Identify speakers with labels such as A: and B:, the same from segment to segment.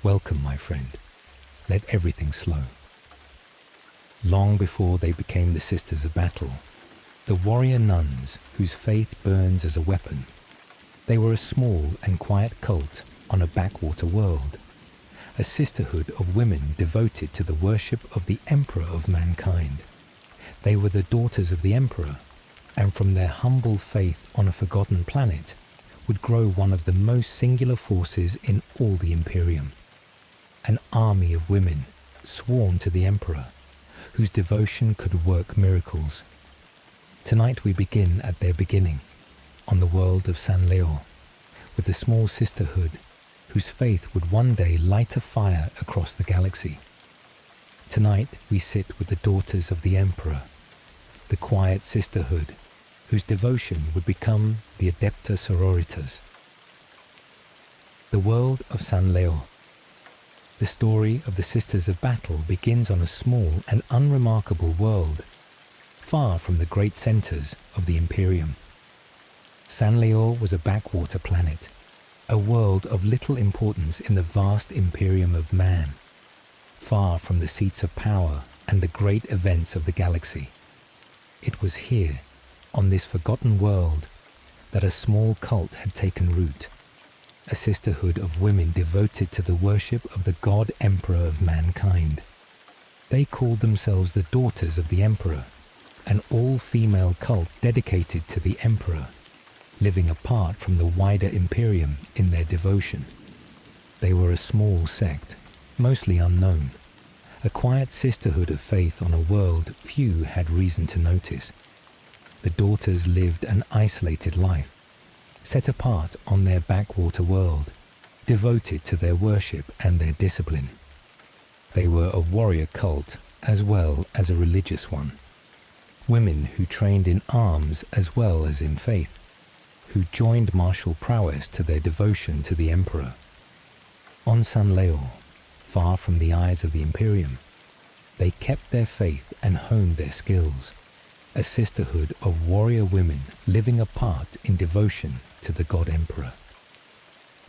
A: Welcome, my friend. Let everything slow. Long before they became the Sisters of Battle, the warrior nuns whose faith burns as a weapon, they were a small and quiet cult on a backwater world, a sisterhood of women devoted to the worship of the Emperor of mankind. They were the daughters of the Emperor, and from their humble faith on a forgotten planet would grow one of the most singular forces in all the Imperium. An army of women sworn to the Emperor, whose devotion could work miracles. Tonight we begin at their beginning, on the world of San Leor, with a small sisterhood whose faith would one day light a fire across the galaxy. Tonight we sit with the daughters of the Emperor, the quiet sisterhood whose devotion would become the Adepta Sororitas. The world of San Leor. The story of the Sisters of Battle begins on a small and unremarkable world, far from the great centers of the Imperium. San Leor was a backwater planet, a world of little importance in the vast Imperium of man, far from the seats of power and the great events of the galaxy. It was here, on this forgotten world, that a small cult had taken root, a sisterhood of women devoted to the worship of the God Emperor of mankind. They called themselves the Daughters of the Emperor, an all-female cult dedicated to the Emperor, living apart from the wider Imperium in their devotion. They were a small sect, mostly unknown, a quiet sisterhood of faith on a world few had reason to notice. The daughters lived an isolated life, set apart on their backwater world, devoted to their worship and their discipline. They were a warrior cult as well as a religious one. Women who trained in arms as well as in faith, who joined martial prowess to their devotion to the Emperor. On San Leor, far from the eyes of the Imperium, they kept their faith and honed their skills, a sisterhood of warrior women living apart in devotion to the God Emperor.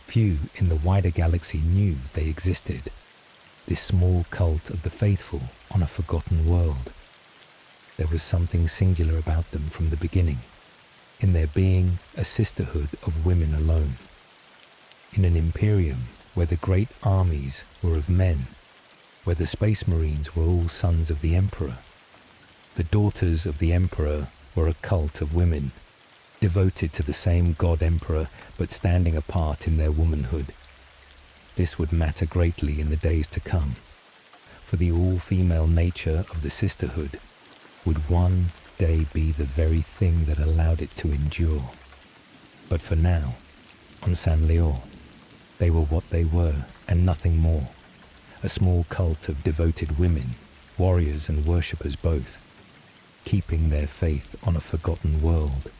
A: Few in the wider galaxy knew they existed, this small cult of the faithful on a forgotten world. There was something singular about them from the beginning, in their being a sisterhood of women alone. In an Imperium where the great armies were of men, where the Space Marines were all sons of the Emperor, the daughters of the Emperor were a cult of women, devoted to the same God Emperor but standing apart in their womanhood. This would matter greatly in the days to come, for the all-female nature of the sisterhood would one day be the very thing that allowed it to endure. But for now, on San Leor, they were what they were and nothing more, a small cult of devoted women, warriors and worshippers both, keeping their faith on a forgotten world.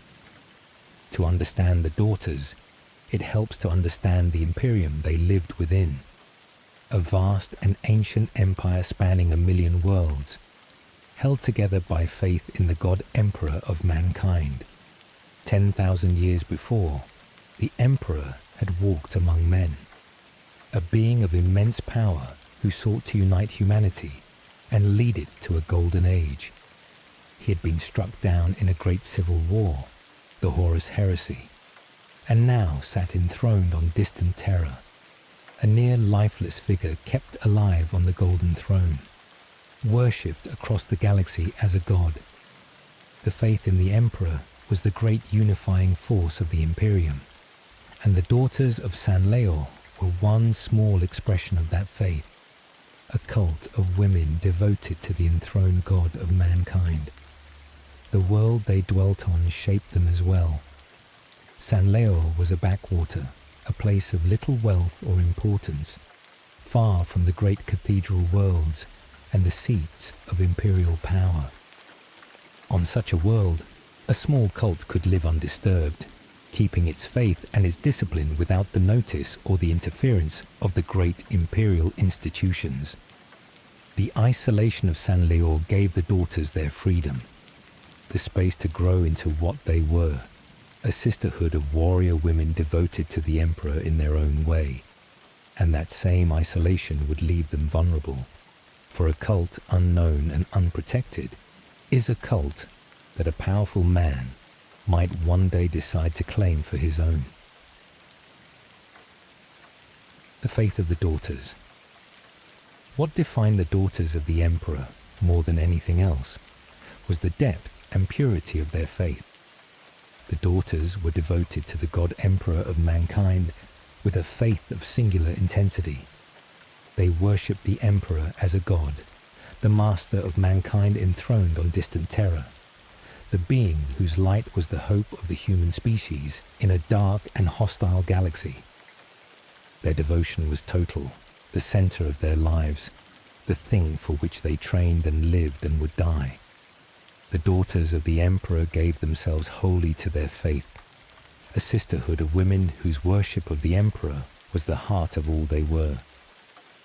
A: To understand the daughters, it helps to understand the Imperium they lived within, a vast and ancient empire spanning 1,000,000 worlds, held together by faith in the God Emperor of mankind. 10,000 years before, the Emperor had walked among men, a being of immense power who sought to unite humanity and lead it to a golden age. He had been struck down in a great civil war, the Horus Heresy, and now sat enthroned on distant terror, a near lifeless figure kept alive on the golden throne, worshipped across the galaxy as a god. The faith in the Emperor was the great unifying force of the Imperium, and the daughters of San Leor were one small expression of that faith, a cult of women devoted to the enthroned God of mankind. The world they dwelt on shaped them as well. San Leor was a backwater, a place of little wealth or importance, far from the great cathedral worlds and the seats of imperial power. On such a world, a small cult could live undisturbed, keeping its faith and its discipline without the notice or the interference of the great imperial institutions. The isolation of San Leor gave the daughters their freedom, the space to grow into what they were, a sisterhood of warrior women devoted to the Emperor in their own way. and that same isolation would leave them vulnerable. For a cult unknown and unprotected is a cult that a powerful man might one day decide to claim for his own. The faith of the daughters. What defined the daughters of the Emperor more than anything else was the depth and purity of their faith. The daughters were devoted to the God Emperor of mankind with a faith of singular intensity. They worshipped the Emperor as a god, the master of mankind enthroned on distant terror, the being whose light was the hope of the human species in a dark and hostile galaxy. Their devotion was total, the center of their lives, the thing for which they trained and lived and would die. The daughters of the Emperor gave themselves wholly to their faith, a sisterhood of women whose worship of the Emperor was the heart of all they were.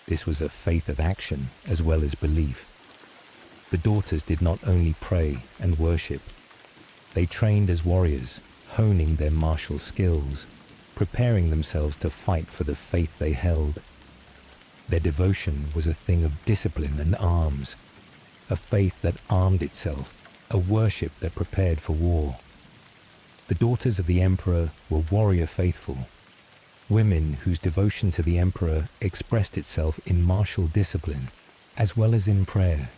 A: This was a faith of action as well as belief. The daughters did not only pray and worship. They trained as warriors, honing their martial skills, preparing themselves to fight for the faith they held. Their devotion was a thing of discipline and arms, a faith that armed itself, a worship that prepared for war. The daughters of the Emperor were warrior faithful, women whose devotion to the Emperor expressed itself in martial discipline as well as in prayer,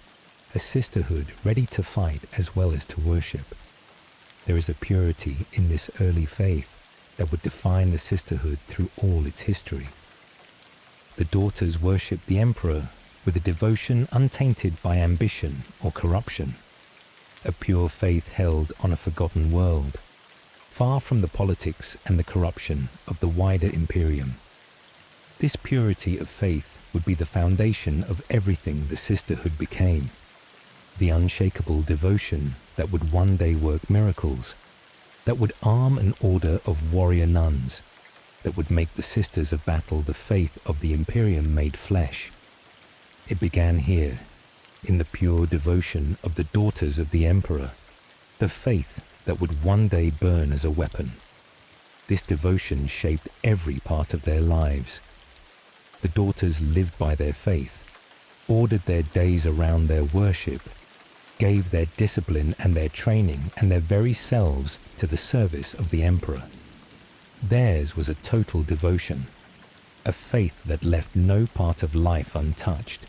A: a sisterhood ready to fight as well as to worship. There is a purity in this early faith that would define the sisterhood through all its history. The daughters worshipped the Emperor with a devotion untainted by ambition or corruption, a pure faith held on a forgotten world, far from the politics and the corruption of the wider Imperium. This purity of faith would be the foundation of everything the sisterhood became, the unshakable devotion that would one day work miracles, that would arm an order of warrior nuns, that would make the Sisters of Battle the faith of the Imperium made flesh. It began here, in the pure devotion of the daughters of the Emperor, the faith that would one day burn as a weapon. This devotion shaped every part of their lives. The daughters lived by their faith, ordered their days around their worship, gave their discipline and their training and their very selves to the service of the Emperor. Theirs was a total devotion, a faith that left no part of life untouched,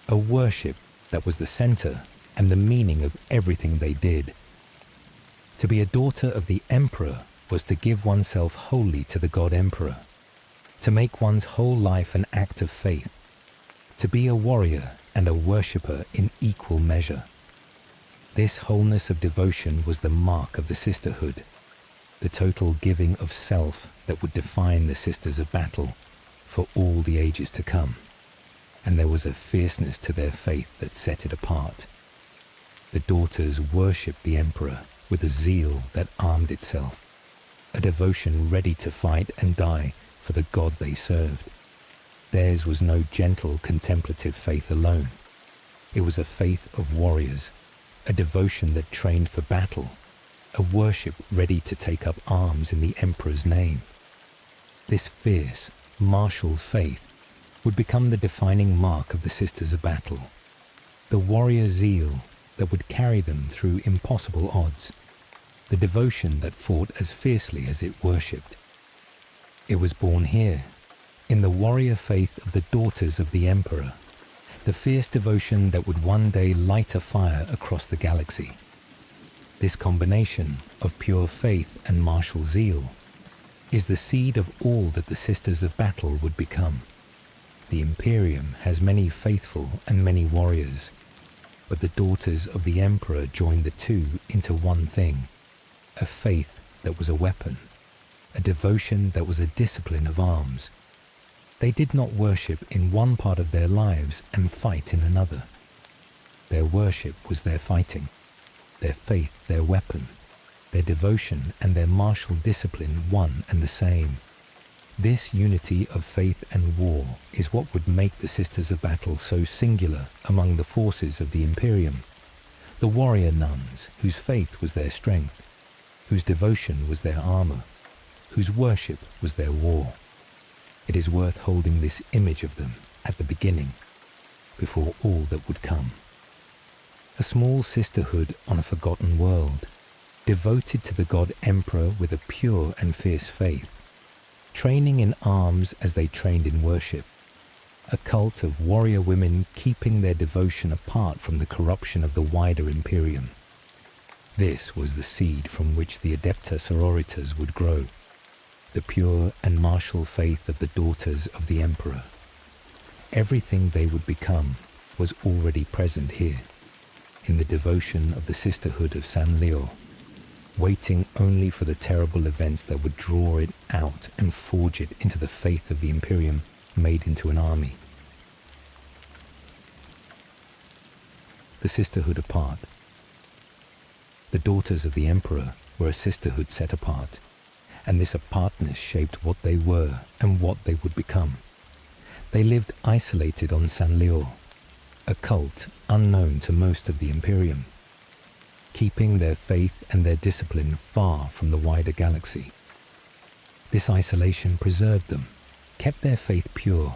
A: a worship that was the center and the meaning of everything they did. To be a daughter of the Emperor was to give oneself wholly to the God Emperor, to make one's whole life an act of faith, to be a warrior and a worshipper in equal measure. This wholeness of devotion was the mark of the sisterhood, the total giving of self that would define the Sisters of Battle for all the ages to come. And there was a fierceness to their faith that set it apart. The daughters worshipped the Emperor with a zeal that armed itself, a devotion ready to fight and die for the God they served. Theirs was no gentle contemplative faith alone. It was a faith of warriors, a devotion that trained for battle, a worship ready to take up arms in the Emperor's name. This fierce, martial faith would become the defining mark of the Sisters of Battle, the warrior zeal that would carry them through impossible odds, the devotion that fought as fiercely as it worshipped. It was born here, in the warrior faith of the daughters of the Emperor, the fierce devotion that would one day light a fire across the galaxy. This combination of pure faith and martial zeal is the seed of all that the Sisters of Battle would become. The Imperium has many faithful and many warriors, but the daughters of the Emperor joined the two into one thing, a faith that was a weapon, a devotion that was a discipline of arms. They did not worship in one part of their lives and fight in another. Their worship was their fighting, their faith their weapon, their devotion and their martial discipline one and the same. This unity of faith and war is what would make the Sisters of Battle so singular among the forces of the Imperium, the warrior nuns whose faith was their strength, whose devotion was their armour, whose worship was their war. It is worth holding this image of them at the beginning, before all that would come. A small sisterhood on a forgotten world, devoted to the god Emperor with a pure and fierce faith, training in arms as they trained in worship, a cult of warrior women keeping their devotion apart from the corruption of the wider Imperium. This was the seed from which the Adepta Sororitas would grow, the pure and martial faith of the daughters of the Emperor. Everything they would become was already present here, in the devotion of the Sisterhood of San Leor, waiting only for the terrible events that would draw it out and forge it into the faith of the Imperium made into an army. The Sisterhood apart. The daughters of the Emperor were a sisterhood set apart, and this apartness shaped what they were and what they would become. They lived isolated on San Leor, a cult unknown to most of the Imperium, keeping their faith and their discipline far from the wider galaxy. This isolation preserved them, kept their faith pure,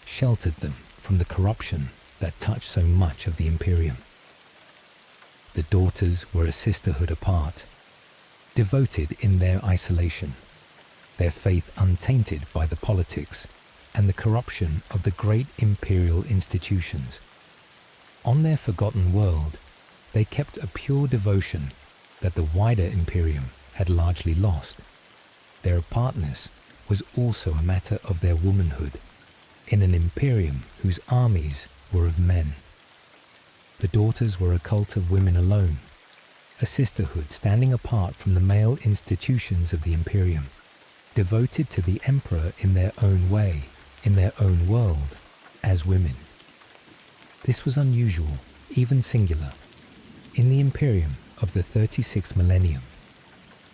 A: sheltered them from the corruption that touched so much of the Imperium. The daughters were a sisterhood apart, devoted in their isolation, their faith untainted by the politics and the corruption of the great imperial institutions. On their forgotten world, they kept a pure devotion that the wider Imperium had largely lost. Their apartness was also a matter of their womanhood, in an Imperium whose armies were of men. The daughters were a cult of women alone, a sisterhood standing apart from the male institutions of the Imperium, devoted to the Emperor in their own way, in their own world, as women. This was unusual, even singular, in the Imperium of the 36th millennium,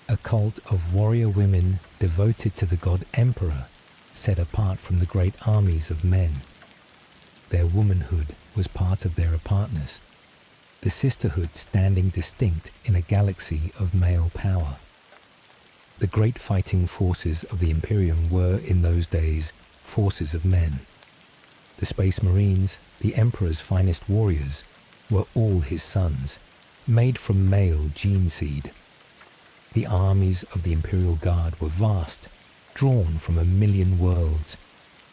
A: a cult of warrior women devoted to the god Emperor, set apart from the great armies of men. Their womanhood was part of their apartness, the sisterhood standing distinct in a galaxy of male power. The great fighting forces of the Imperium were, in those days, forces of men. The Space Marines, the Emperor's finest warriors, were all his sons, made from male gene seed. The armies of the Imperial Guard were vast, drawn from 1,000,000 worlds,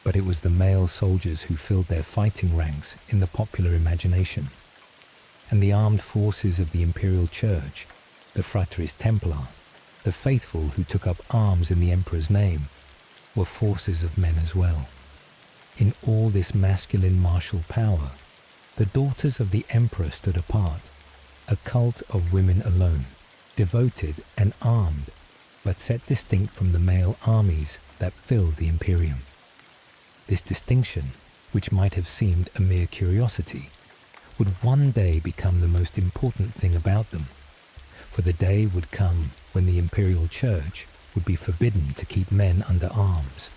A: but it was the male soldiers who filled their fighting ranks in the popular imagination. And the armed forces of the Imperial Church, the Fratres Templar, the faithful who took up arms in the Emperor's name, were forces of men as well. In all this masculine martial power, the daughters of the Emperor stood apart, a cult of women alone, devoted and armed, but set distinct from the male armies that filled the Imperium. This distinction, which might have seemed a mere curiosity, would one day become the most important thing about them, for the day would come when the Imperial Church would be forbidden to keep men under arms,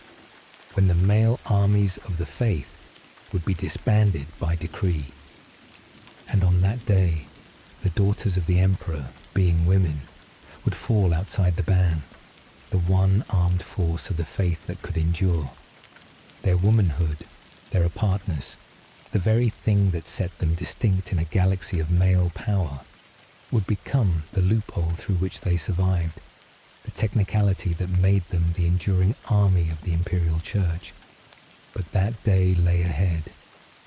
A: when the male armies of the faith would be disbanded by decree. And on that day, the daughters of the Emperor, being women, would fall outside the ban, the one armed force of the faith that could endure. Their womanhood, their apartness, the very thing that set them distinct in a galaxy of male power, would become the loophole through which they survived, the technicality that made them the enduring army of the Imperial Church. But that day lay ahead,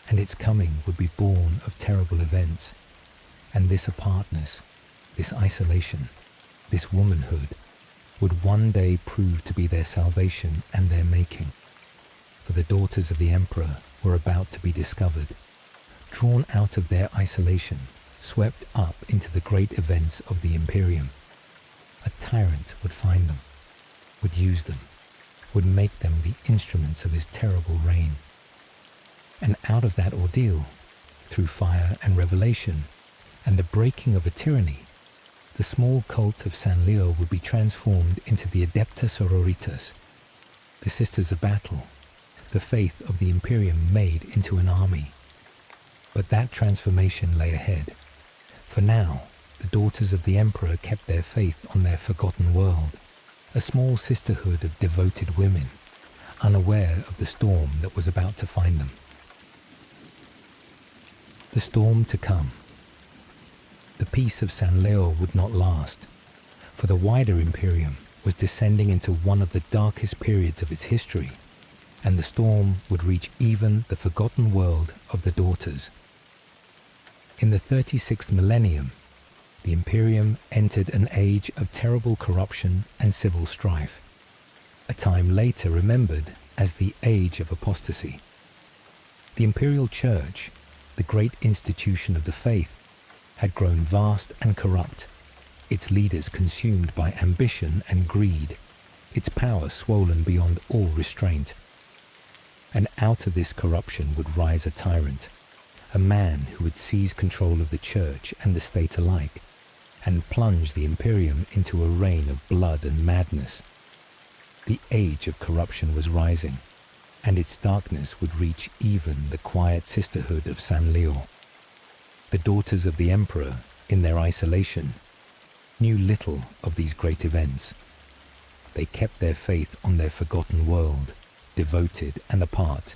A: and its coming would be born of terrible events, and this apartness, this isolation, this womanhood, would one day prove to be their salvation and their making. For the daughters of the Emperor were about to be discovered, drawn out of their isolation, swept up into the great events of the Imperium. A tyrant would find them, would use them, would make them the instruments of his terrible reign. And out of that ordeal, through fire and revelation, and the breaking of a tyranny, the small cult of San Leor would be transformed into the Adepta Sororitas, the Sisters of Battle, the faith of the Imperium made into an army. But that transformation lay ahead, for now the daughters of the Emperor kept their faith on their forgotten world, a small sisterhood of devoted women, unaware of the storm that was about to find them. The storm to come. The peace of San Leor would not last, for the wider Imperium was descending into one of the darkest periods of its history, and the storm would reach even the forgotten world of the Daughters. In the 36th millennium, the Imperium entered an age of terrible corruption and civil strife, a time later remembered as the Age of Apostasy. The Imperial Church, the great institution of the faith, had grown vast and corrupt, its leaders consumed by ambition and greed, its power swollen beyond all restraint. And out of this corruption would rise a tyrant, a man who would seize control of the church and the state alike, and plunge the Imperium into a reign of blood and madness. The age of corruption was rising, and its darkness would reach even the quiet sisterhood of San Leor. The daughters of the Emperor, in their isolation, knew little of these great events. They kept their faith on their forgotten world, devoted and apart,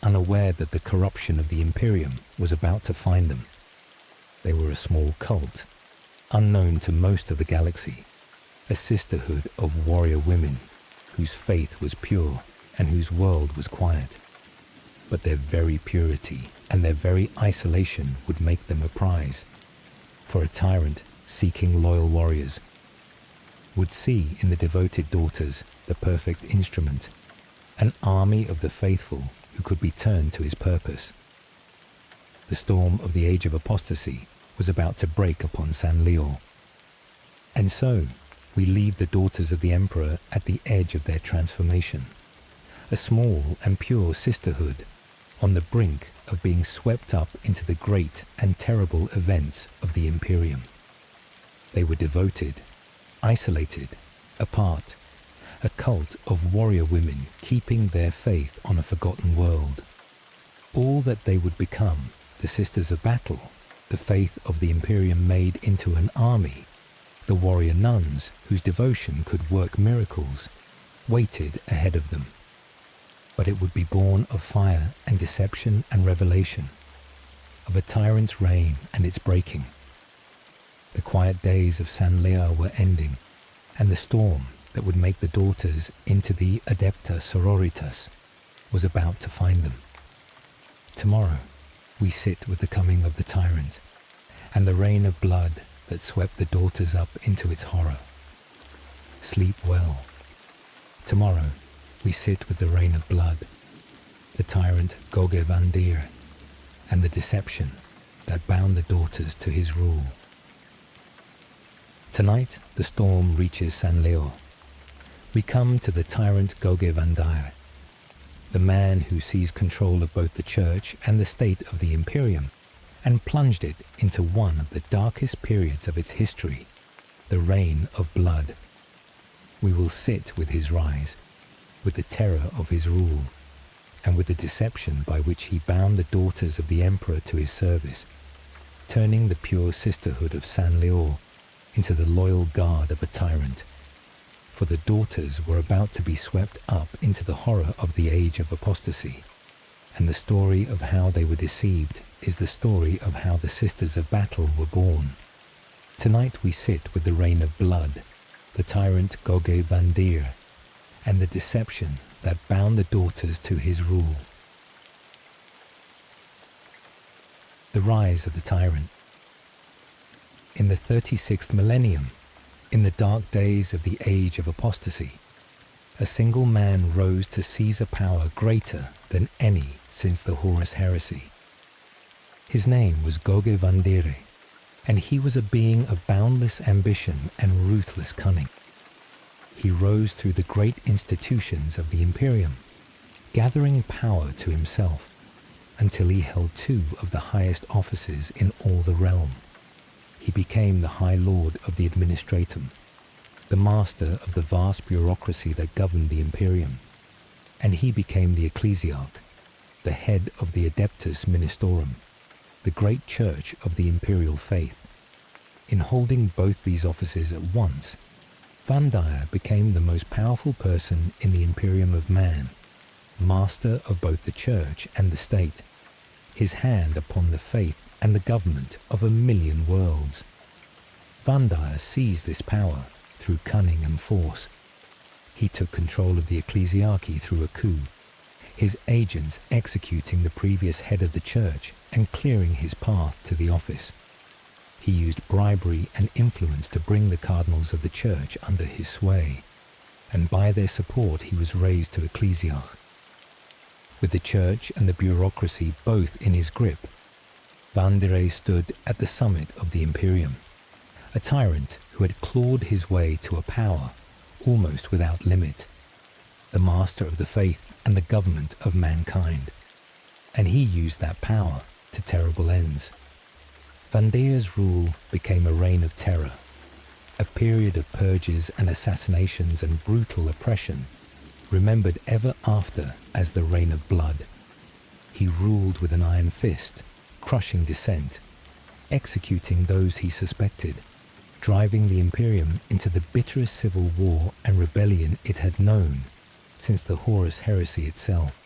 A: unaware that the corruption of the Imperium was about to find them. They were a small cult, unknown to most of the galaxy, a sisterhood of warrior women whose faith was pure and whose world was quiet. But their very purity and their very isolation would make them a prize, for a tyrant seeking loyal warriors would see in the devoted daughters the perfect instrument, an army of the faithful who could be turned to his purpose. The storm of the Age of Apostasy was about to break upon San Leor. And so we leave the daughters of the Emperor at the edge of their transformation, a small and pure sisterhood on the brink of being swept up into the great and terrible events of the Imperium. They were devoted, isolated, apart, a cult of warrior women keeping their faith on a forgotten world. All that they would become, the Sisters of Battle, the faith of the Imperium made into an army, the warrior nuns whose devotion could work miracles, waited ahead of them. But it would be born of fire and deception and revelation, of a tyrant's reign and its breaking. The quiet days of San Leor were ending, and the storm that would make the daughters into the Adepta Sororitas was about to find them. Tomorrow we sit with the coming of the tyrant, and the rain of blood that swept the daughters up into its horror. Sleep well. Tomorrow we sit with the rain of blood, the tyrant Goge Vandire, and the deception that bound the daughters to his rule. Tonight the storm reaches San Leor. We come to the tyrant Goge Vandire, the man who seized control of both the church and the state of the Imperium, and plunged it into one of the darkest periods of its history, the reign of blood. We will sit with his rise, with the terror of his rule, and with the deception by which he bound the daughters of the Emperor to his service, turning the pure sisterhood of San Leor into the loyal guard of a tyrant. For the daughters were about to be swept up into the horror of the Age of Apostasy, and the story of how they were deceived is the story of how the Sisters of Battle were born. Tonight we sit with the reign of blood, the tyrant Goge Vandire, and the deception that bound the daughters to his rule. The rise of the tyrant. In the 36th millennium, in the dark days of the Age of Apostasy, a single man rose to seize a power greater than any since the Horus Heresy. His name was Goge Vandire, and he was a being of boundless ambition and ruthless cunning. He rose through the great institutions of the Imperium, gathering power to himself, until he held two of the highest offices in all the realm. He became the High Lord of the Administratum, the master of the vast bureaucracy that governed the Imperium, and he became the Ecclesiarch, the head of the Adeptus Ministorum, the great church of the imperial faith. In holding both these offices at once, Vandire became the most powerful person in the Imperium of man, master of both the church and the state, his hand upon the faith and the government of 1,000,000 worlds. Vandire seized this power through cunning and force. He took control of the ecclesiarchy through a coup, his agents executing the previous head of the church and clearing his path to the office. He used bribery and influence to bring the cardinals of the church under his sway, and by their support he was raised to ecclesiarch. With the church and the bureaucracy both in his grip, Vandire stood at the summit of the Imperium, a tyrant who had clawed his way to a power almost without limit, the master of the faith and the government of mankind, and he used that power to terrible ends. Vandire's rule became a reign of terror, a period of purges and assassinations and brutal oppression, remembered ever after as the reign of blood. He ruled with an iron fist, crushing dissent, executing those he suspected, driving the Imperium into the bitterest civil war and rebellion it had known since the Horus heresy itself.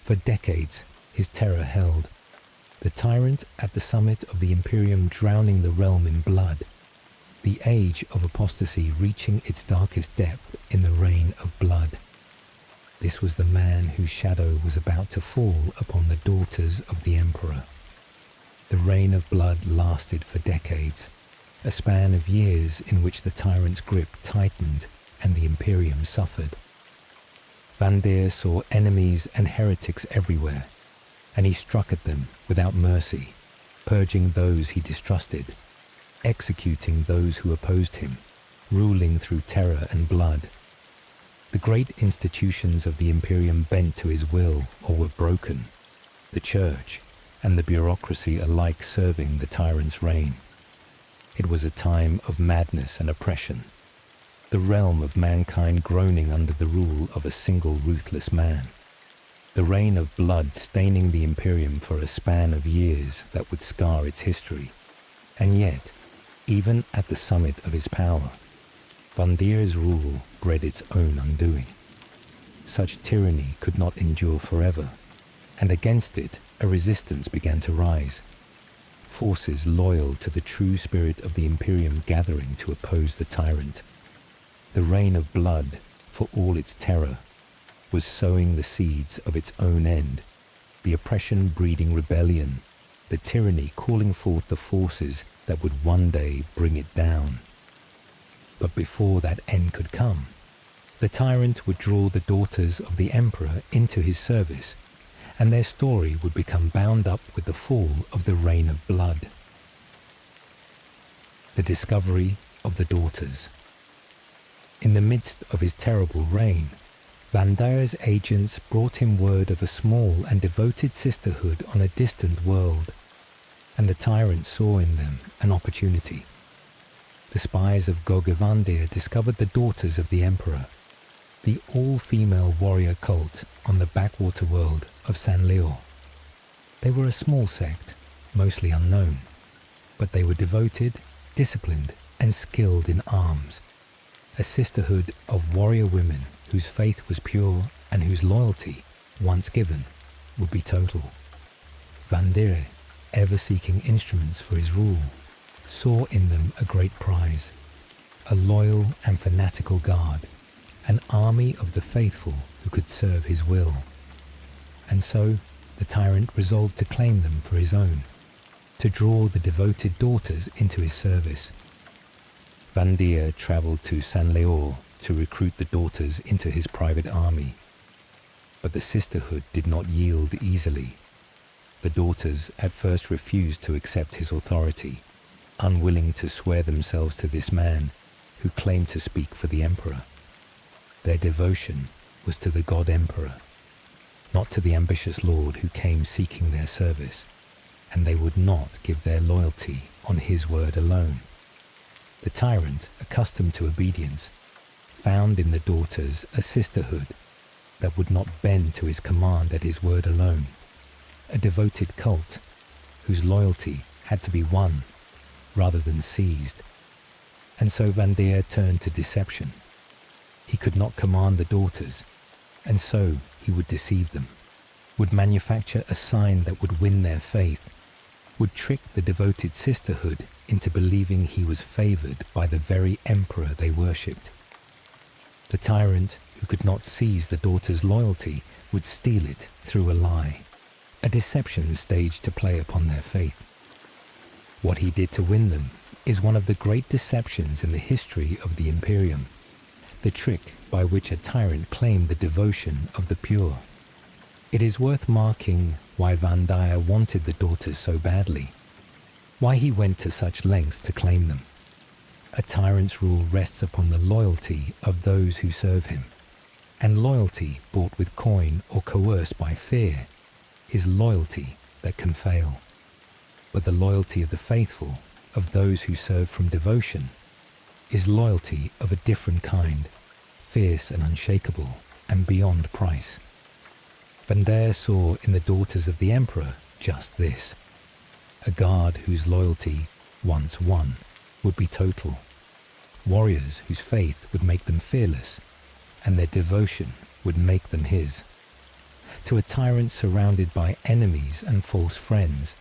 A: For decades, his terror held, the tyrant at the summit of the Imperium drowning the realm in blood, the age of apostasy reaching its darkest depth in the reign of blood. This was the man whose shadow was about to fall upon the daughters of the Emperor. The reign of blood lasted for decades, a span of years in which the tyrant's grip tightened and the Imperium suffered. Vandire saw enemies and heretics everywhere, and he struck at them without mercy, purging those he distrusted, executing those who opposed him, ruling through terror and blood. The great institutions of the Imperium bent to his will or were broken, the church and the bureaucracy alike serving the tyrant's reign. It was a time of madness and oppression, the realm of mankind groaning under the rule of a single ruthless man, the reign of blood staining the Imperium for a span of years that would scar its history. And yet, even at the summit of his power, Vandire's rule bred its own undoing. Such tyranny could not endure forever, and against it a resistance began to rise. Forces loyal to the true spirit of the Imperium gathering to oppose the tyrant. The reign of blood, for all its terror, was sowing the seeds of its own end, the oppression breeding rebellion, the tyranny calling forth the forces that would one day bring it down. But before that end could come, the tyrant would draw the daughters of the Emperor into his service, and their story would become bound up with the fall of the reign of blood. The discovery of the daughters. In the midst of his terrible reign, Vandire's agents brought him word of a small and devoted sisterhood on a distant world, and the tyrant saw in them an opportunity. The spies of Goge Vandire discovered the daughters of the Emperor, the all-female warrior cult on the backwater world of San Leor. They were a small sect, mostly unknown, but they were devoted, disciplined, and skilled in arms, a sisterhood of warrior women whose faith was pure and whose loyalty, once given, would be total. Vandire, ever seeking instruments for his rule, saw in them a great prize, a loyal and fanatical guard, an army of the faithful who could serve his will. And so the tyrant resolved to claim them for his own, to draw the devoted daughters into his service. Vandire travelled to San Leor to recruit the daughters into his private army. But the sisterhood did not yield easily. The daughters at first refused to accept his authority, unwilling to swear themselves to this man who claimed to speak for the Emperor. Their devotion was to the God Emperor, not to the ambitious lord who came seeking their service, and they would not give their loyalty on his word alone. The tyrant, accustomed to obedience, found in the daughters a sisterhood that would not bend to his command at his word alone, a devoted cult whose loyalty had to be won rather than seized. And so Vandire turned to deception. He could not command the daughters, and so he would deceive them, would manufacture a sign that would win their faith, would trick the devoted Sisterhood into believing he was favored by the very emperor they worshipped. The tyrant, who could not seize the daughter's loyalty, would steal it through a lie, a deception staged to play upon their faith. What he did to win them is one of the great deceptions in the history of the Imperium, the trick by which a tyrant claimed the devotion of the pure. It is worth marking why Vandire wanted the daughters so badly, why he went to such lengths to claim them. A tyrant's rule rests upon the loyalty of those who serve him, and loyalty bought with coin or coerced by fear is loyalty that can fail. But the loyalty of the faithful, of those who serve from devotion, is loyalty of a different kind, fierce and unshakable, and beyond price. Vandire saw in the daughters of the Emperor just this, a guard whose loyalty, once won, would be total, warriors whose faith would make them fearless, and their devotion would make them his. To a tyrant surrounded by enemies and false friends,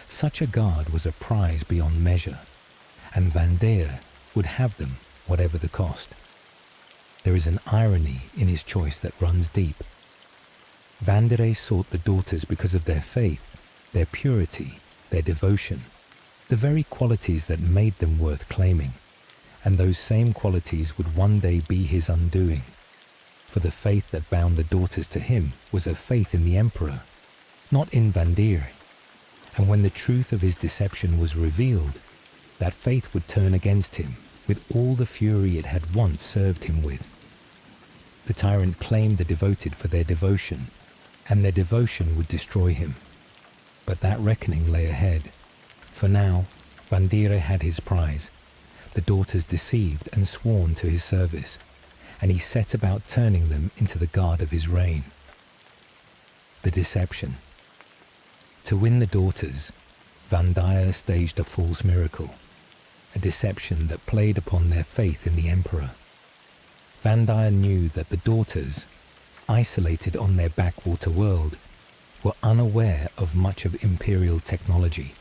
A: such a guard was a prize beyond measure, and Vandire would have them whatever the cost. There is an irony in his choice that runs deep. Vandire sought the daughters because of their faith, their purity, their devotion, the very qualities that made them worth claiming, and those same qualities would one day be his undoing. For the faith that bound the daughters to him was a faith in the Emperor, not in Vandire. And when the truth of his deception was revealed, that faith would turn against him with all the fury it had once served him with. The tyrant claimed the devoted for their devotion, and their devotion would destroy him. But that reckoning lay ahead. For now, Vandire had his prize, the daughters deceived and sworn to his service, and he set about turning them into the guard of his reign. The deception. To win the daughters, Vandire staged a false miracle, a deception that played upon their faith in the Emperor. Vandire knew that the daughters, isolated on their backwater world, were unaware of much of Imperial technology,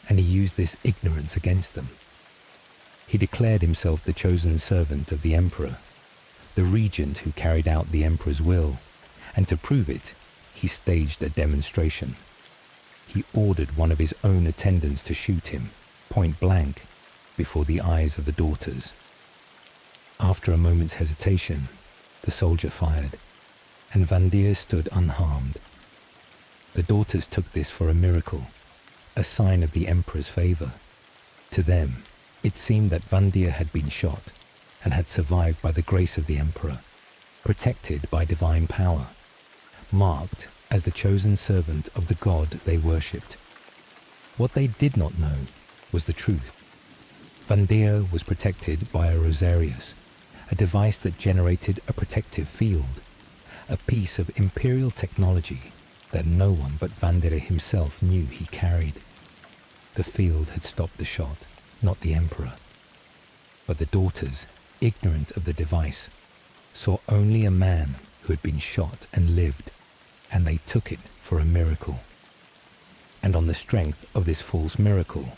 A: and he used this ignorance against them. He declared himself the chosen servant of the Emperor, the regent who carried out the Emperor's will, and to prove it, he staged a demonstration. He ordered one of his own attendants to shoot him, point blank, before the eyes of the daughters. After a moment's hesitation, the soldier fired, and Vandire stood unharmed. The daughters took this for a miracle, a sign of the Emperor's favor. To them, it seemed that Vandire had been shot, and had survived by the grace of the Emperor, protected by divine power, marked as the chosen servant of the god they worshipped. What they did not know was the truth. Vandire was protected by a rosarius, a device that generated a protective field, a piece of Imperial technology that no one but Vandire himself knew he carried. The field had stopped the shot, not the Emperor. But the daughters, ignorant of the device, saw only a man who had been shot and lived, and they took it for a miracle. And on the strength of this false miracle,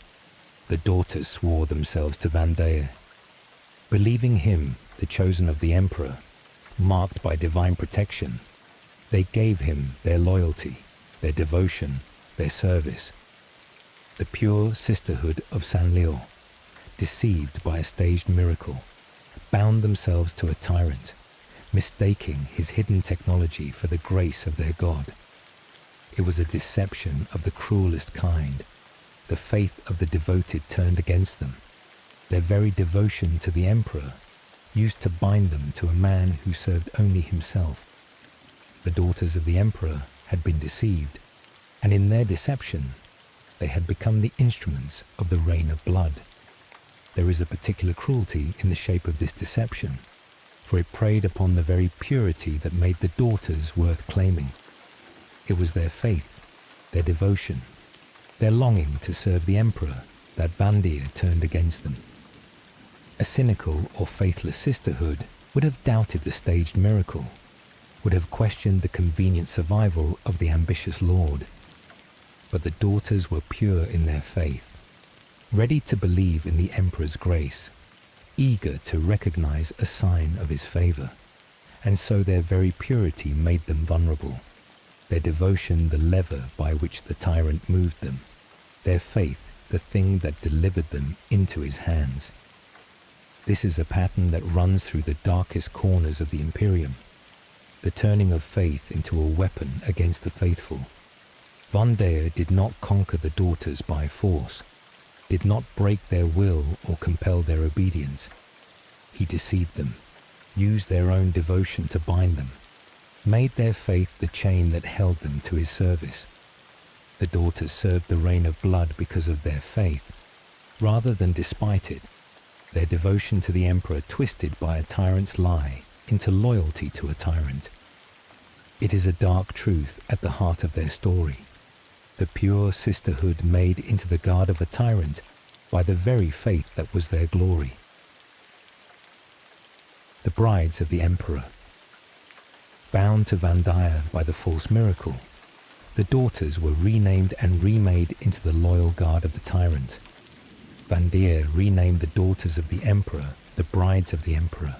A: the daughters swore themselves to Vandire. Believing him the chosen of the Emperor, marked by divine protection, they gave him their loyalty, their devotion, their service. The pure Sisterhood of San Leor, deceived by a staged miracle, bound themselves to a tyrant, mistaking his hidden technology for the grace of their god. It was a deception of the cruelest kind. The faith of the devoted turned against them. Their very devotion to the Emperor used to bind them to a man who served only himself. The daughters of the Emperor had been deceived, and in their deception, they had become the instruments of the reign of blood. There is a particular cruelty in the shape of this deception, for it preyed upon the very purity that made the daughters worth claiming. It was their faith, their devotion, their longing to serve the Emperor that Vandire turned against them. A cynical or faithless Sisterhood would have doubted the staged miracle, would have questioned the convenient survival of the ambitious lord. But the daughters were pure in their faith, ready to believe in the emperor's grace, eager to recognize a sign of his favor, and so their very purity made them vulnerable, their devotion the lever by which the tyrant moved them, their faith the thing that delivered them into his hands. This is a pattern that runs through the darkest corners of the Imperium, the turning of faith into a weapon against the faithful. Vandire did not conquer the daughters by force, did not break their will or compel their obedience. He deceived them, used their own devotion to bind them, made their faith the chain that held them to his service. The daughters served the reign of blood because of their faith, rather than despite it, their devotion to the emperor twisted by a tyrant's lie into loyalty to a tyrant. It is a dark truth at the heart of their story. The pure sisterhood made into the guard of a tyrant by the very faith that was their glory. The brides of the emperor. Bound to Vandire by the false miracle, the daughters were renamed and remade into the loyal guard of the tyrant. Vandire renamed the daughters of the emperor the brides of the emperor,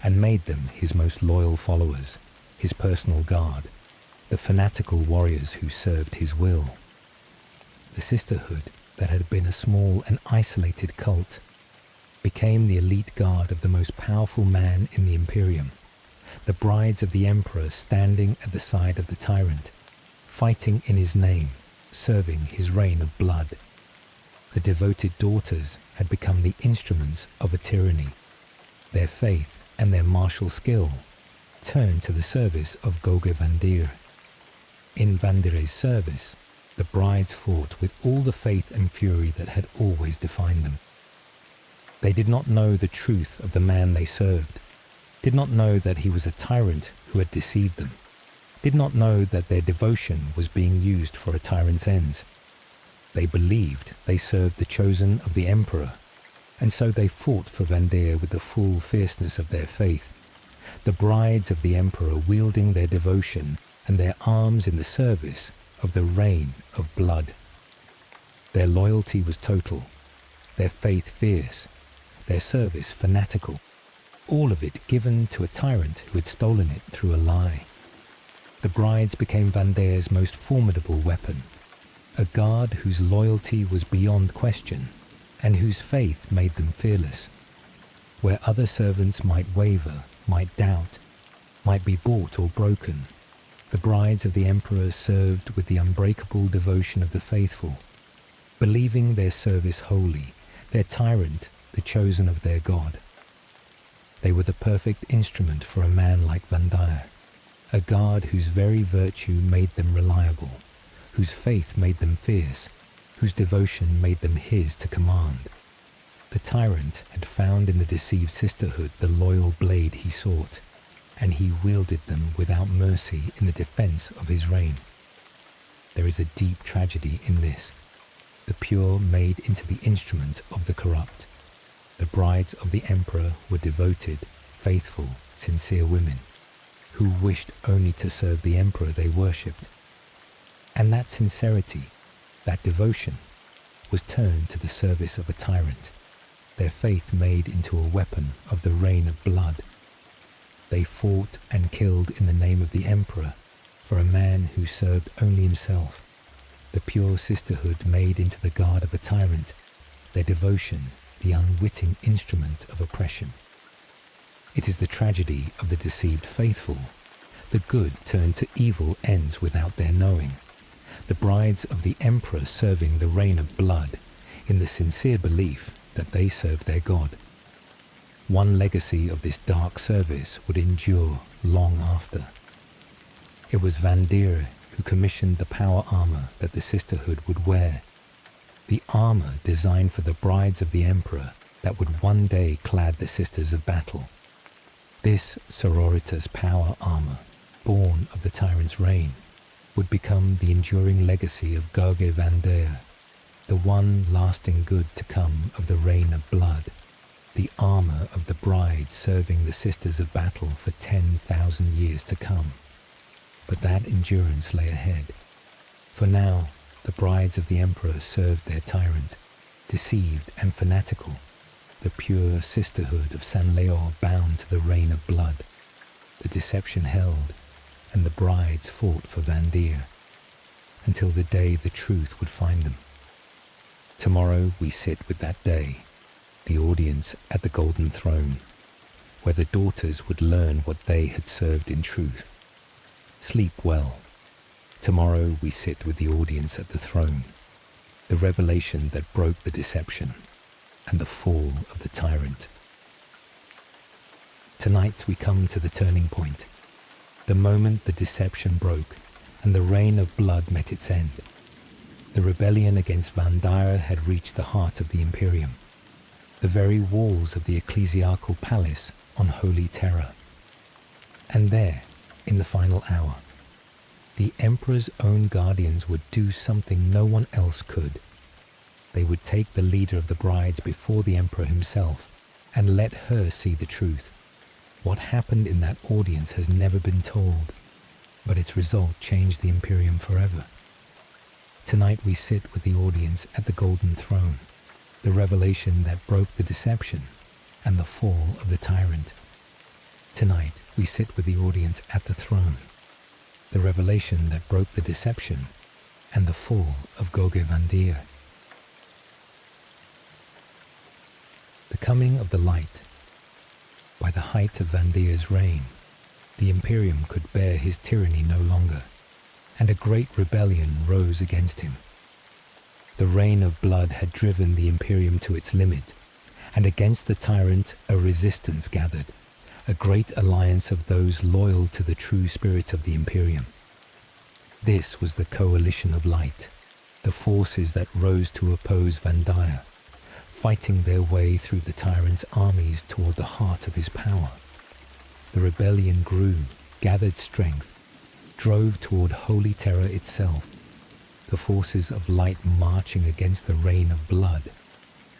A: and made them his most loyal followers, his personal guard, the fanatical warriors who served his will. The sisterhood, that had been a small and isolated cult, became the elite guard of the most powerful man in the Imperium, the brides of the emperor standing at the side of the tyrant, fighting in his name, serving his reign of blood. The devoted daughters had become the instruments of a tyranny. Their faith and their martial skill turned to the service of Goge Vandire. In Vandire's service, the brides fought with all the faith and fury that had always defined them. They did not know the truth of the man they served, did not know that he was a tyrant who had deceived them, did not know that their devotion was being used for a tyrant's ends. They believed they served the chosen of the emperor, and so they fought for Vandire with the full fierceness of their faith, the brides of the emperor wielding their devotion and their arms in the service of the reign of blood. Their loyalty was total, their faith fierce, their service fanatical, all of it given to a tyrant who had stolen it through a lie. The brides became Vandire's most formidable weapon, a guard whose loyalty was beyond question and whose faith made them fearless. Where other servants might waver, might doubt, might be bought or broken, the brides of the emperor served with the unbreakable devotion of the faithful, believing their service holy, their tyrant the chosen of their god. They were the perfect instrument for a man like Vandire, a guard whose very virtue made them reliable, whose faith made them fierce, whose devotion made them his to command. The tyrant had found in the deceived sisterhood the loyal blade he sought, and he wielded them without mercy in the defense of his reign. There is a deep tragedy in this, the pure made into the instrument of the corrupt. The brides of the emperor were devoted, faithful, sincere women, who wished only to serve the emperor they worshipped. And that sincerity, that devotion, was turned to the service of a tyrant, their faith made into a weapon of the reign of blood. They fought and killed in the name of the emperor for a man who served only himself. The pure sisterhood made into the guard of a tyrant, their devotion the unwitting instrument of oppression. It is the tragedy of the deceived faithful. The good turned to evil ends without their knowing. The brides of the emperor serving the reign of blood in the sincere belief that they served their god. One legacy of this dark service would endure long after. It was Vandire who commissioned the power armour that the sisterhood would wear, the armour designed for the brides of the emperor that would one day clad the sisters of battle. This Sororitas power armour, born of the tyrant's reign, would become the enduring legacy of Goge Vandire, the one lasting good to come of the reign of blood. the armour of the brides serving the sisters of battle for 10,000 years to come. But that endurance lay ahead. For now, the brides of the Emperor served their tyrant, deceived and fanatical, the pure sisterhood of San Leor bound to the reign of blood. The deception held, and the brides fought for Vandire, until the day the truth would find them. Tomorrow we sit with that day, the audience at the Golden Throne, where the daughters would learn what they had served in truth. Sleep well. Tomorrow we sit with the audience at the throne, the revelation that broke the deception and the fall of the tyrant. Tonight we come to the turning point, the moment the deception broke and the reign of blood met its end. The rebellion against Vandire had reached the heart of the Imperium, the very walls of the ecclesiastical palace on Holy Terra. And there, in the final hour, the Emperor's own guardians would do something no one else could. They would take the leader of the brides before the Emperor himself and let her see the truth. What happened in that audience has never been told, but its result changed the Imperium forever. Tonight we sit with the audience at the Golden Throne, the revelation that broke the deception and the fall of the tyrant. Tonight we sit with the audience at the throne, the revelation that broke the deception and the fall of Goge Vandire. The coming of the light. By the height of Vandire's reign, the Imperium could bear his tyranny no longer, and a great rebellion rose against him. The reign of blood had driven the Imperium to its limit, and against the tyrant a resistance gathered, a great alliance of those loyal to the true spirit of the Imperium. This was the Coalition of Light, the forces that rose to oppose Vandire, fighting their way through the tyrant's armies toward the heart of his power. The rebellion grew, gathered strength, drove toward Holy Terra itself, the forces of light marching against the reign of blood,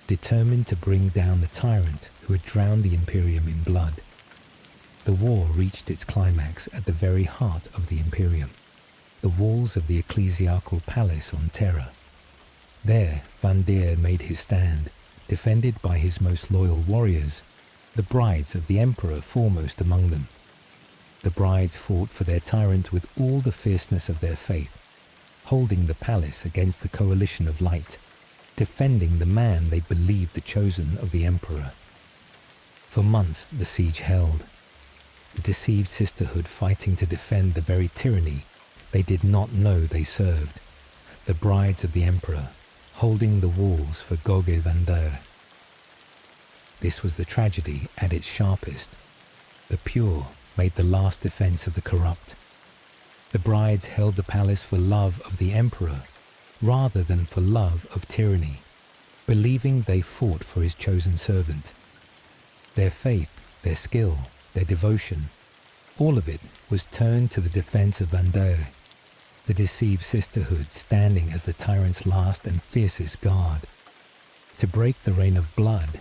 A: determined to bring down the tyrant who had drowned the Imperium in blood. The war reached its climax at the very heart of the Imperium, the walls of the ecclesiastical palace on Terra. There Vandire made his stand, defended by his most loyal warriors, the brides of the Emperor foremost among them. The brides fought for their tyrant with all the fierceness of their faith, holding the palace against the Coalition of Light, defending the man they believed the chosen of the Emperor. For months the siege held, the deceived sisterhood fighting to defend the very tyranny they did not know they served, the brides of the Emperor holding the walls for Goge Vandire. This was the tragedy at its sharpest. The pure made the last defense of the corrupt. The brides held the palace for love of the Emperor rather than for love of tyranny, believing they fought for his chosen servant. Their faith, their skill, their devotion, all of it was turned to the defense of Vandire, the deceived sisterhood standing as the tyrant's last and fiercest guard. To break the reign of blood,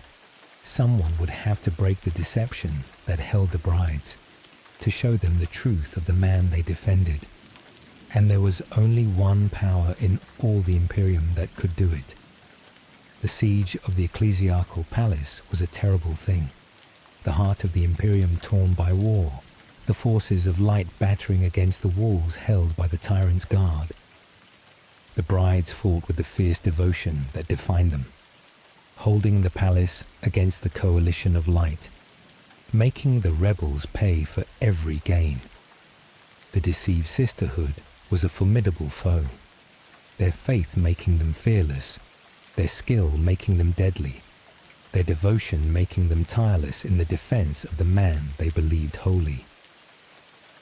A: someone would have to break the deception that held the brides, to show them the truth of the man they defended. And there was only one power in all the Imperium that could do it. The siege of the ecclesiastical palace was a terrible thing, the heart of the Imperium torn by war, the forces of light battering against the walls held by the tyrant's guard. The brides fought with the fierce devotion that defined them, holding the palace against the Coalition of Light, making the rebels pay for every gain. The deceived sisterhood was a formidable foe, their faith making them fearless, their skill making them deadly, their devotion making them tireless in the defense of the man they believed holy.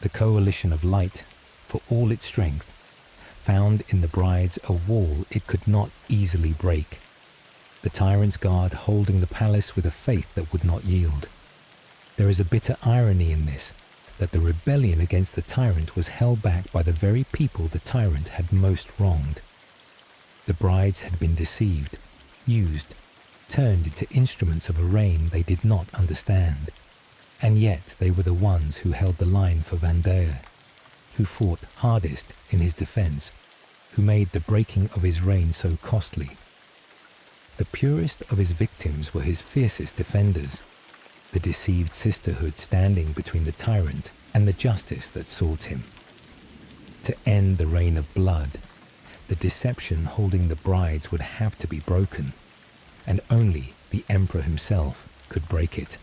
A: The Coalition of Light, for all its strength, found in the brides a wall it could not easily break, the tyrant's guard holding the palace with a faith that would not yield. There is a bitter irony in this, that the rebellion against the tyrant was held back by the very people the tyrant had most wronged. The brides had been deceived, used, turned into instruments of a reign they did not understand. And yet they were the ones who held the line for Vandire, who fought hardest in his defense, who made the breaking of his reign so costly. The purest of his victims were his fiercest defenders, the deceived Sisterhood standing between the tyrant and the justice that sought him. To end the reign of blood, the deception holding the brides would have to be broken, and only the Emperor himself could break it.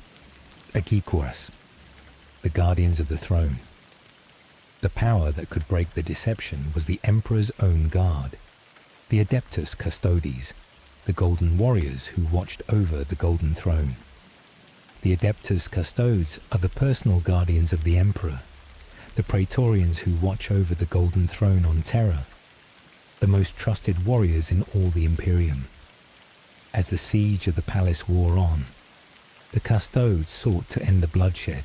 A: Agikuras, the guardians of the throne. The power that could break the deception was the Emperor's own guard, the Adepta Custodes, the golden warriors who watched over the golden throne. The Adepta Custodes are the personal guardians of the Emperor, the Praetorians who watch over the golden throne on Terra, the most trusted warriors in all the Imperium. As the siege of the palace wore on, the Custodes sought to end the bloodshed,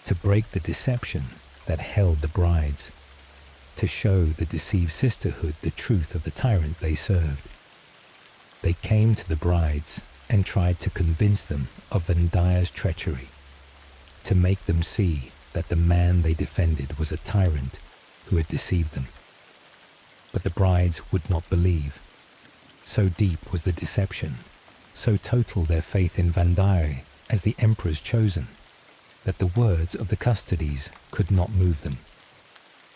A: to break the deception that held the brides, to show the deceived Sisterhood the truth of the tyrant they served. They came to the brides and tried to convince them of Vandire's treachery, to make them see that the man they defended was a tyrant who had deceived them. But the brides would not believe. So deep was the deception, so total their faith in Vandire as the Emperor's chosen, that the words of the Custodes could not move them.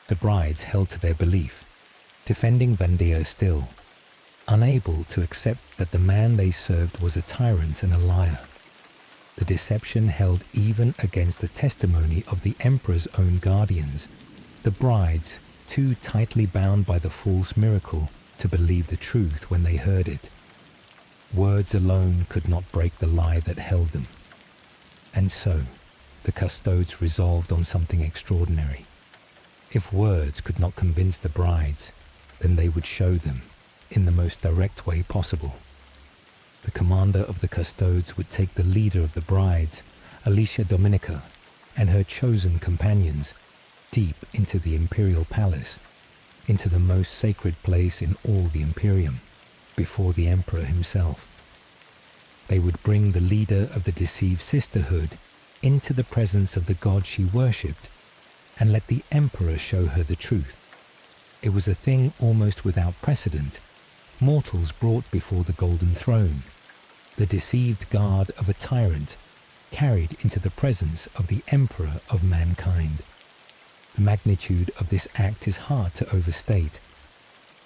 A: The brides held to their belief, defending Vandire still, unable to accept that the man they served was a tyrant and a liar. The deception held even against the testimony of the Emperor's own guardians, the brides too tightly bound by the false miracle to believe the truth when they heard it. Words alone could not break the lie that held them. And so, the Custodes resolved on something extraordinary. If words could not convince the brides, then they would show them in the most direct way possible. The commander of the Custodes would take the leader of the brides, Alicia Dominica, and her chosen companions deep into the imperial palace, into the most sacred place in all the Imperium, before the Emperor himself. They would bring the leader of the deceived Sisterhood into the presence of the god she worshipped, and let the Emperor show her the truth. It was a thing almost without precedent. Mortals brought before the golden throne, the deceived guard of a tyrant, carried into the presence of the Emperor of mankind. The magnitude of this act is hard to overstate.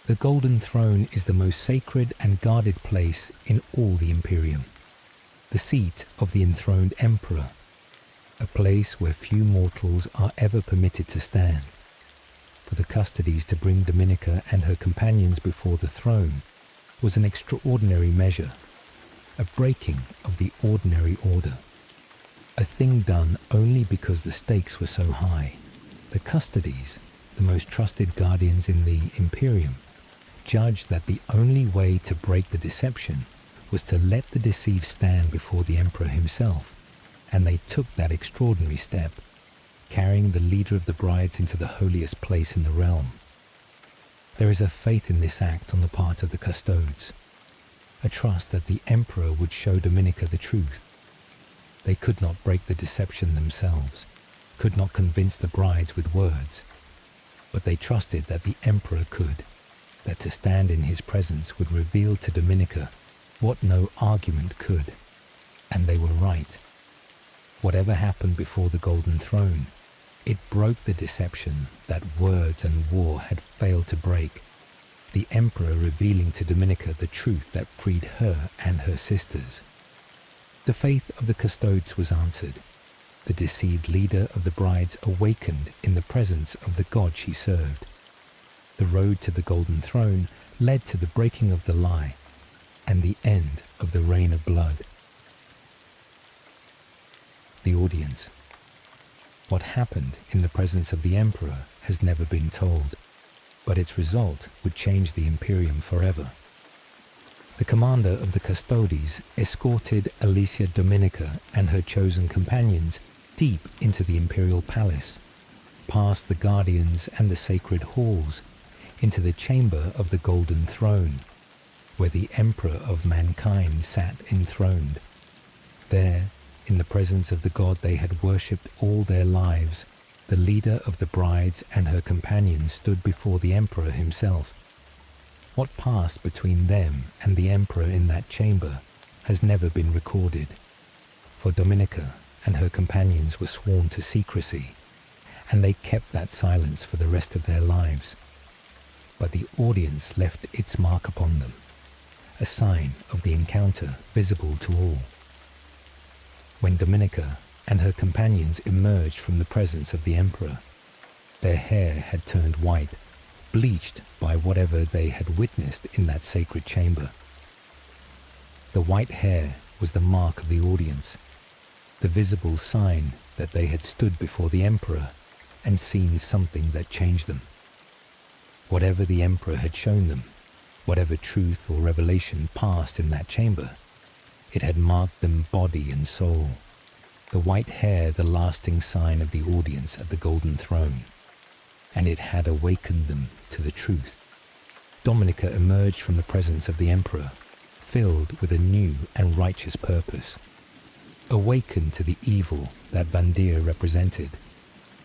A: The golden throne is the most sacred and guarded place in all the Imperium, the seat of the enthroned Emperor, a place where few mortals are ever permitted to stand. For the Custodes to bring Dominica and her companions before the throne was an extraordinary measure, a breaking of the ordinary order, a thing done only because the stakes were so high. The Custodes, the most trusted guardians in the Imperium, judged that the only way to break the deception was to let the deceived stand before the Emperor himself, and they took that extraordinary step, carrying the leader of the brides into the holiest place in the realm. There is a faith in this act on the part of the Custodes, a trust that the Emperor would show Dominica the truth. They could not break the deception themselves, could not convince the brides with words, but they trusted that the Emperor could, that to stand in his presence would reveal to Dominica what no argument could, and they were right. Whatever happened before the golden throne, it broke the deception that words and war had failed to break, the Emperor revealing to Dominica the truth that freed her and her sisters. The faith of the Custodes was answered. The deceived leader of the brides awakened in the presence of the god she served. The road to the golden throne led to the breaking of the lie and the end of the reign of blood. The audience. What happened in the presence of the Emperor has never been told, but its result would change the Imperium forever. The commander of the Custodes escorted Alicia Dominica and her chosen companions deep into the imperial palace, past the guardians and the sacred halls, into the chamber of the golden throne, where the Emperor of mankind sat enthroned. There, in the presence of the god they had worshipped all their lives, the leader of the brides and her companions stood before the Emperor himself. What passed between them and the Emperor in that chamber has never been recorded, for Dominica and her companions were sworn to secrecy, and they kept that silence for the rest of their lives. But the audience left its mark upon them, a sign of the encounter visible to all. When Dominica and her companions emerged from the presence of the Emperor, their hair had turned white, bleached by whatever they had witnessed in that sacred chamber. The white hair was the mark of the audience, the visible sign that they had stood before the Emperor and seen something that changed them. Whatever the Emperor had shown them, whatever truth or revelation passed in that chamber, it had marked them body and soul, the white hair the lasting sign of the audience at the golden throne, and it had awakened them to the truth. Dominica emerged from the presence of the Emperor, filled with a new and righteous purpose, awakened to the evil that Vandire represented,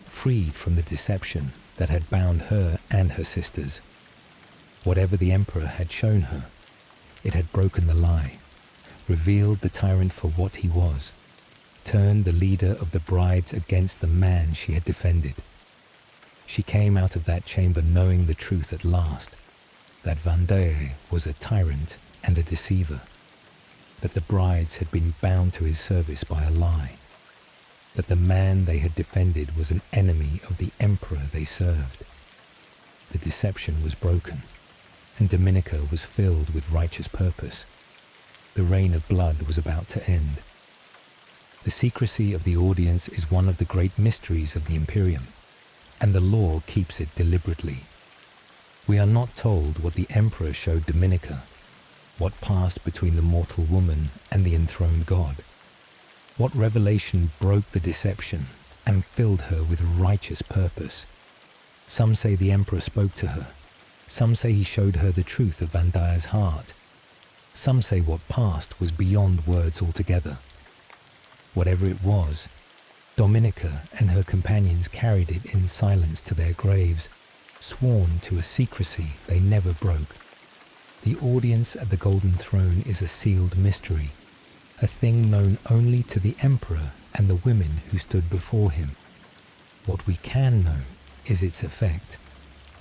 A: freed from the deception that had bound her and her sisters. Whatever the Emperor had shown her, it had broken the lie, revealed the tyrant for what he was, turned the leader of the brides against the man she had defended. She came out of that chamber knowing the truth at last, that Vandire was a tyrant and a deceiver, that the brides had been bound to his service by a lie, that the man they had defended was an enemy of the Emperor they served. The deception was broken, and Dominica was filled with righteous purpose. The reign of blood was about to end. The secrecy of the audience is one of the great mysteries of the Imperium, and the law keeps it deliberately. We are not told what the Emperor showed Dominica, what passed between the mortal woman and the enthroned god. What revelation broke the deception and filled her with righteous purpose? Some say the Emperor spoke to her. Some say he showed her the truth of Vandire's heart. Some say what passed was beyond words altogether. Whatever it was, Dominica and her companions carried it in silence to their graves, sworn to a secrecy they never broke. The audience at the Golden Throne is a sealed mystery, a thing known only to the Emperor and the women who stood before him. What we can know is its effect,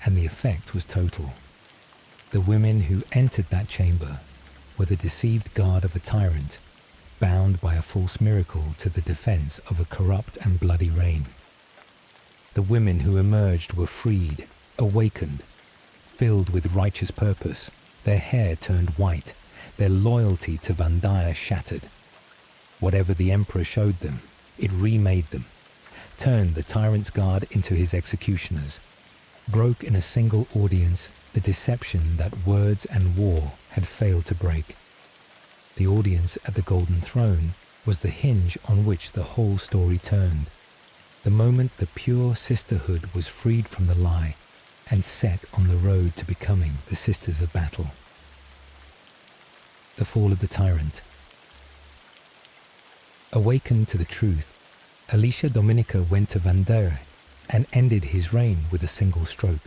A: and the effect was total. The women who entered that chamber were the deceived guard of a tyrant, bound by a false miracle to the defense of a corrupt and bloody reign. The women who emerged were freed, awakened, filled with righteous purpose, their hair turned white, their loyalty to Vandire shattered. Whatever the Emperor showed them, it remade them, turned the tyrant's guard into his executioners, broke in a single audience the deception that words and war had failed to break. The audience at the Golden Throne was the hinge on which the whole story turned. The moment the pure sisterhood was freed from the lie and set on the road to becoming the Sisters of Battle. The fall of the tyrant. Awakened to the truth, Alicia Dominica went to Vandire and ended his reign with a single stroke.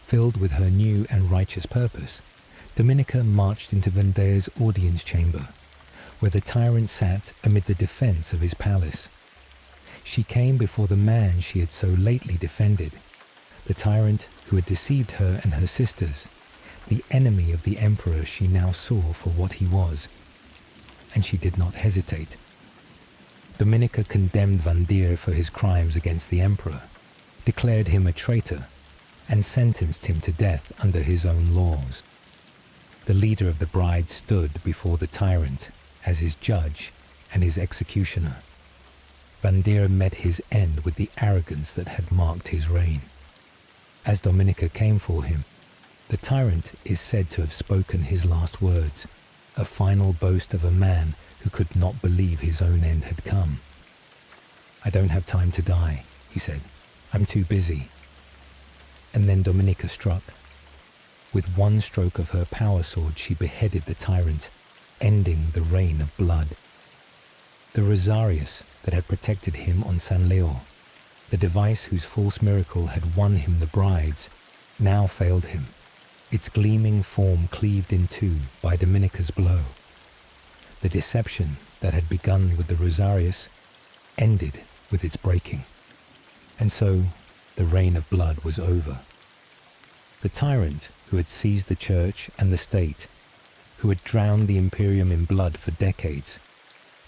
A: Filled with her new and righteous purpose, Dominica marched into Vandire's audience chamber, where the tyrant sat amid the defense of his palace. She came before the man she had so lately defended, the tyrant who had deceived her and her sisters, the enemy of the Emperor she now saw for what he was, and she did not hesitate. Dominica condemned Vandire for his crimes against the Emperor, declared him a traitor, and sentenced him to death under his own laws. The leader of the bride stood before the tyrant as his judge and his executioner. Vandire met his end with the arrogance that had marked his reign. As Dominica came for him, the tyrant is said to have spoken his last words, a final boast of a man who could not believe his own end had come. "I don't have time to die," he said. "I'm too busy." And then Dominica struck. With one stroke of her power sword she beheaded the tyrant, ending the reign of blood. The Rosarius that had protected him on San Leor, the device whose false miracle had won him the brides, now failed him, its gleaming form cleaved in two by Dominica's blow. The deception that had begun with the Rosarius ended with its breaking. And so the reign of blood was over. The tyrant who had seized the church and the state, who had drowned the Imperium in blood for decades,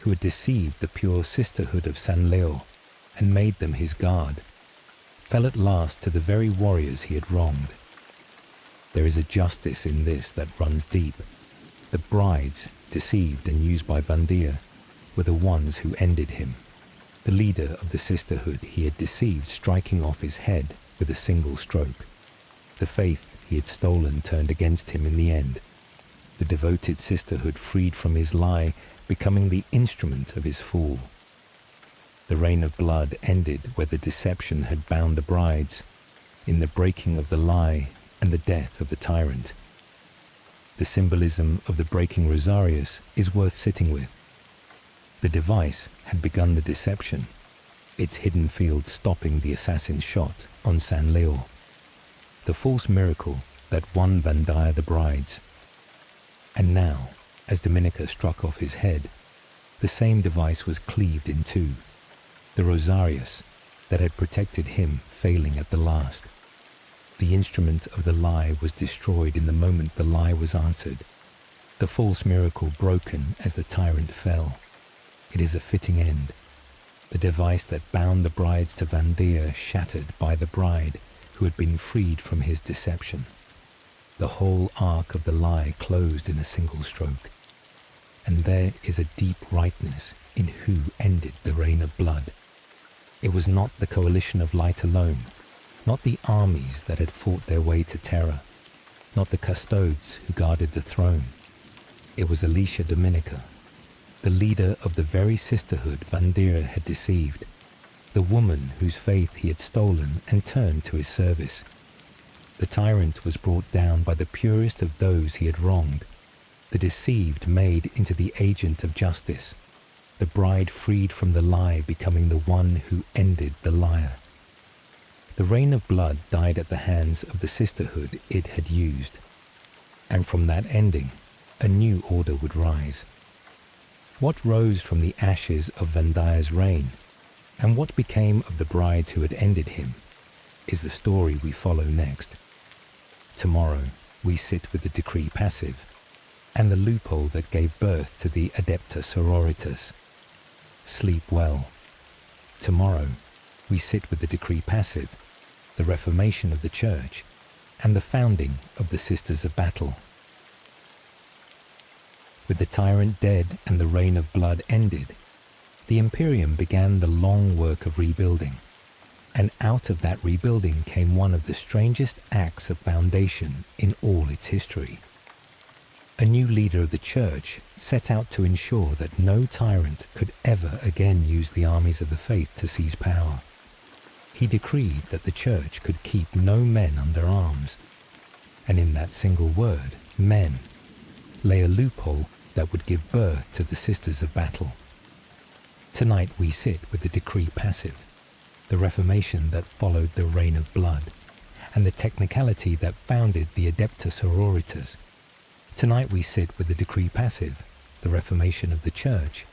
A: who had deceived the pure Sisterhood of San Leor and made them his guard, fell at last to the very warriors he had wronged. There is a justice in this that runs deep. The brides, deceived and used by Vandire, were the ones who ended him. The leader of the Sisterhood he had deceived, striking off his head with a single stroke. The faith he had stolen turned against him in the end. The devoted Sisterhood freed from his lie, becoming the instrument of his fall. The reign of blood ended where the deception had bound the brides, in the breaking of the lie and the death of the tyrant. The symbolism of the breaking Rosarius is worth sitting with. The device had begun the deception, its hidden field stopping the assassin's shot on San Leor. The false miracle that won Vandire the brides. And now, as Dominica struck off his head, the same device was cleaved in two, the Rosarius that had protected him failing at the last. The instrument of the lie was destroyed in the moment the lie was answered, the false miracle broken as the tyrant fell. It is a fitting end. The device that bound the brides to Vandire shattered by the bride who had been freed from his deception. The whole arc of the lie closed in a single stroke. And there is a deep rightness in who ended the reign of blood. It was not the coalition of light alone, not the armies that had fought their way to terror, not the custodes who guarded the throne. It was Alicia Dominica, the leader of the very Sisterhood Vandire had deceived, the woman whose faith he had stolen and turned to his service. The tyrant was brought down by the purest of those he had wronged, the deceived made into the agent of justice, the bride freed from the lie becoming the one who ended the liar. The reign of blood died at the hands of the Sisterhood it had used, and from that ending, a new order would rise. What rose from the ashes of Vandire's reign, and what became of the brides who had ended him, is the story we follow next. Tomorrow, we sit with the decree passive, and the loophole that gave birth to the Adepta Sororitas. Sleep well. Tomorrow, we sit with the decree passive, the reformation of the Church, and the founding of the Sisters of Battle. With the tyrant dead and the reign of blood ended, the Imperium began the long work of rebuilding, and out of that rebuilding came one of the strangest acts of foundation in all its history. A new leader of the Church set out to ensure that no tyrant could ever again use the armies of the faith to seize power. He decreed that the Church could keep no men under arms, and in that single word, men, lay a loophole that would give birth to the Sisters of Battle. Tonight we sit with the decree passive, the reformation that followed the reign of blood, and the technicality that founded the Adepta Sororitas. Tonight we sit with the decree passive, the reformation of the Church,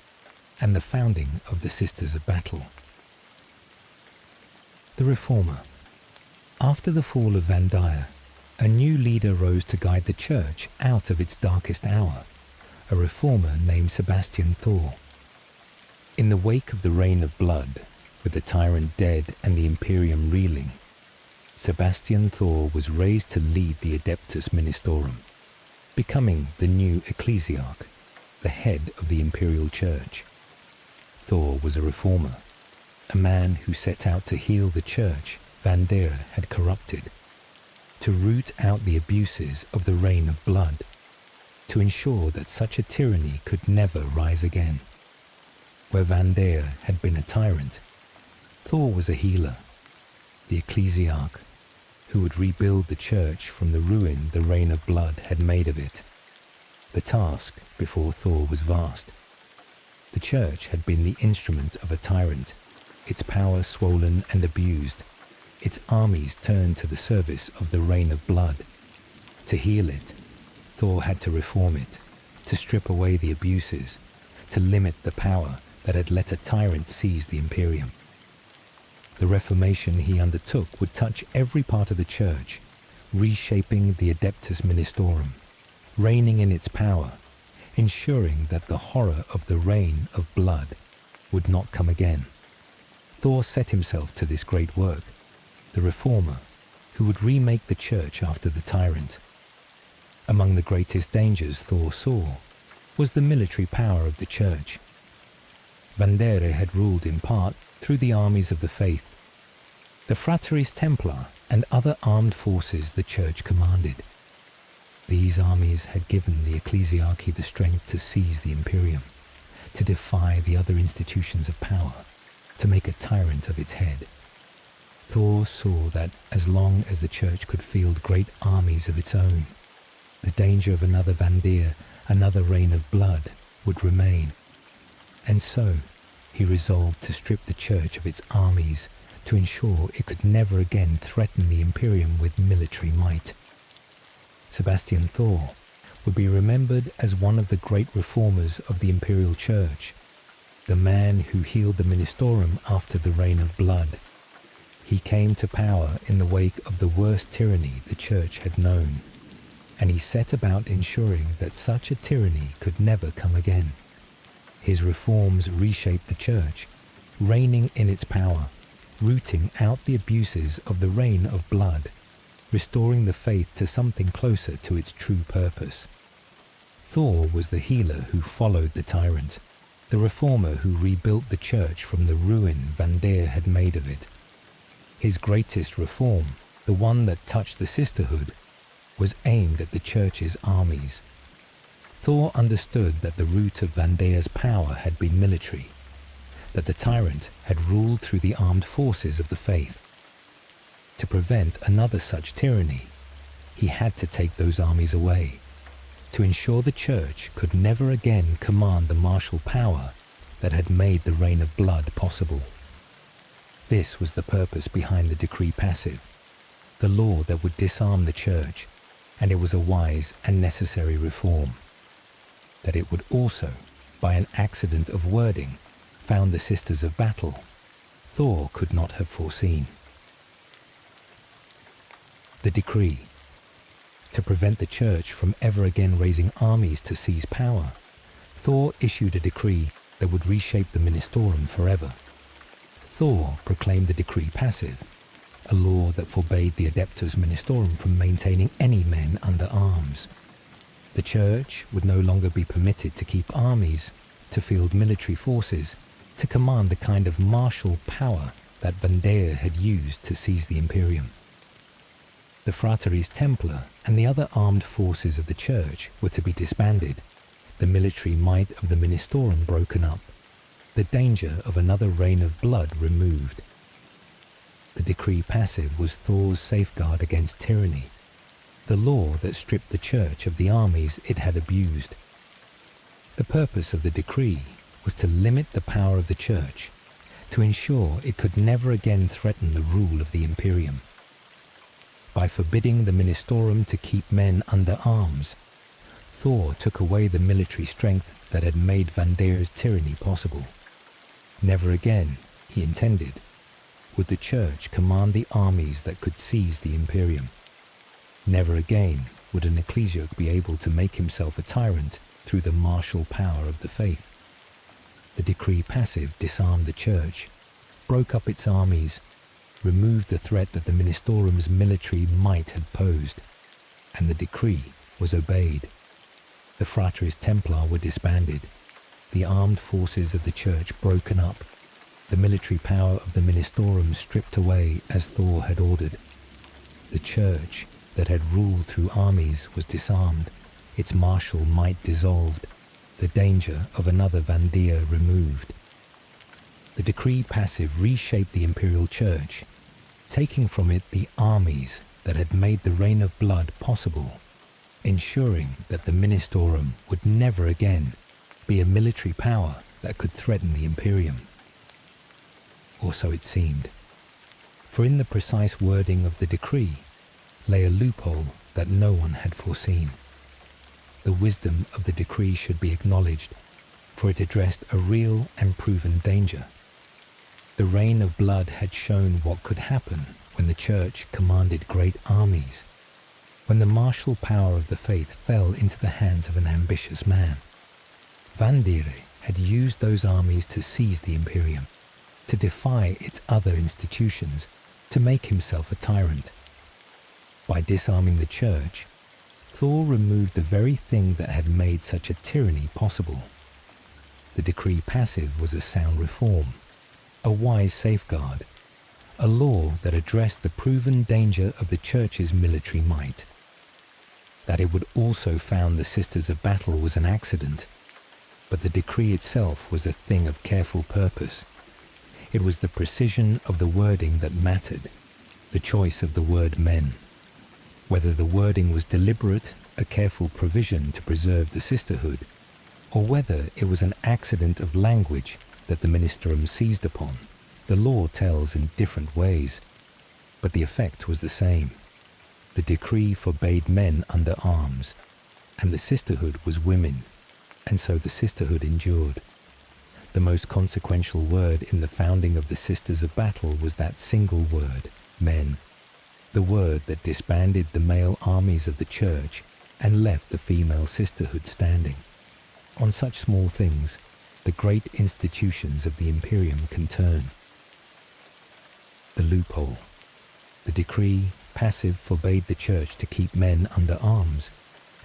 A: and the founding of the Sisters of Battle. The Reformer. After the fall of Vandire, a new leader rose to guide the Church out of its darkest hour, a reformer named Sebastian Thor. In the wake of the reign of blood, with the tyrant dead and the Imperium reeling, Sebastian Thor was raised to lead the Adeptus Ministorum, becoming the new ecclesiarch, the head of the Imperial Church. Thor was a reformer, a man who set out to heal the Church Vandire had corrupted, to root out the abuses of the reign of blood, to ensure that such a tyranny could never rise again. Where Vandire had been a tyrant, Thor was a healer, the ecclesiarch, who would rebuild the church from the ruin the Reign of Blood had made of it. The task before Thor was vast. The church had been the instrument of a tyrant, its power swollen and abused, its armies turned to the service of the Reign of Blood. To heal it, Thor had to reform it, to strip away the abuses, to limit the power that had let a tyrant seize the Imperium. The reformation he undertook would touch every part of the church, reshaping the Adeptus Ministorum, reigning in its power, ensuring that the horror of the Reign of Blood would not come again. Thor set himself to this great work, the reformer, who would remake the church after the tyrant. Among the greatest dangers Thor saw was the military power of the church. Vandire had ruled in part through the armies of the faith, the Fratres Templar and other armed forces the church commanded. These armies had given the ecclesiarchy the strength to seize the Imperium, to defy the other institutions of power, to make a tyrant of its head. Thor saw that as long as the church could field great armies of its own, the danger of another Vandire, another Reign of Blood, would remain. And so he resolved to strip the church of its armies to ensure it could never again threaten the Imperium with military might. Sebastian Thor would be remembered as one of the great reformers of the Imperial Church, the man who healed the Ministorum after the Reign of Blood. He came to power in the wake of the worst tyranny the Church had known, and he set about ensuring that such a tyranny could never come again. His reforms reshaped the Church, reigning in its power, rooting out the abuses of the Reign of Blood, restoring the faith to something closer to its true purpose. Thor was the healer who followed the tyrant, the reformer who rebuilt the church from the ruin Vandire had made of it. His greatest reform, the one that touched the Sisterhood, was aimed at the church's armies. Thor understood that the root of Vandire's power had been military, that the tyrant had ruled through the armed forces of the faith. To prevent another such tyranny, he had to take those armies away, to ensure the church could never again command the martial power that had made the Reign of Blood possible. This was the purpose behind the decree passive, the law that would disarm the church, and it was a wise and necessary reform. That it would also, by an accident of wording, found the Sisters of Battle, Thor could not have foreseen. The decree. To prevent the church from ever again raising armies to seize power, Thor issued a decree that would reshape the Ministorum forever. Thor proclaimed the decree passive, a law that forbade the Adeptus Ministorum from maintaining any men under arms. The church would no longer be permitted to keep armies, to field military forces, to command the kind of martial power that Vandire had used to seize the Imperium. The Fratres Templar and the other armed forces of the church were to be disbanded, the military might of the Ministorum broken up, the danger of another Reign of Blood removed. The decree passive was Thor's safeguard against tyranny, the law that stripped the church of the armies it had abused. The purpose of the decree was to limit the power of the church, to ensure it could never again threaten the rule of the Imperium. By forbidding the Ministorum to keep men under arms, Thor took away the military strength that had made Vandire's tyranny possible. Never again, he intended, would the church command the armies that could seize the Imperium. Never again would an ecclesiarch be able to make himself a tyrant through the martial power of the faith. The decree passive disarmed the church, broke up its armies, removed the threat that the Ministorum's military might had posed, and the decree was obeyed. The Fratres Templar were disbanded, the armed forces of the church broken up, the military power of the Ministorum stripped away as Thor had ordered. The church that had ruled through armies was disarmed, its martial might dissolved, the danger of another Vandire removed. The decree passive reshaped the Imperial Church, taking from it the armies that had made the reign of blood possible, ensuring that the Ministorum would never again be a military power that could threaten the Imperium. Or so it seemed, for in the precise wording of the decree lay a loophole that no one had foreseen. The wisdom of the decree should be acknowledged, for it addressed a real and proven danger. The reign of blood had shown what could happen when the Church commanded great armies, when the martial power of the faith fell into the hands of an ambitious man. Vandire had used those armies to seize the Imperium, to defy its other institutions, to make himself a tyrant. By disarming the Church, Thor removed the very thing that had made such a tyranny possible. The decree passive was a sound reform, a wise safeguard, a law that addressed the proven danger of the Church's military might. That it would also found the Sisters of Battle was an accident, but the decree itself was a thing of careful purpose. It was the precision of the wording that mattered, the choice of the word men. Whether the wording was deliberate, a careful provision to preserve the sisterhood, or whether it was an accident of language that the Ministorum seized upon, the law tells in different ways, but the effect was the same. The decree forbade men under arms, and the sisterhood was women, and so the sisterhood endured. The most consequential word in the founding of the Sisters of Battle was that single word, men, the word that disbanded the male armies of the Church and left the female sisterhood standing. On such small things, the great institutions of the Imperium can turn. The loophole. The decree, passive, forbade the Church to keep men under arms,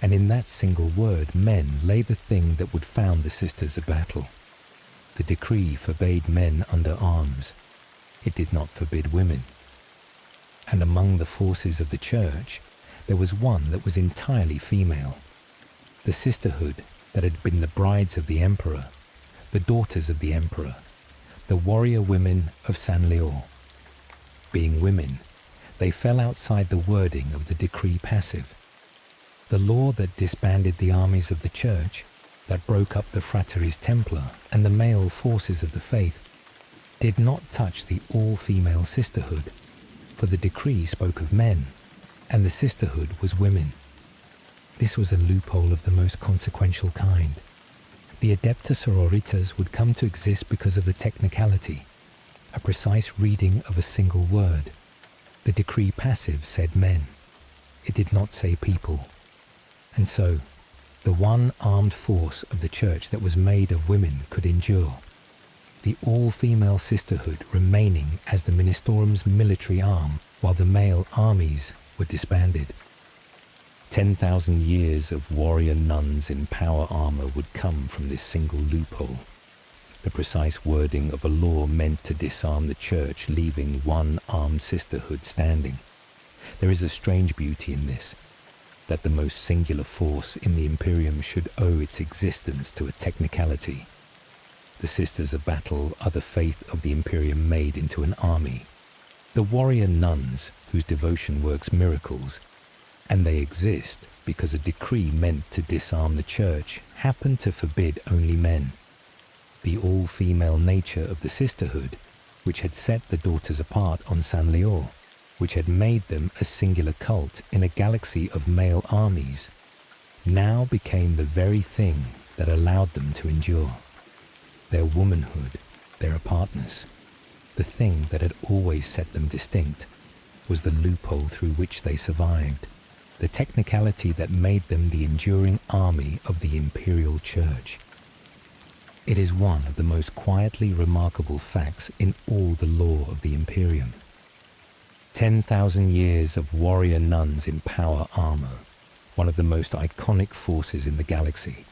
A: and in that single word, men, lay the thing that would found the Sisters of Battle. The decree forbade men under arms. It did not forbid women. And among the forces of the Church, there was one that was entirely female. The sisterhood that had been the brides of the Emperor, the daughters of the Emperor, the warrior women of San Leor. Being women, they fell outside the wording of the decree passive. The law that disbanded the armies of the Church, that broke up the Fratres Templar and the male forces of the faith, did not touch the all-female sisterhood, for the decree spoke of men, and the sisterhood was women. This was a loophole of the most consequential kind. The Adepta Sororitas would come to exist because of the technicality, a precise reading of a single word. The decree passive said men. It did not say people. And so, the one armed force of the Church that was made of women could endure, the all-female sisterhood remaining as the Ministorum's military arm while the male armies were disbanded. 10,000 years of warrior nuns in power armour would come from this single loophole, the precise wording of a law meant to disarm the Church, leaving one armed sisterhood standing. There is a strange beauty in this, that the most singular force in the Imperium should owe its existence to a technicality. The Sisters of Battle are the faith of the Imperium made into an army, the warrior nuns whose devotion works miracles, and they exist because a decree meant to disarm the Church happened to forbid only men. The all-female nature of the sisterhood, which had set the daughters apart on San Leor, which had made them a singular cult in a galaxy of male armies, now became the very thing that allowed them to endure. Their womanhood, their apartness, the thing that had always set them distinct, was the loophole through which they survived, the technicality that made them the enduring army of the Imperial Church. It is one of the most quietly remarkable facts in all the lore of the Imperium. 10,000 years of warrior nuns in power armour, one of the most iconic forces in the galaxy,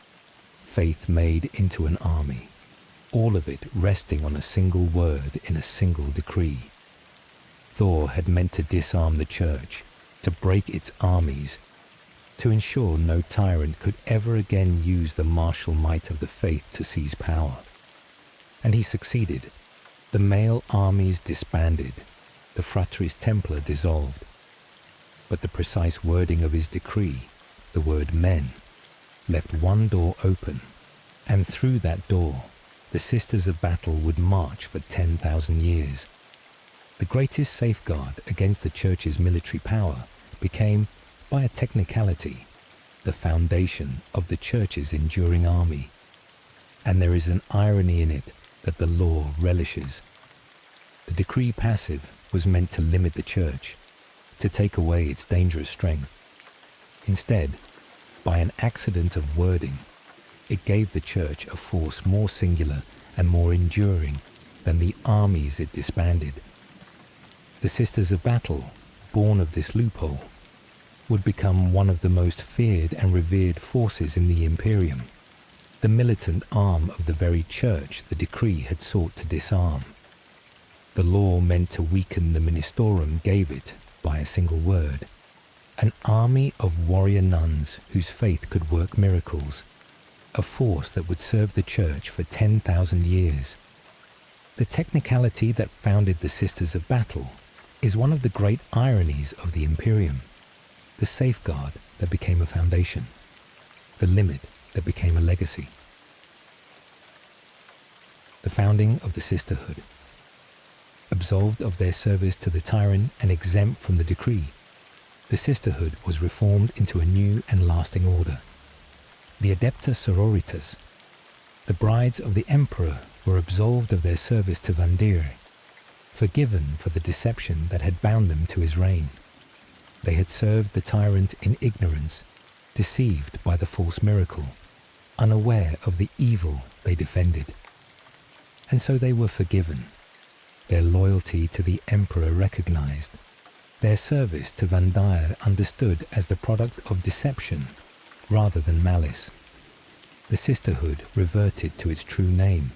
A: faith made into an army, all of it resting on a single word in a single decree. Thor had meant to disarm the Church, to break its armies, to ensure no tyrant could ever again use the martial might of the faith to seize power. And he succeeded. The male armies disbanded, the Fratres Templar dissolved. but the precise wording of his decree, the word men, left one door open, and through that door the Sisters of Battle would march for 10,000 years. The greatest safeguard against the Church's military power became, by a technicality, the foundation of the Church's enduring army. And there is an irony in it that the law relishes. The decree passive was meant to limit the Church, to take away its dangerous strength. Instead, by an accident of wording, it gave the Church a force more singular and more enduring than the armies it disbanded. The Sisters of Battle, born of this loophole, would become one of the most feared and revered forces in the Imperium, the militant arm of the very Church the decree had sought to disarm. The law meant to weaken the Ministorum gave it, by a single word, an army of warrior nuns whose faith could work miracles, a force that would serve the Church for 10,000 years. The technicality that founded the Sisters of Battle is one of the great ironies of the Imperium, the safeguard that became a foundation, the limit that became a legacy. The founding of the Sisterhood. Absolved of their service to the tyrant and exempt from the decree, the Sisterhood was reformed into a new and lasting order. The Adepta Sororitas, the brides of the Emperor, were absolved of their service to Vandire, forgiven for the deception that had bound them to his reign. They had served the tyrant in ignorance, deceived by the false miracle, unaware of the evil they defended. And so they were forgiven, their loyalty to the Emperor recognized, their service to Vandire understood as the product of deception rather than malice. The Sisterhood reverted to its true name,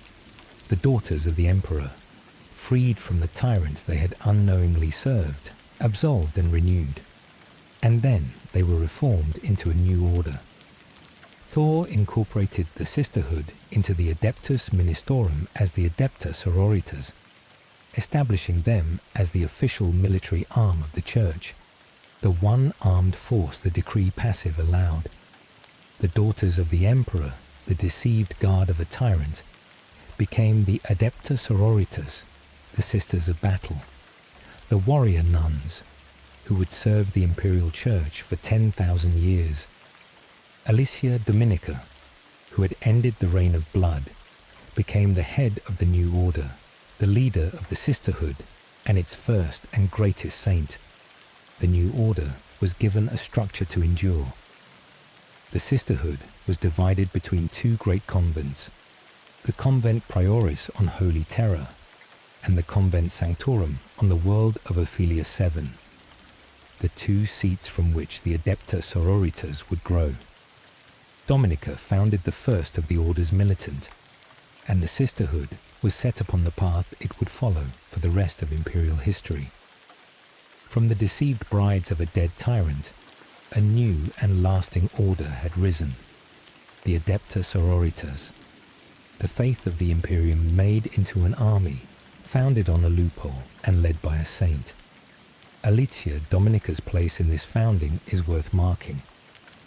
A: the daughters of the Emperor, freed from the tyrant they had unknowingly served, absolved and renewed. And then they were reformed into a new order. Thor incorporated the Sisterhood into the Adeptus Ministorum as the Adepta Sororitas, establishing them as the official military arm of the Church, the one armed force the decree passive allowed. The daughters of the Emperor, the deceived guard of a tyrant, became the Adepta Sororitas, the Sisters of Battle, the warrior nuns who would serve the Imperial Church for 10,000 years. Alicia Dominica, who had ended the reign of blood, became the head of the new order, the leader of the Sisterhood and its first and greatest saint. The new order was given a structure to endure. The Sisterhood was divided between two great convents, the Convent Prioris on Holy Terror and the Convent Sanctorum on the world of Ophelia 7, the two seats from which the Adepta Sororitas would grow. Dominica founded the first of the Orders Militant, and the Sisterhood was set upon the path it would follow for the rest of Imperial history. From the deceived brides of a dead tyrant, a new and lasting order had risen, the Adepta Sororitas, the faith of the Imperium made into an army, founded on a loophole and led by a saint. Alicia Dominica's place in this founding is worth marking,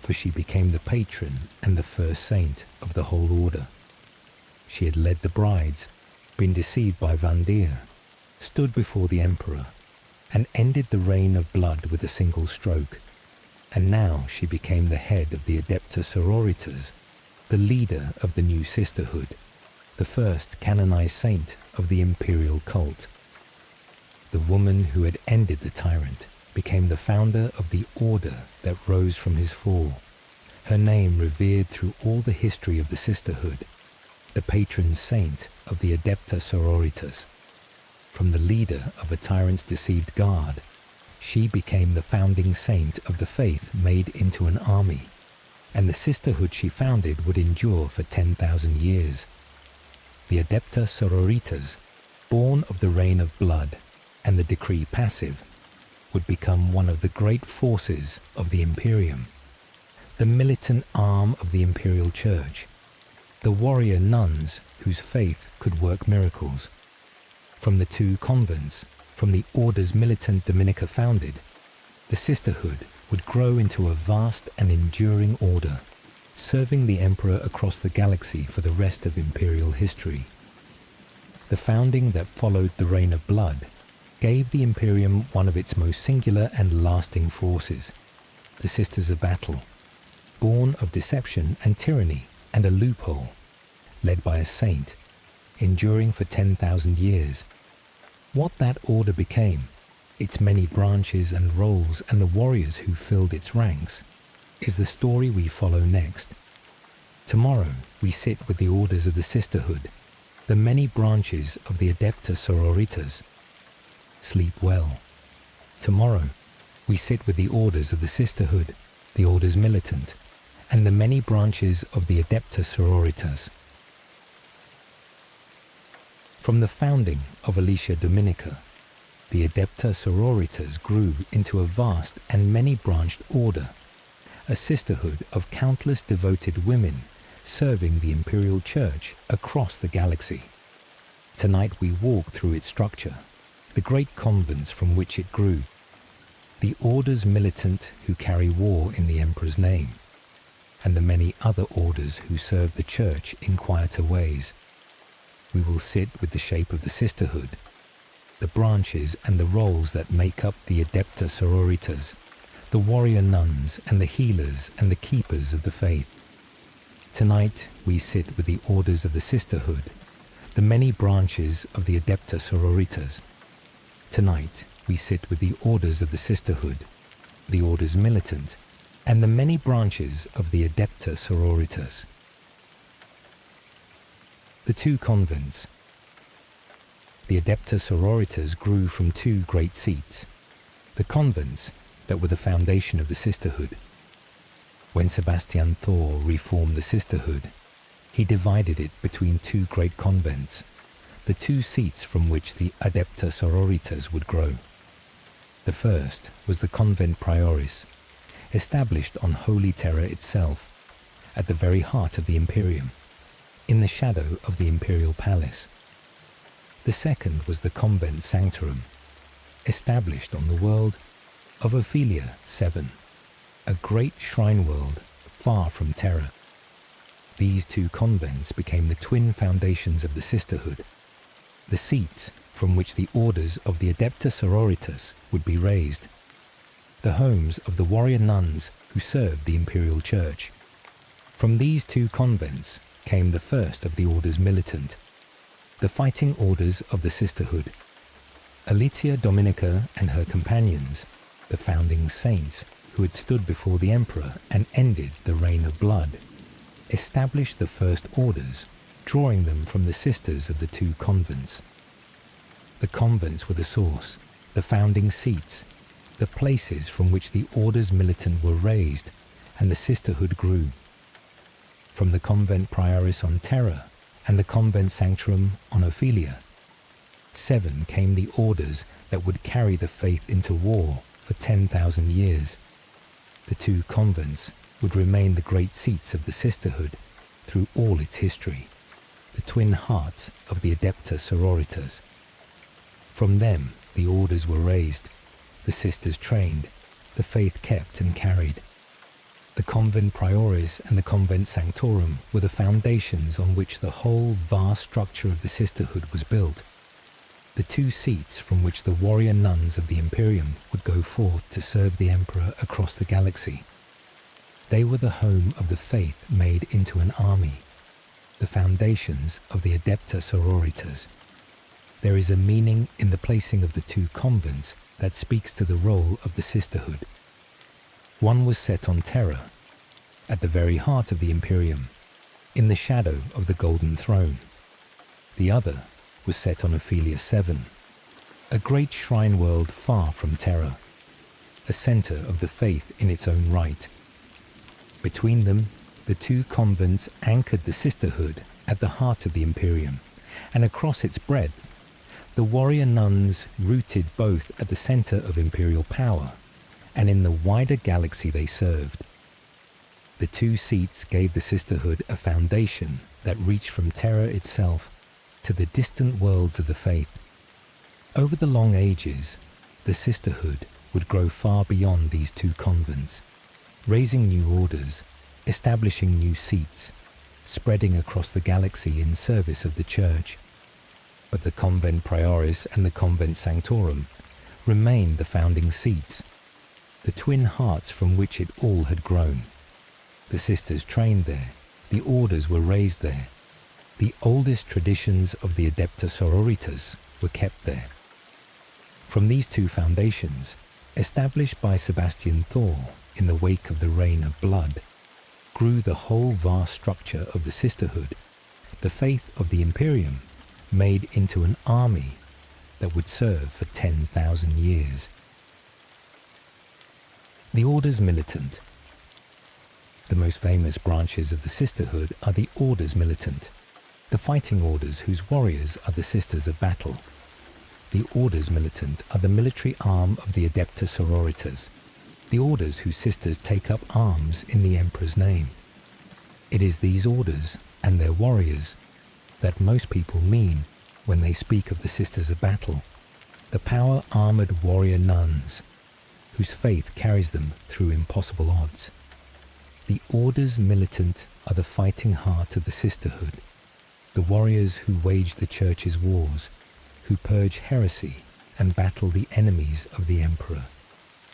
A: for she became the patron and the first saint of the whole order. She had led the brides, been deceived by Vandire, stood before the Emperor, and ended the reign of blood with a single stroke. And now she became the head of the Adepta Sororitas, the leader of the new Sisterhood, the first canonized saint of the imperial cult. The woman who had ended the tyrant became the founder of the order that rose from his fall, her name revered through all the history of the Sisterhood, the patron saint of the Adepta Sororitas. From the leader of a tyrant's deceived guard, she became the founding saint of the faith made into an army, and the Sisterhood she founded would endure for 10,000 years. The Adepta Sororitas, born of the reign of blood and the decree passive, would become one of the great forces of the Imperium, the militant arm of the Imperial Church, the warrior nuns whose faith could work miracles. From the two convents, from the Orders Militant Dominica founded, The Sisterhood would grow into a vast and enduring order, serving the Emperor across the galaxy for the rest of Imperial history. The founding that followed the Reign of Blood gave the Imperium one of its most singular and lasting forces, the Sisters of Battle, born of deception and tyranny and a loophole, led by a saint, enduring for 10,000 years. What that order became, its many branches and roles and the warriors who filled its ranks, is the story we follow next. Tomorrow we sit with the Orders of the Sisterhood, the many branches of the Adepta Sororitas. Sleep well. Tomorrow we sit with the Orders of the Sisterhood, the Orders Militant, and the many branches of the Adepta Sororitas. From the founding of Alicia Dominica, the Adepta Sororitas grew into a vast and many-branched order, a sisterhood of countless devoted women serving the Imperial Church across the galaxy. Tonight we walk through its structure, the great convents from which it grew, the Orders Militant who carry war in the Emperor's name, and the many other orders who serve the Church in quieter ways. We will sit with the shape of the Sisterhood, the branches and the roles that make up the Adepta Sororitas, the warrior nuns and the healers and the keepers of the faith. Tonight we sit with the Orders of the Sisterhood, the many branches of the Adepta Sororitas. Tonight we sit with the Orders of the Sisterhood, the Orders Militant, and the many branches of the Adepta Sororitas. The two convents. The Adepta Sororitas grew from two great seats, the convents that were the foundation of the Sisterhood. When Sebastian Thor reformed the Sisterhood, he divided it between two great convents, the two seats from which the Adepta Sororitas would grow. The first was the Convent Prioris, established on Holy Terra itself, at the very heart of the Imperium, in the shadow of the Imperial Palace. The second was the Convent Sanctorum, established on the world of Ophelia 7, a great shrine world far from Terra. These two convents became the twin foundations of the Sisterhood, the seats from which the orders of the Adepta Sororitas would be raised, the homes of the warrior nuns who served the Imperial Church. From these two convents came the first of the Orders Militant, the fighting orders of the Sisterhood. Alicia Dominica and her companions, the founding saints who had stood before the Emperor and ended the Reign of Blood, established the first orders, drawing them from the sisters of the two convents. The convents were the source, the founding seats, the places from which the Orders Militant were raised and the Sisterhood grew. From the Convent Prioris on Terra and the Convent Sanctorum on Ophelia, 7 came the orders that would carry the faith into war for 10,000 years. The two convents would remain the great seats of the Sisterhood through all its history, the twin hearts of the Adepta Sororitas. From them the orders were raised, the sisters trained, the faith kept and carried. The Convent Prioris and the Convent Sanctorum were the foundations on which the whole vast structure of the Sisterhood was built, the two seats from which the warrior nuns of the Imperium would go forth to serve the Emperor across the galaxy. They were the home of the faith made into an army, the foundations of the Adepta Sororitas. There is a meaning in the placing of the two convents that speaks to the role of the Sisterhood. One was set on Terra, at the very heart of the Imperium, in the shadow of the Golden Throne. The other was set on Ophelia 7, a great shrine world far from Terra, a centre of the faith in its own right. Between them, the two convents anchored the Sisterhood at the heart of the Imperium, and across its breadth, the warrior nuns rooted both at the centre of imperial power and in the wider galaxy they served. The two seats gave the Sisterhood a foundation that reached from Terra itself to the distant worlds of the faith. Over the long ages, the Sisterhood would grow far beyond these two convents, raising new orders, establishing new seats, spreading across the galaxy in service of the Church. But the convent prioris and the convent sanctorum remained the founding seats, the twin hearts from which it all had grown. The sisters trained there, the orders were raised there, the oldest traditions of the Adepta Sororitas were kept there. From these two foundations, established by Sebastian Thor in the wake of the Reign of Blood, grew the whole vast structure of the Sisterhood, the faith of the Imperium, made into an army that would serve for 10,000 years. The Orders Militant. The most famous branches of the Sisterhood are the Orders Militant, the fighting orders whose warriors are the Sisters of Battle. The Orders Militant are the military arm of the Adepta Sororitas, the orders whose sisters take up arms in the Emperor's name. It is these orders and their warriors that most people mean when they speak of the Sisters of Battle, the power-armoured warrior nuns, whose faith carries them through impossible odds. The Orders Militant are the fighting heart of the Sisterhood, the warriors who wage the Church's wars, who purge heresy and battle the enemies of the Emperor,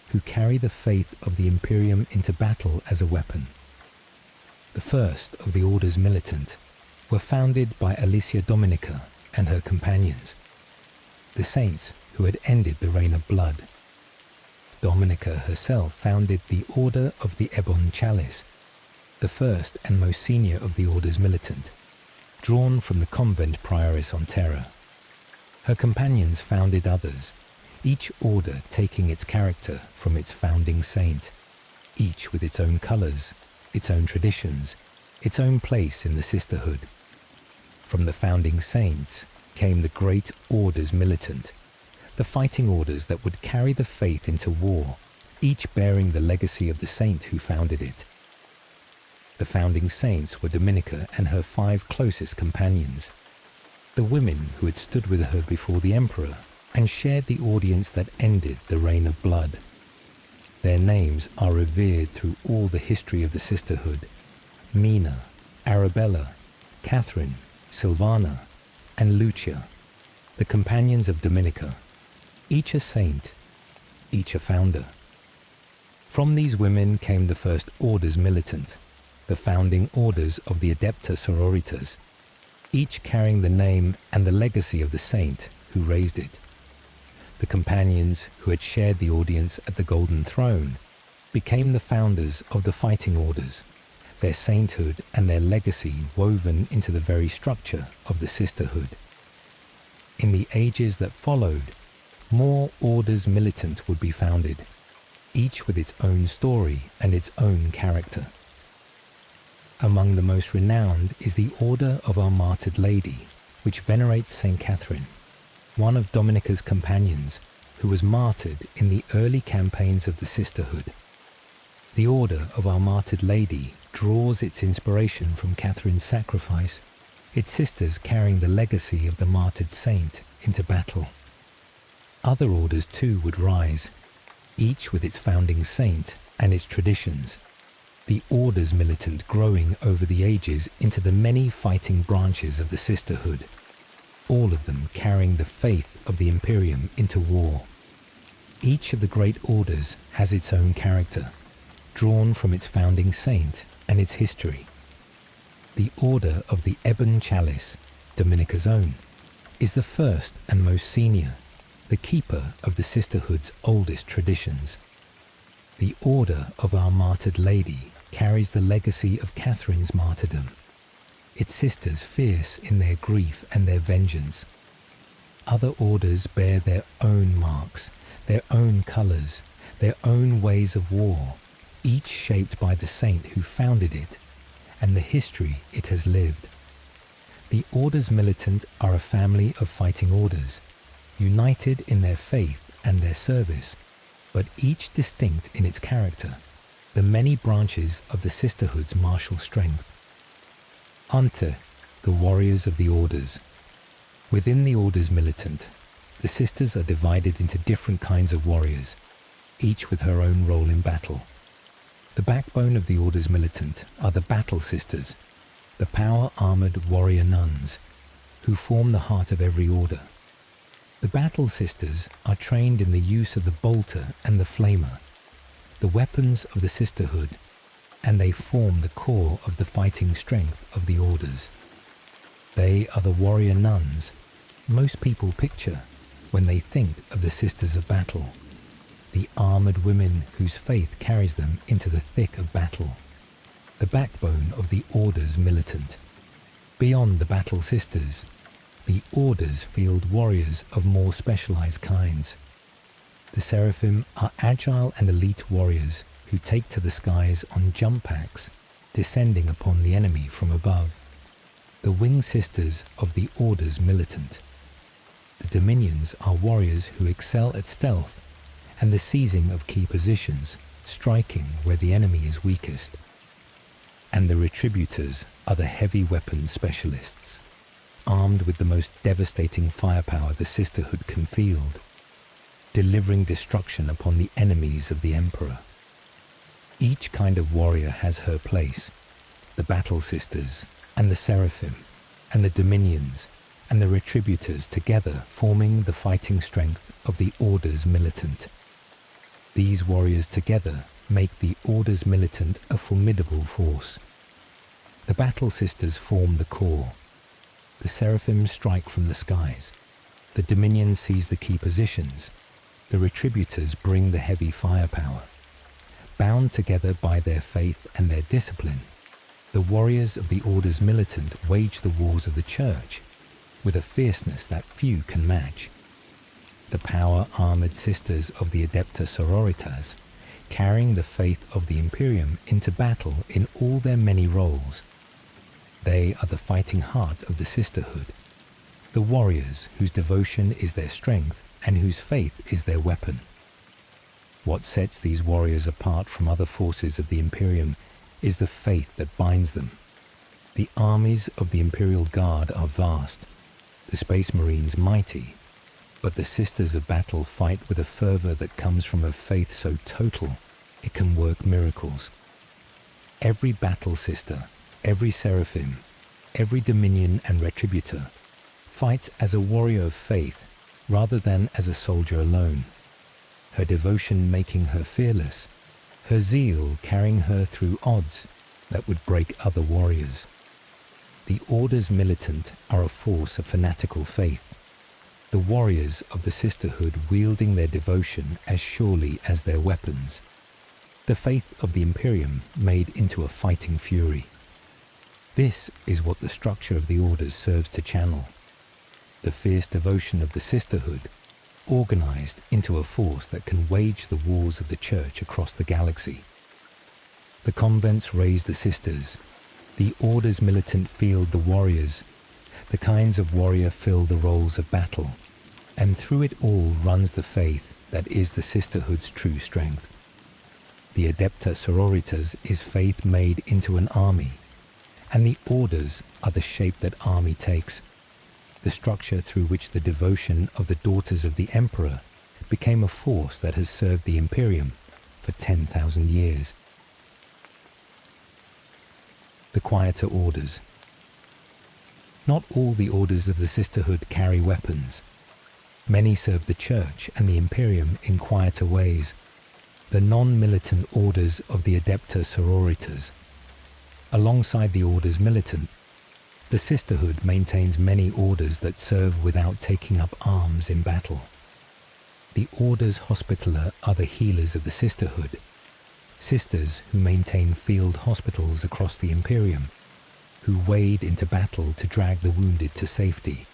A: who carry the faith of the Imperium into battle as a weapon. The first of the Orders Militant were founded by Alicia Dominica and her companions, the saints who had ended the Reign of Blood. Dominica herself founded the Order of the Ebon Chalice, the first and most senior of the Orders Militant, drawn from the convent prioris on Terra. Her companions founded others, each order taking its character from its founding saint, each with its own colours, its own traditions, its own place in the Sisterhood. From the founding saints came the great Orders Militant, the fighting orders that would carry the faith into war, each bearing the legacy of the saint who founded it. The founding saints were Dominica and her 5 closest companions, the women who had stood with her before the Emperor and shared the audience that ended the Reign of Blood. Their names are revered through all the history of the Sisterhood: Mina, Arabella, Catherine, Silvana, and Lucia, the companions of Dominica, each a saint, each a founder. From these women came the first Orders Militant, the founding orders of the Adepta Sororitas, each carrying the name and the legacy of the saint who raised it. The companions who had shared the audience at the Golden Throne became the founders of the fighting orders, their sainthood and their legacy woven into the very structure of the Sisterhood. In the ages that followed, more Orders Militant would be founded, each with its own story and its own character. Among the most renowned is the Order of Our Martyred Lady, which venerates St. Catherine, one of Dominica's companions who was martyred in the early campaigns of the Sisterhood. The Order of Our Martyred Lady draws its inspiration from Catherine's sacrifice, its sisters carrying the legacy of the martyred saint into battle. Other orders too would rise, each with its founding saint and its traditions, the Orders Militant growing over the ages into the many fighting branches of the Sisterhood, all of them carrying the faith of the Imperium into war. Each of the great orders has its own character, drawn from its founding saint and its history. The Order of the Ebon Chalice, Dominica's own, is the first and most senior, the keeper of the Sisterhood's oldest traditions. The Order of Our Martyred Lady carries the legacy of Catherine's martyrdom, its sisters fierce in their grief and their vengeance. Other orders bear their own marks, their own colours, their own ways of war, each shaped by the saint who founded it and the history it has lived. The Orders Militant are a family of fighting orders, united in their faith and their service, but each distinct in its character, the many branches of the Sisterhood's martial strength. Ante, the warriors of the orders. Within the Orders Militant, the sisters are divided into different kinds of warriors. each with her own role in battle. The backbone of the Orders Militant are the Battle Sisters, the power-armoured warrior nuns, who form the heart of every order. The Battle Sisters are trained in the use of the bolter and the flamer, the weapons of the Sisterhood, and they form the core of the fighting strength of the Orders. They are the warrior nuns most people picture when they think of the Sisters of Battle, the armoured women whose faith carries them into the thick of battle, the backbone of the Orders Militant. Beyond the Battle Sisters, the Orders field warriors of more specialised kinds. The Seraphim are agile and elite warriors who take to the skies on jump packs, descending upon the enemy from above. The Wing Sisters of the Orders Militant. The Dominions are warriors who excel at stealth and the seizing of key positions, striking where the enemy is weakest. And the Retributors are the heavy weapons specialists, armed with the most devastating firepower the Sisterhood can field, delivering destruction upon the enemies of the Emperor. Each kind of warrior has her place, the Battle Sisters and the Seraphim and the Dominions and the Retributors together forming the fighting strength of the Orders Militant. These warriors together make the Orders Militant a formidable force. The Battle Sisters form the core. The Seraphim strike from the skies. The Dominions seize the key positions. The Retributors bring the heavy firepower. Bound together by their faith and their discipline, the warriors of the Orders Militant wage the wars of the Church with a fierceness that few can match. The power-armoured sisters of the Adepta Sororitas, carrying the faith of the Imperium into battle in all their many roles. They are the fighting heart of the Sisterhood, the warriors whose devotion is their strength and whose faith is their weapon. What sets these warriors apart from other forces of the Imperium is the faith that binds them. The armies of the Imperial Guard are vast, the Space Marines mighty, but the Sisters of Battle fight with a fervour that comes from a faith so total it can work miracles. Every Battle Sister, every Seraphim, every Dominion and Retributor fights as a warrior of faith rather than as a soldier alone, her devotion making her fearless, her zeal carrying her through odds that would break other warriors. The Orders Militant are a force of fanatical faith, the warriors of the Sisterhood wielding their devotion as surely as their weapons, the faith of the Imperium made into a fighting fury. This is what the structure of the Orders serves to channel, the fierce devotion of the Sisterhood, organized into a force that can wage the wars of the Church across the galaxy. The convents raise the sisters, the Orders Militant field the warriors, the kinds of warrior fill the roles of battle, and through it all runs the faith that is the Sisterhood's true strength. The Adepta Sororitas is faith made into an army, and the Orders are the shape that army takes, the structure through which the devotion of the daughters of the Emperor became a force that has served the Imperium for 10,000 years. The quieter orders. Not all the orders of the Sisterhood carry weapons. Many serve the Church and the Imperium in quieter ways, the non-militant orders of the Adepta Sororitas. Alongside the Orders Militant, the Sisterhood maintains many orders that serve without taking up arms in battle. The Orders Hospitaller are the healers of the Sisterhood, sisters who maintain field hospitals across the Imperium, who wade into battle to drag the wounded to safety,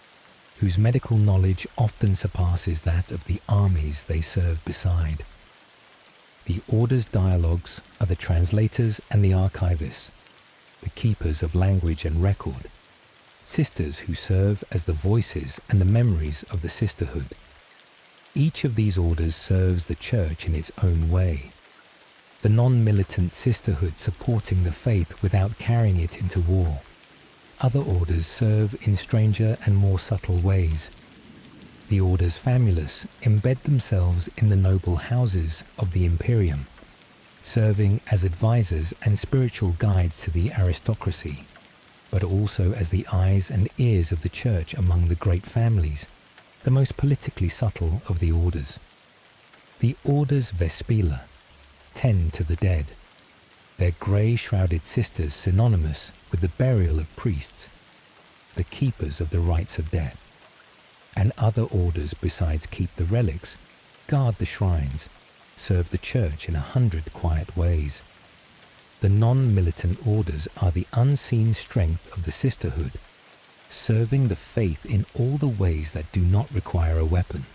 A: whose medical knowledge often surpasses that of the armies they serve beside. The Orders Dialogues are the translators and the archivists, the keepers of language and record, sisters who serve as the voices and the memories of the Sisterhood. Each of these orders serves the Church in its own way, the non-militant Sisterhood supporting the faith without carrying it into war. Other orders serve in stranger and more subtle ways. The Orders Famulus embed themselves in the noble houses of the Imperium, serving as advisors and spiritual guides to the aristocracy, but also as the eyes and ears of the Church among the great families, the most politically subtle of the orders. The Orders Vespila tend to the dead, their grey-shrouded sisters synonymous with the burial of priests, the keepers of the rites of death. And other orders besides keep the relics, guard the shrines, serve the Church in 100 quiet ways. The non-militant orders are the unseen strength of the Sisterhood, serving the faith in all the ways that do not require a weapon.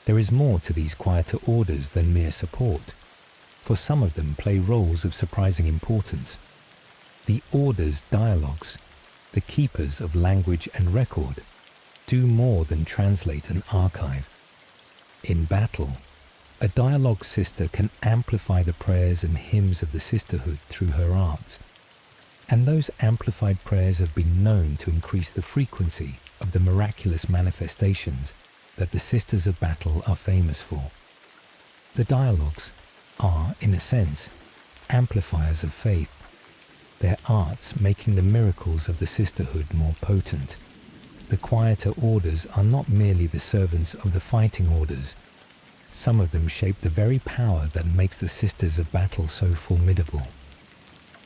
A: There is more to these quieter orders than mere support, for some of them play roles of surprising importance. The orders' dialogues, the keepers of language and record, do more than translate and archive. In battle, a dialogue sister can amplify the prayers and hymns of the Sisterhood through her arts, and those amplified prayers have been known to increase the frequency of the miraculous manifestations that the Sisters of Battle are famous for. The dialogues are, in a sense, amplifiers of faith, their arts making the miracles of the Sisterhood more potent. The quieter orders are not merely the servants of the fighting orders. Some of them shape the very power that makes the Sisters of Battle so formidable.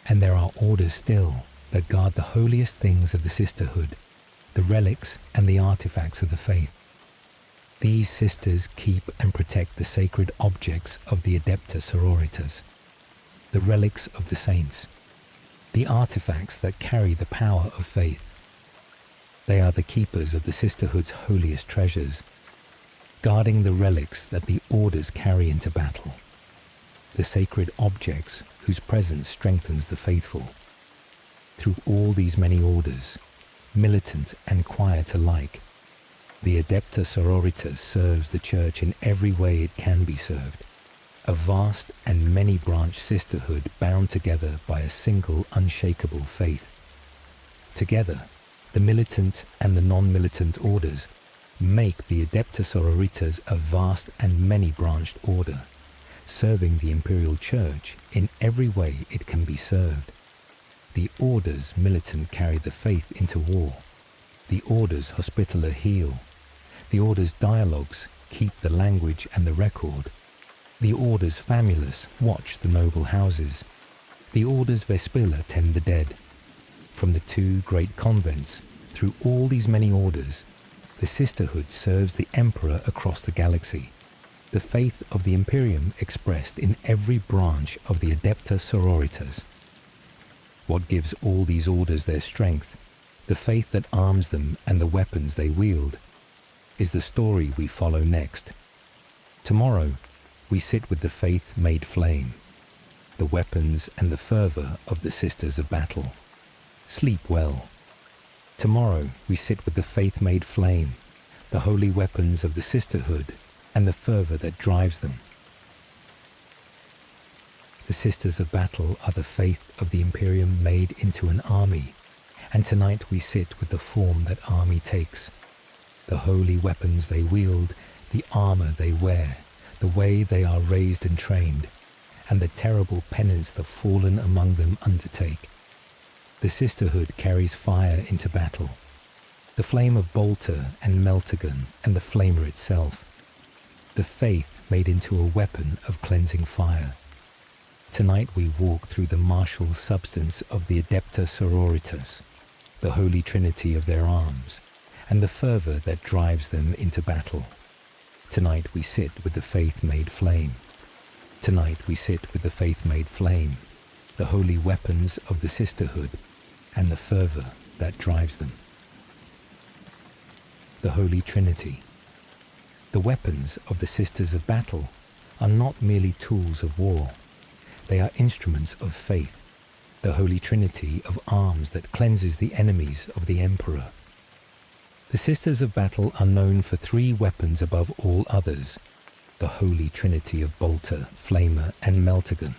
A: And there are orders still that guard the holiest things of the Sisterhood, the relics and the artifacts of the faith. These sisters keep and protect the sacred objects of the Adepta Sororitas, the relics of the saints, the artifacts that carry the power of faith. They are the keepers of the Sisterhood's holiest treasures, guarding the relics that the orders carry into battle, the sacred objects whose presence strengthens the faithful. Through all these many orders, militant and quiet alike, the Adepta Sororitas serves the Church in every way it can be served, a vast and many-branched sisterhood bound together by a single unshakable faith. Together, the militant and the non-militant orders make the Adepta Sororitas a vast and many-branched order, serving the Imperial Church in every way it can be served. The Orders Militant carry the faith into war. The Orders Hospitaller heal. The Orders Dialogues keep the language and the record. The Orders Famulus watch the noble houses. The Orders Vespila tend the dead. From the 2 great convents, through all these many orders, the Sisterhood serves the Emperor across the galaxy, the faith of the Imperium expressed in every branch of the Adepta Sororitas. What gives all these orders their strength, the faith that arms them and the weapons they wield, is the story we follow next. Tomorrow, we sit with the faith made flame, the weapons and the fervour of the Sisters of Battle. Sleep well. Tomorrow, we sit with the faith made flame, the holy weapons of the Sisterhood, and the fervour that drives them. The Sisters of Battle are the faith of the Imperium made into an army, and tonight we sit with the form that army takes. The holy weapons they wield, the armour they wear, the way they are raised and trained, and the terrible penance the fallen among them undertake. The Sisterhood carries fire into battle, the flame of Bolter and Meltagun and the flamer itself, the faith made into a weapon of cleansing fire. Tonight we walk through the martial substance of the Adepta Sororitas, the holy trinity of their arms, and the fervour that drives them into battle. Tonight we sit with the faith made flame. Tonight we sit with the faith made flame, the holy weapons of the Sisterhood, and the fervour that drives them. The Holy Trinity. The weapons of the Sisters of Battle are not merely tools of war. They are instruments of faith, the Holy Trinity of arms that cleanses the enemies of the Emperor. The Sisters of Battle are known for 3 weapons above all others, the Holy Trinity of Bolter, Flamer, and Meltagun.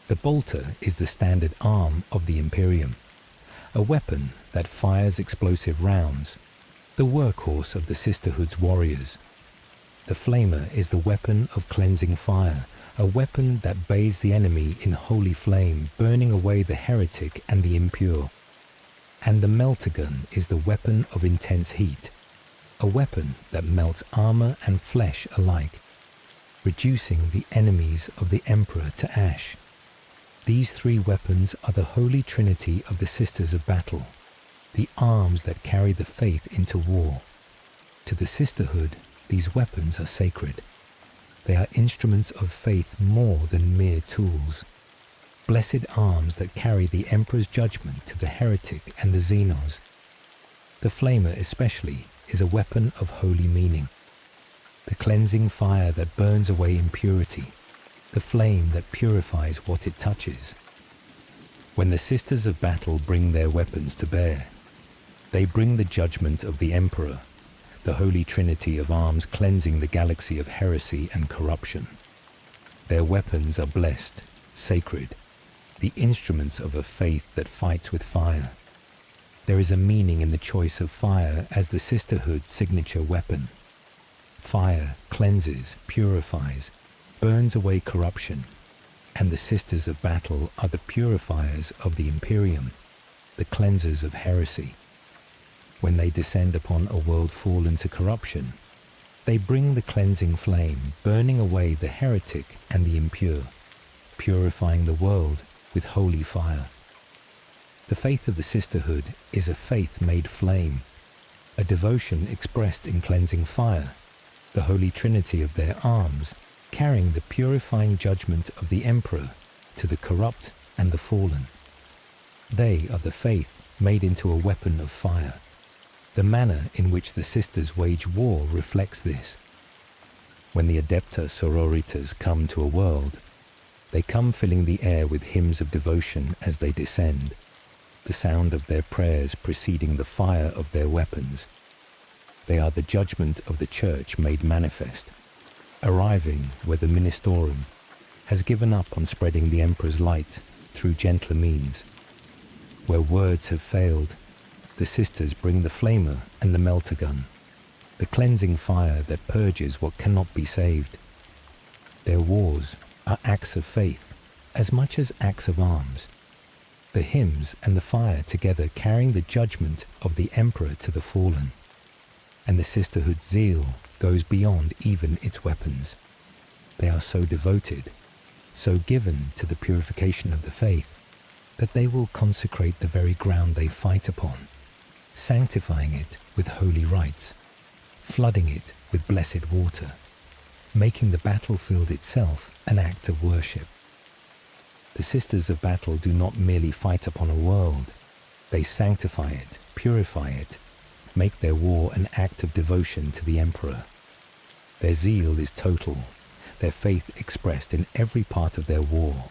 A: The Bolter is the standard arm of the Imperium, a weapon that fires explosive rounds. The the workhorse of the Sisterhood's warriors. The flamer is the weapon of cleansing fire, a weapon that bathes the enemy in holy flame, burning away the heretic and the impure. And the melter gun is the weapon of intense heat, a weapon that melts armor and flesh alike, reducing the enemies of the Emperor to ash. These three weapons are the holy trinity of the Sisters of Battle, the arms that carry the faith into war. To the Sisterhood, these weapons are sacred. They are instruments of faith more than mere tools. Blessed arms that carry the Emperor's judgment to the heretic and the Xenos. The flamer especially is a weapon of holy meaning. The cleansing fire that burns away impurity, the flame that purifies what it touches. When the Sisters of Battle bring their weapons to bear, they bring the judgment of the Emperor, the holy trinity of arms cleansing the galaxy of heresy and corruption. Their weapons are blessed, sacred, the instruments of a faith that fights with fire. There is a meaning in the choice of fire as the Sisterhood's signature weapon. Fire cleanses, purifies, burns away corruption, and the Sisters of Battle are the purifiers of the Imperium, the cleansers of heresy. When they descend upon a world fallen to corruption, they bring the cleansing flame, burning away the heretic and the impure, purifying the world with holy fire. The faith of the Sisterhood is a faith made flame, a devotion expressed in cleansing fire, the holy trinity of their arms, carrying the purifying judgment of the Emperor to the corrupt and the fallen. They are the faith made into a weapon of fire. The manner in which the Sisters wage war reflects this. When the Adepta Sororitas come to a world, they come filling the air with hymns of devotion as they descend, the sound of their prayers preceding the fire of their weapons. They are the judgment of the Church made manifest, arriving where the Ministorum has given up on spreading the Emperor's light through gentler means. Where words have failed, the Sisters bring the flamer and the melter gun, the cleansing fire that purges what cannot be saved. Their wars are acts of faith as much as acts of arms, the hymns and the fire together carrying the judgment of the Emperor to the fallen. And the Sisterhood's zeal goes beyond even its weapons. They are so devoted, so given to the purification of the faith, that they will consecrate the very ground they fight upon, sanctifying it with holy rites, flooding it with blessed water, making the battlefield itself an act of worship. The Sisters of Battle do not merely fight upon a world, they sanctify it, purify it, make their war an act of devotion to the Emperor. Their zeal is total, their faith expressed in every part of their war,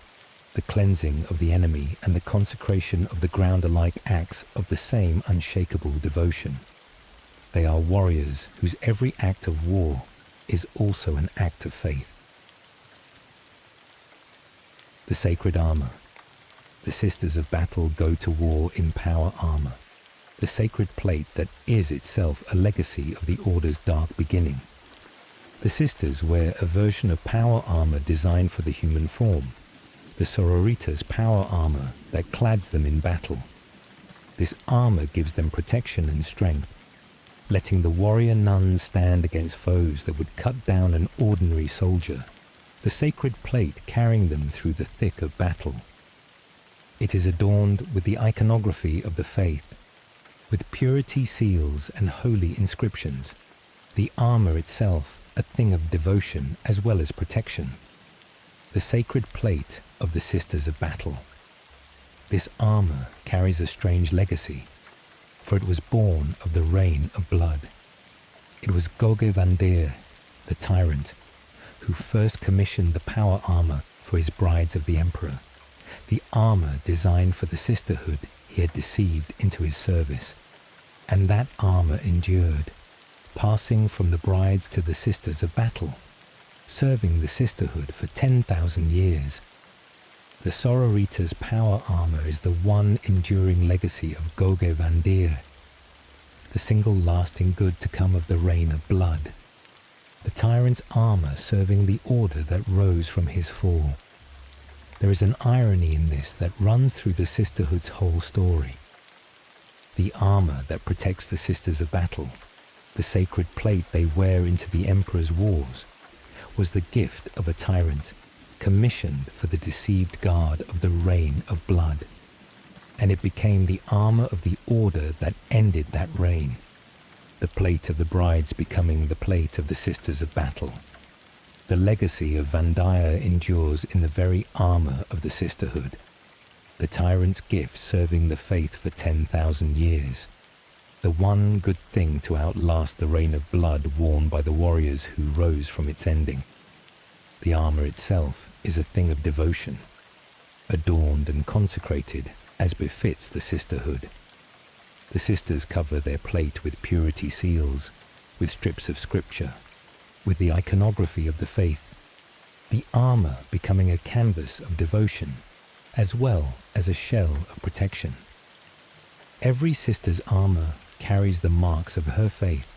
A: the cleansing of the enemy and the consecration of the ground alike acts of the same unshakable devotion. They are warriors whose every act of war is also an act of faith. The sacred armour. The Sisters of Battle go to war in power armour, the sacred plate that is itself a legacy of the Order's dark beginning. The Sisters wear a version of power armour designed for the human form, the Sororitas' power armour that clads them in battle. This armour gives them protection and strength, letting the warrior nuns stand against foes that would cut down an ordinary soldier, the sacred plate carrying them through the thick of battle. It is adorned with the iconography of the faith, with purity seals and holy inscriptions, the armour itself a thing of devotion as well as protection. The sacred plate of the Sisters of Battle. This armour carries a strange legacy, for it was born of the rain of blood. It was Goge Vandire, the tyrant, who first commissioned the power armour for his brides of the Emperor, the armour designed for the Sisterhood he had deceived into his service. And that armour endured, passing from the brides to the Sisters of Battle, serving the Sisterhood for 10,000 years. The Sororitas' power armour is the one enduring legacy of Goge Vandire. the single lasting good to come of the reign of blood. The tyrant's armour serving the order that rose from his fall. There is an irony in this that runs through the Sisterhood's whole story. The armour that protects the Sisters of Battle, the sacred plate they wear into the Emperor's wars, was the gift of a tyrant commissioned for the deceived guard of the reign of blood. And it became the armour of the order that ended that reign, the plate of the brides becoming the plate of the Sisters of Battle. The legacy of Vandire endures in the very armour of the Sisterhood, the tyrant's gift serving the faith for 10,000 years, the one good thing to outlast the reign of blood worn by the warriors who rose from its ending. The armour itself is a thing of devotion, adorned and consecrated as befits the Sisterhood. The sisters cover their plate with purity seals, with strips of scripture, with the iconography of the faith, the armour becoming a canvas of devotion, as well as a shell of protection. Every sister's armour carries the marks of her faith,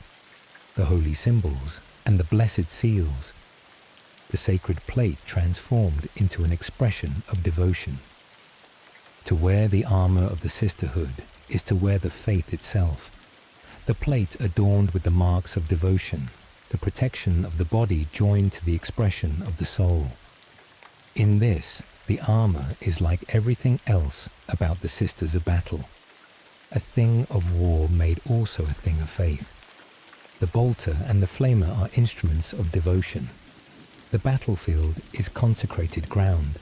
A: the holy symbols and the blessed seals, the sacred plate transformed into an expression of devotion. To wear the armour of the Sisterhood is to wear the faith itself, the plate adorned with the marks of devotion, the protection of the body joined to the expression of the soul. In this, the armour is like everything else about the Sisters of Battle, a thing of war made also a thing of faith. The bolter and the flamer are instruments of devotion. The battlefield is consecrated ground.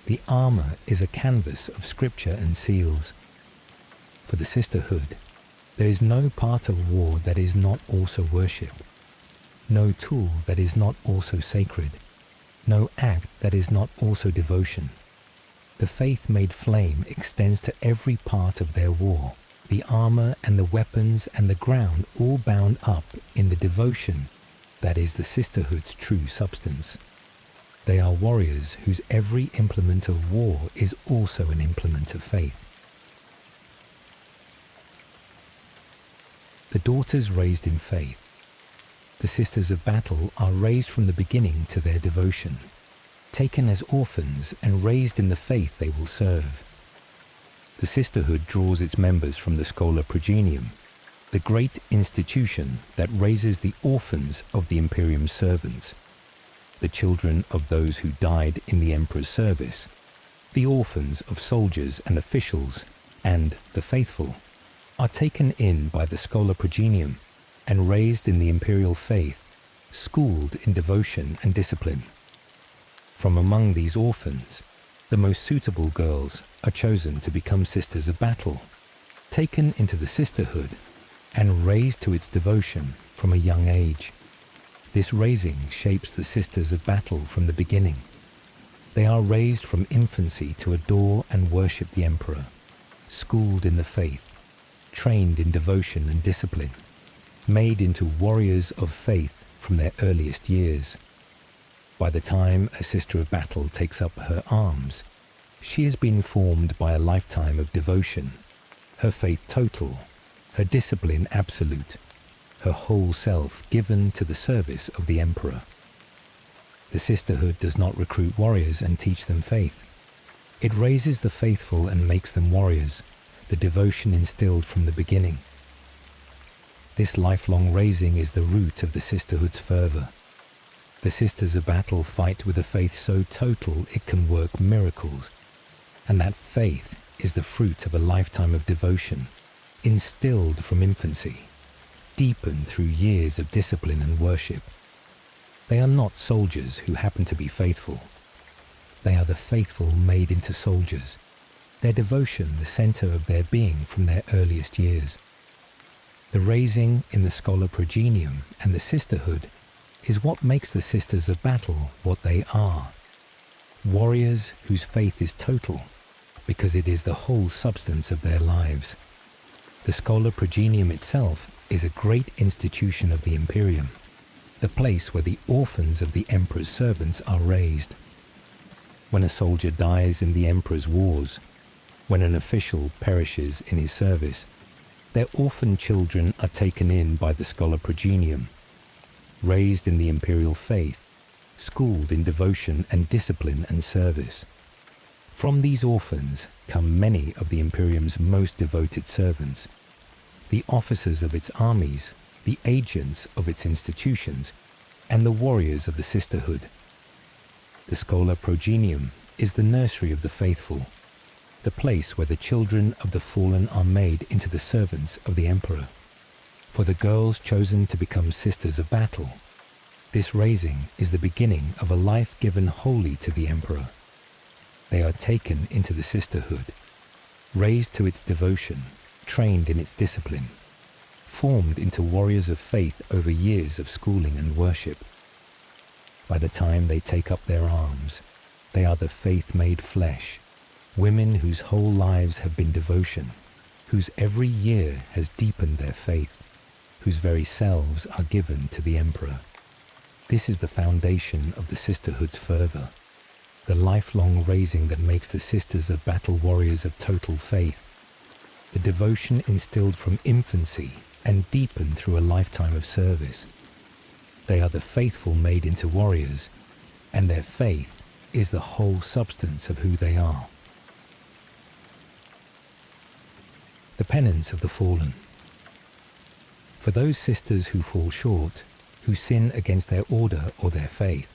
A: The armour is a canvas of scripture and seals. For the Sisterhood, there is no part of war that is not also worship, no tool that is not also sacred, no act that is not also devotion. The faith made flame extends to every part of their war, the armour and the weapons and the ground all bound up in the devotion that is the Sisterhood's true substance. They are warriors whose every implement of war is also an implement of faith. The daughters raised in faith. The Sisters of Battle are raised from the beginning to their devotion, taken as orphans and raised in the faith they will serve. The Sisterhood draws its members from the Schola Progenium, the great institution that raises the orphans of the Imperium's servants, the children of those who died in the Emperor's service, the orphans of soldiers and officials, and the faithful, are taken in by the Schola Progenium and raised in the imperial faith, schooled in devotion and discipline. From among these orphans, the most suitable girls are chosen to become Sisters of Battle, taken into the Sisterhood, and raised to its devotion from a young age. This raising shapes the Sisters of Battle from the beginning. They are raised from infancy to adore and worship the Emperor, schooled in the faith, trained in devotion and discipline, made into warriors of faith from their earliest years. By the time a Sister of Battle takes up her arms, she has been formed by a lifetime of devotion, her faith total, her discipline absolute, her whole self given to the service of the Emperor. The Sisterhood does not recruit warriors and teach them faith. It raises the faithful and makes them warriors, the devotion instilled from the beginning. This lifelong raising is the root of the Sisterhood's fervour. The Sisters of Battle fight with a faith so total it can work miracles, and that faith is the fruit of a lifetime of devotion, instilled from infancy, deepened through years of discipline and worship. They are not soldiers who happen to be faithful. They are the faithful made into soldiers, their devotion the centre of their being from their earliest years. The raising in the Schola Progenium and the Sisterhood is what makes the Sisters of Battle what they are. Warriors whose faith is total, because it is the whole substance of their lives. The Schola Progenium itself is a great institution of the Imperium, the place where the orphans of the Emperor's servants are raised. When a soldier dies in the Emperor's wars, when an official perishes in his service, Their orphan children are taken in by the scholar progenium, raised in the imperial faith, schooled in devotion and discipline and service. From these orphans come many of the Imperium's most devoted servants, the officers of its armies, the agents of its institutions, and the warriors of the Sisterhood. The Schola Progenium is the nursery of the faithful, the place where the children of the fallen are made into the servants of the Emperor. For the girls chosen to become sisters of battle, this raising is the beginning of a life given wholly to the Emperor. They are taken into the Sisterhood, raised to its devotion, trained in its discipline, formed into warriors of faith over years of schooling and worship. By the time they take up their arms, they are the faith made flesh, women whose whole lives have been devotion, whose every year has deepened their faith, whose very selves are given to the Emperor. This is the foundation of the Sisterhood's fervour, the lifelong raising that makes the sisters of battle warriors of total faith, the devotion instilled from infancy and deepened through a lifetime of service. They are the faithful made into warriors, and their faith is the whole substance of who they are. The penance of the fallen. For those sisters who fall short, who sin against their order or their faith,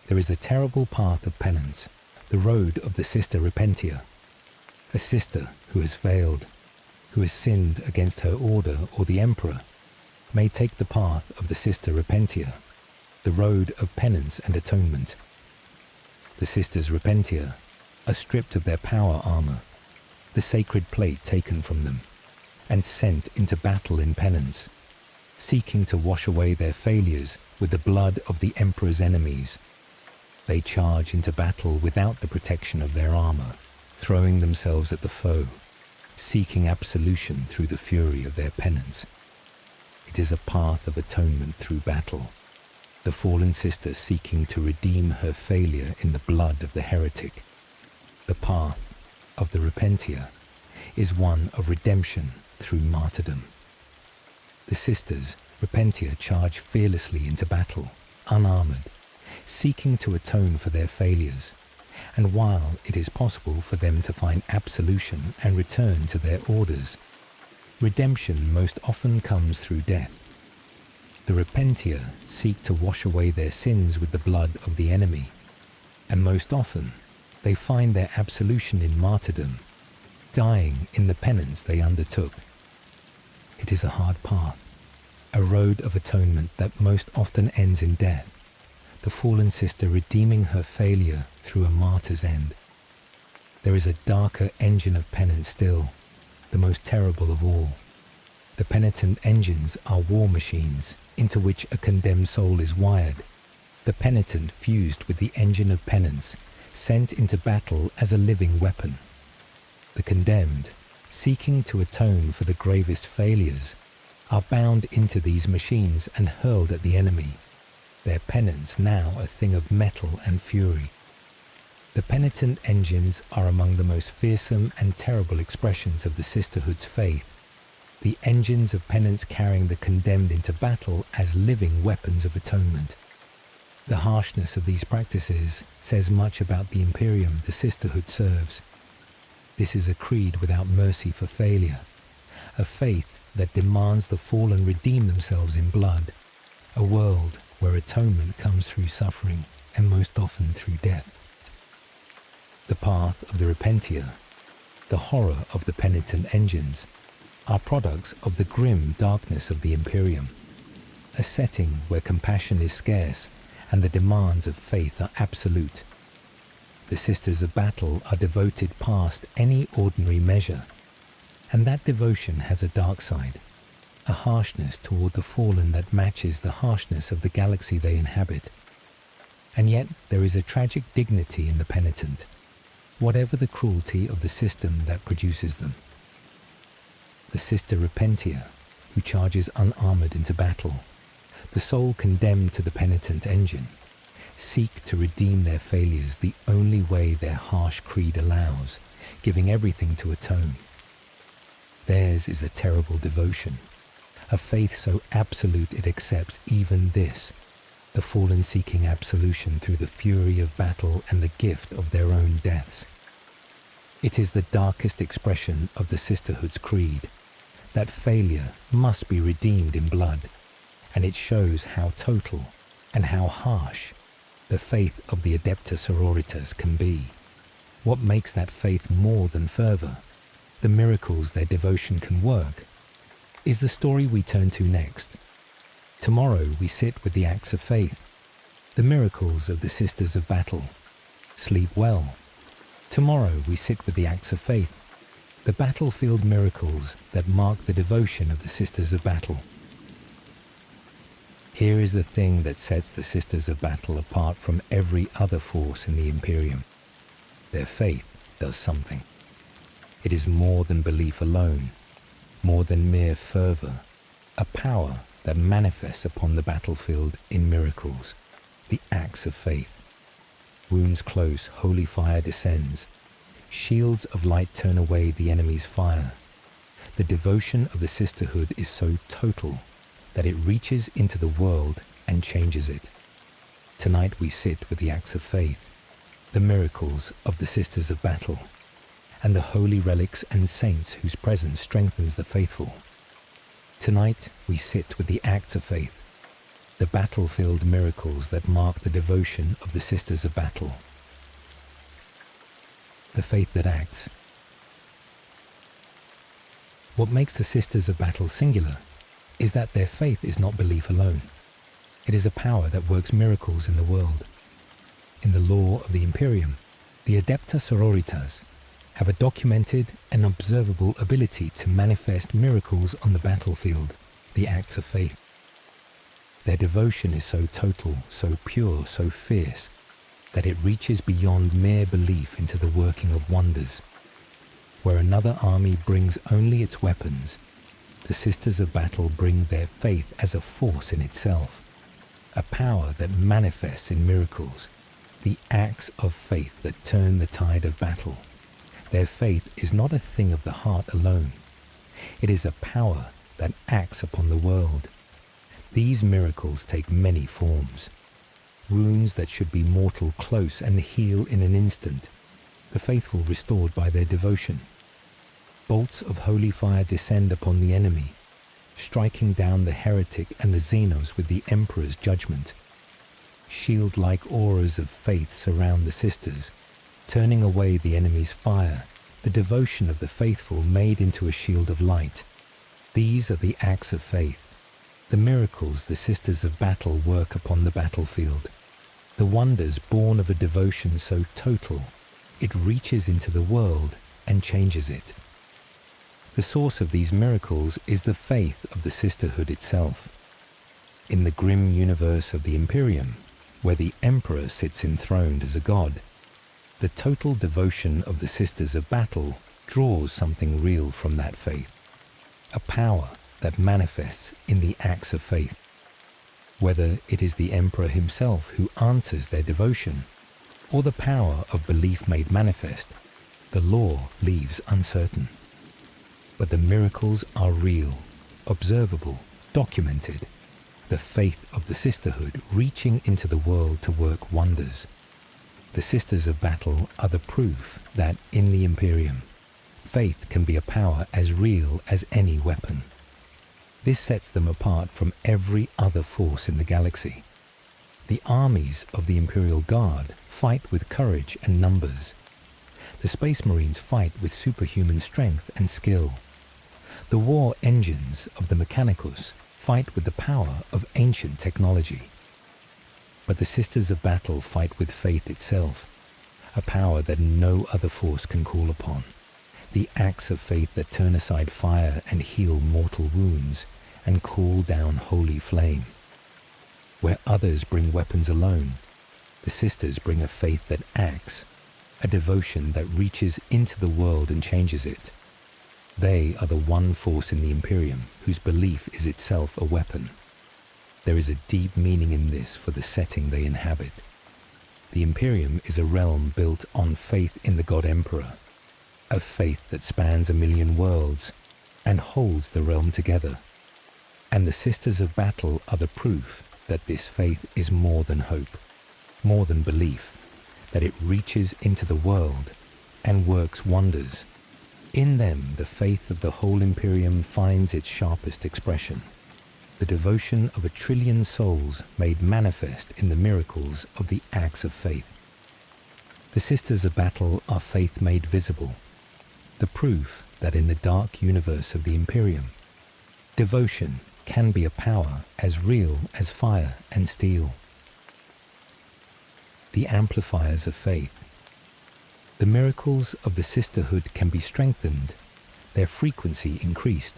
A: there is a terrible path of penance, the road of the Sister Repentia. A sister who has failed, who has sinned against her order or the Emperor, may take the path of the Sister Repentia, the road of penance and atonement. The Sisters Repentia are stripped of their power armour, the sacred plate taken from them, and sent into battle in penance, seeking to wash away their failures with the blood of the Emperor's enemies. They charge into battle without the protection of their armour, throwing themselves at the foe, seeking absolution through the fury of their penance. It is a path of atonement through battle, the fallen sister seeking to redeem her failure in the blood of the heretic. The path of the Repentia is one of redemption through martyrdom. The sisters Repentia charge fearlessly into battle, unarmoured, seeking to atone for their failures, and while it is possible for them to find absolution and return to their orders, redemption most often comes through death. The Repentia seek to wash away their sins with the blood of the enemy, and most often they find their absolution in martyrdom, dying in the penance they undertook. It is a hard path, a road of atonement that most often ends in death, the fallen sister redeeming her failure through a martyr's end. There is a darker engine of penance still, the most terrible of all. The penitent engines are war machines into which a condemned soul is wired, the penitent fused with the engine of penance, sent into battle as a living weapon. The condemned, seeking to atone for the gravest failures, are bound into these machines and hurled at the enemy, their penance now a thing of metal and fury. The penitent engines are among the most fearsome and terrible expressions of the Sisterhood's faith, the engines of penance carrying the condemned into battle as living weapons of atonement. The harshness of these practices says much about the Imperium the Sisterhood serves. This is a creed without mercy for failure, a faith that demands the fallen redeem themselves in blood, a world where atonement comes through suffering and most often through death. The path of the Repentia, the horror of the penitent engines, are products of the grim darkness of the Imperium, a setting where compassion is scarce and the demands of faith are absolute. The Sisters of Battle are devoted past any ordinary measure, and that devotion has a dark side, a harshness toward the fallen that matches the harshness of the galaxy they inhabit. And yet there is a tragic dignity in the penitent, whatever the cruelty of the system that produces them. The Sister Repentia, who charges unarmoured into battle, the soul condemned to the penitent engine, seek to redeem their failures the only way their harsh creed allows, giving everything to atone. Theirs is a terrible devotion, a faith so absolute it accepts even this, the fallen seeking absolution through the fury of battle and the gift of their own deaths. It is the darkest expression of the Sisterhood's creed, that failure must be redeemed in blood, and it shows how total and how harsh the faith of the Adepta Sororitas can be. What makes that faith more than fervour, the miracles their devotion can work, is the story we turn to next. Tomorrow we sit with the acts of faith, the miracles of the Sisters of Battle. Sleep well. Tomorrow we sit with the acts of faith, the battlefield miracles that mark the devotion of the Sisters of Battle. Here is the thing that sets the Sisters of Battle apart from every other force in the Imperium. Their faith does something. It is more than belief alone, more than mere fervour, a power that manifests upon the battlefield in miracles, the acts of faith. Wounds close, holy fire descends. Shields of light turn away the enemy's fire. The devotion of the Sisterhood is so total that it reaches into the world and changes it. Tonight we sit with the acts of faith, the miracles of the Sisters of Battle, and the holy relics and saints whose presence strengthens the faithful. Tonight we sit with the acts of faith, the battlefield miracles that mark the devotion of the Sisters of Battle. The faith that acts. What makes the Sisters of Battle singular is that their faith is not belief alone. It is a power that works miracles in the world. In the law of the Imperium, the Adepta Sororitas have a documented and observable ability to manifest miracles on the battlefield, the acts of faith. Their devotion is so total, so pure, so fierce, that it reaches beyond mere belief into the working of wonders. Where another army brings only its weapons, the Sisters of Battle bring their faith as a force in itself, a power that manifests in miracles, the acts of faith that turn the tide of battle. Their faith is not a thing of the heart alone. It is a power that acts upon the world. These miracles take many forms. Wounds that should be mortal close and heal in an instant, the faithful restored by their devotion. Bolts of holy fire descend upon the enemy, striking down the heretic and the Xenos with the Emperor's judgment. Shield-like auras of faith surround the Sisters, turning away the enemy's fire, the devotion of the faithful made into a shield of light. These are the acts of faith, the miracles the Sisters of Battle work upon the battlefield, the wonders born of a devotion so total it reaches into the world and changes it. The source of these miracles is the faith of the Sisterhood itself. In the grim universe of the Imperium, where the Emperor sits enthroned as a god, the total devotion of the Sisters of Battle draws something real from that faith, a power that manifests in the acts of faith. Whether it is the Emperor himself who answers their devotion, or the power of belief made manifest, the law leaves uncertain. But the miracles are real, observable, documented, the faith of the Sisterhood reaching into the world to work wonders. The Sisters of Battle are the proof that, in the Imperium, faith can be a power as real as any weapon. This sets them apart from every other force in the galaxy. The armies of the Imperial Guard fight with courage and numbers. The Space Marines fight with superhuman strength and skill. The war engines of the Mechanicus fight with the power of ancient technology. But the Sisters of Battle fight with faith itself, a power that no other force can call upon, the acts of faith that turn aside fire and heal mortal wounds and call down holy flame. Where others bring weapons alone, the Sisters bring a faith that acts, a devotion that reaches into the world and changes it. They are the one force in the Imperium whose belief is itself a weapon. There is a deep meaning in this for the setting they inhabit. The Imperium is a realm built on faith in the God Emperor, a faith that spans 1,000,000 worlds, and holds the realm together. And the Sisters of Battle are the proof that this faith is more than hope, more than belief, that it reaches into the world and works wonders. In them, the faith of the whole Imperium finds its sharpest expression, the devotion of 1 trillion souls made manifest in the miracles of the acts of faith. The Sisters of Battle are faith made visible, the proof that in the dark universe of the Imperium, devotion can be a power as real as fire and steel. The amplifiers of faith. The miracles of the Sisterhood can be strengthened, their frequency increased,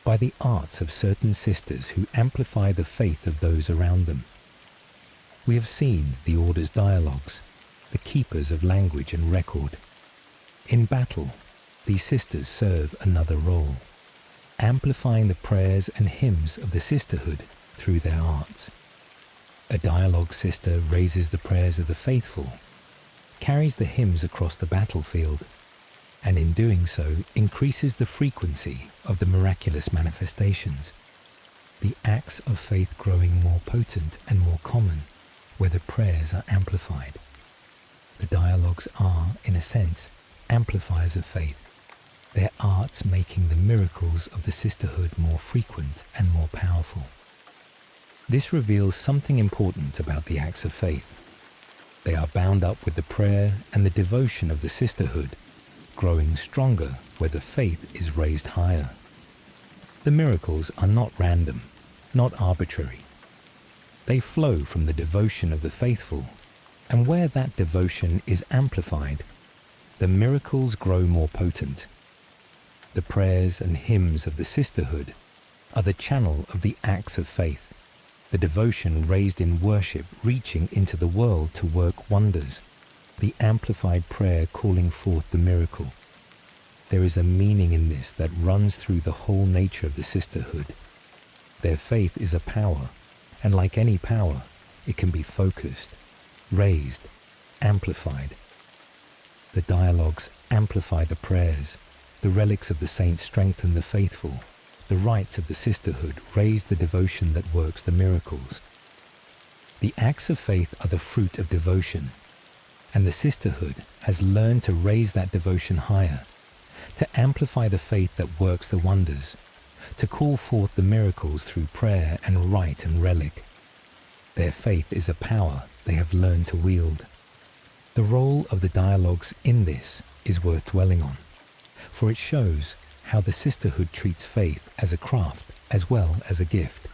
A: by the arts of certain sisters who amplify the faith of those around them. We have seen the Orders dialogues, the keepers of language and record. In battle, these sisters serve another role, amplifying the prayers and hymns of the Sisterhood through their arts. A dialogue sister raises the prayers of the faithful, carries the hymns across the battlefield, and in doing so increases the frequency of the miraculous manifestations, the acts of faith growing more potent and more common where the prayers are amplified. The dialogues are, in a sense, amplifiers of faith, their arts making the miracles of the Sisterhood more frequent and more powerful. This reveals something important about the acts of faith. They are bound up with the prayer and the devotion of the Sisterhood, growing stronger where the faith is raised higher. The miracles are not random, not arbitrary. They flow from the devotion of the faithful, and where that devotion is amplified, the miracles grow more potent. The prayers and hymns of the Sisterhood are the channel of the acts of faith, the devotion raised in worship reaching into the world to work wonders, the amplified prayer calling forth the miracle. There is a meaning in this that runs through the whole nature of the Sisterhood. Their faith is a power, and like any power, it can be focused, raised, amplified. The dialogues amplify the prayers, the relics of the saints strengthen the faithful, the rites of the Sisterhood raise the devotion that works the miracles. The acts of faith are the fruit of devotion, and the Sisterhood has learned to raise that devotion higher, to amplify the faith that works the wonders, to call forth the miracles through prayer and rite and relic. Their faith is a power they have learned to wield. The role of the dialogues in this is worth dwelling on, for it shows how the Sisterhood treats faith as a craft as well as a gift.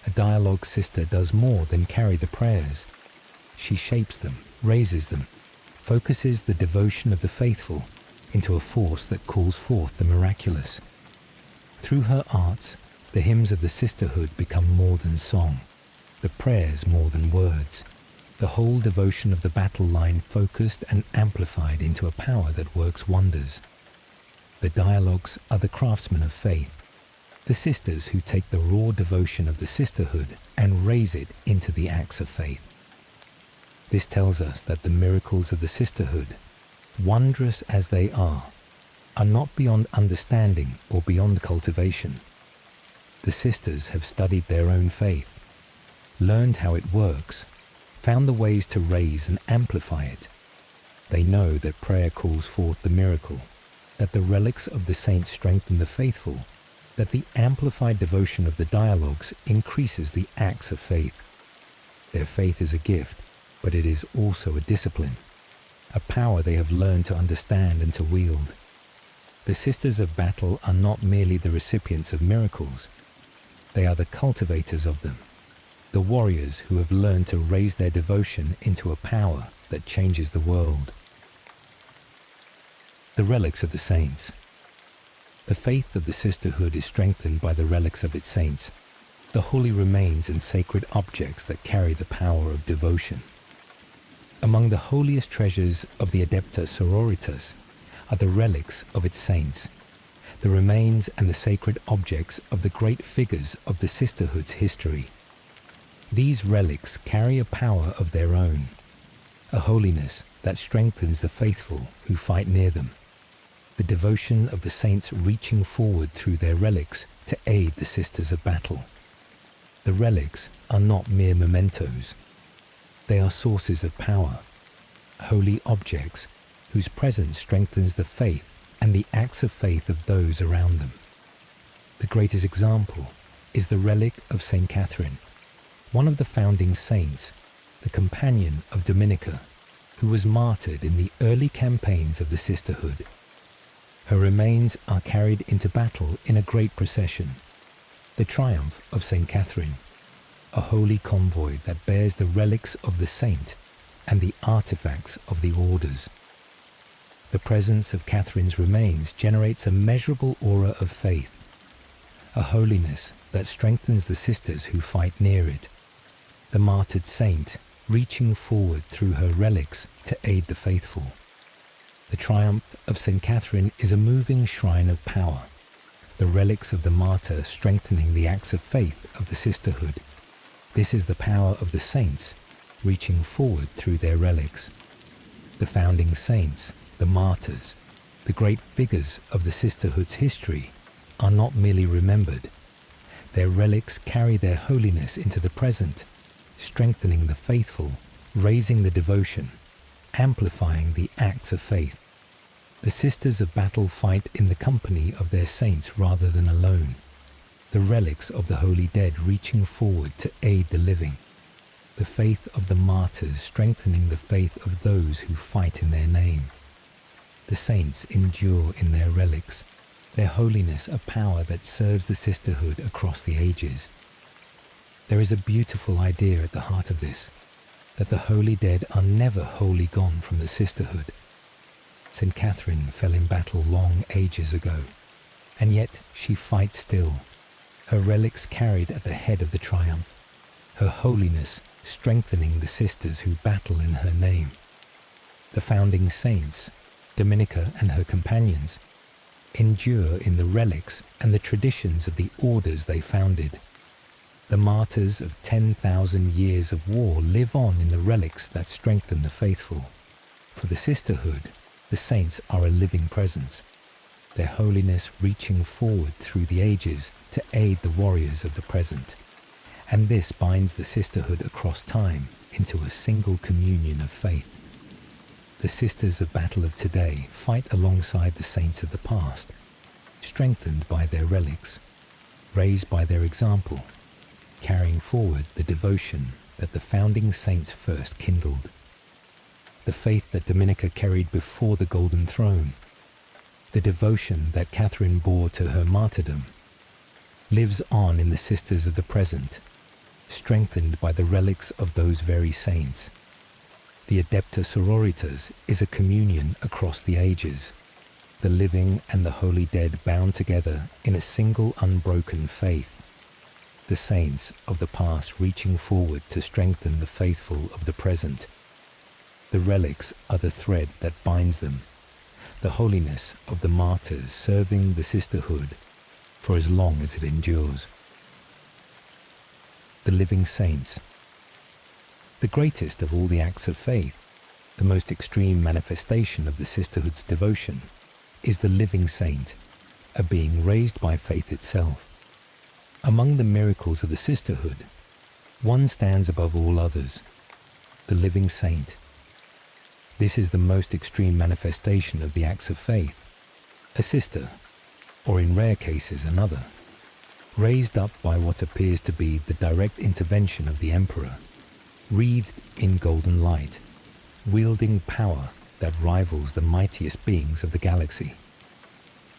A: A dialogue sister does more than carry the prayers. She shapes them, raises them, focuses the devotion of the faithful into a force that calls forth the miraculous. Through her arts, the hymns of the Sisterhood become more than song, the prayers more than words, the whole devotion of the battle line focused and amplified into a power that works wonders. The dialogues are the craftsmen of faith, the sisters who take the raw devotion of the Sisterhood and raise it into the acts of faith. This tells us that the miracles of the Sisterhood, wondrous as they are not beyond understanding or beyond cultivation. The sisters have studied their own faith, learned how it works, found the ways to raise and amplify it. They know that prayer calls forth the miracle, that the relics of the saints strengthen the faithful, that the amplified devotion of the dialogues increases the acts of faith. Their faith is a gift, but it is also a discipline, a power they have learned to understand and to wield. The Sisters of Battle are not merely the recipients of miracles, they are the cultivators of them, the warriors who have learned to raise their devotion into a power that changes the world. The relics of the saints. The faith of the Sisterhood is strengthened by the relics of its saints, the holy remains and sacred objects that carry the power of devotion. Among the holiest treasures of the Adepta Sororitas are the relics of its saints, the remains and the sacred objects of the great figures of the Sisterhood's history. These relics carry a power of their own, a holiness that strengthens the faithful who fight near them. the devotion of the saints reaching forward through their relics to aid the sisters of battle. The relics are not mere mementos. They are sources of power, holy objects whose presence strengthens the faith and the acts of faith of those around them. The greatest example is the relic of St. Catherine, one of the founding saints, the companion of Dominica, who was martyred in the early campaigns of the Sisterhood. Her remains are carried into battle in a great procession, the Triumph of St. Catherine, a holy convoy that bears the relics of the saint and the artifacts of the orders. The presence of Catherine's remains generates a measurable aura of faith, a holiness that strengthens the sisters who fight near it. The martyred saint reaching forward through her relics to aid the faithful. The Triumph of St. Catherine is a moving shrine of power, the relics of the martyr strengthening the acts of faith of the Sisterhood. This is the power of the saints reaching forward through their relics. The founding saints, the martyrs, the great figures of the Sisterhood's history are not merely remembered. Their relics carry their holiness into the present, strengthening the faithful, raising the devotion, amplifying the acts of faith. The sisters of battle fight in the company of their saints rather than alone, the relics of the holy dead reaching forward to aid the living, the faith of the martyrs strengthening the faith of those who fight in their name. The saints endure in their relics, their holiness a power that serves the Sisterhood across the ages. There is a beautiful idea at the heart of this, that the holy dead are never wholly gone from the Sisterhood. St. Catherine fell in battle long ages ago, and yet she fights still, her relics carried at the head of the triumph, her holiness strengthening the sisters who battle in her name. The founding saints, Dominica and her companions, endure in the relics and the traditions of the orders they founded. The martyrs of 10,000 years of war live on in the relics that strengthen the faithful. For the Sisterhood, the saints are a living presence, their holiness reaching forward through the ages to aid the warriors of the present. And this binds the Sisterhood across time into a single communion of faith. The sisters of battle of today fight alongside the saints of the past, strengthened by their relics, raised by their example, carrying forward the devotion that the founding saints first kindled. The faith that Dominica carried before the Golden Throne, the devotion that Catherine bore to her martyrdom, lives on in the sisters of the present, strengthened by the relics of those very saints. The Adepta Sororitas is a communion across the ages, the living and the holy dead bound together in a single unbroken faith. The saints of the past reaching forward to strengthen the faithful of the present. The relics are the thread that binds them, the holiness of the martyrs serving the Sisterhood for as long as it endures. The living saints. The greatest of all the acts of faith, the most extreme manifestation of the Sisterhood's devotion, is the living saint, a being raised by faith itself. Among the miracles of the Sisterhood, one stands above all others, the living saint. This is the most extreme manifestation of the acts of faith. A sister, or in rare cases another, raised up by what appears to be the direct intervention of the Emperor, wreathed in golden light, wielding power that rivals the mightiest beings of the galaxy.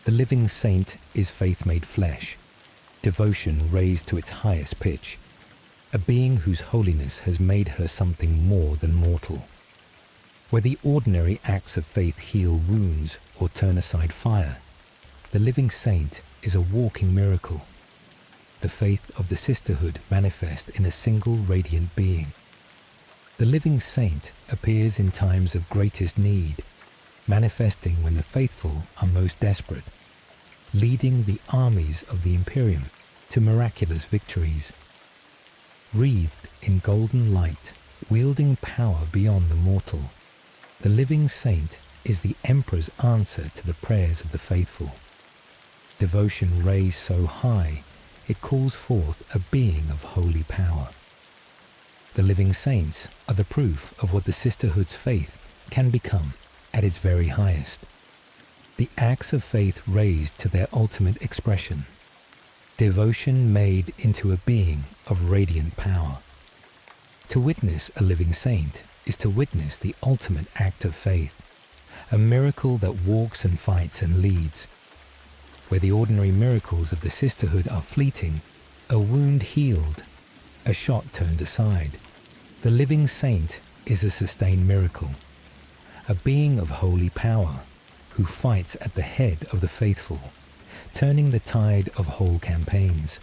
A: The living saint is faith made flesh, devotion raised to its highest pitch, a being whose holiness has made her something more than mortal. Where the ordinary acts of faith heal wounds or turn aside fire, the living saint is a walking miracle. The faith of the Sisterhood manifest in a single radiant being. The living saint appears in times of greatest need, manifesting when the faithful are most desperate, leading the armies of the Imperium to miraculous victories. Wreathed in golden light, wielding power beyond the mortal, the living saint is the Emperor's answer to the prayers of the faithful. Devotion raised so high, it calls forth a being of holy power. The living saints are the proof of what the Sisterhood's faith can become at its very highest. The acts of faith raised to their ultimate expression. Devotion made into a being of radiant power. To witness a living saint is to witness the ultimate act of faith, a miracle that walks and fights and leads. Where the ordinary miracles of the Sisterhood are fleeting, a wound healed, a shot turned aside, the living saint is a sustained miracle, a being of holy power who fights at the head of the faithful, turning the tide of whole campaigns.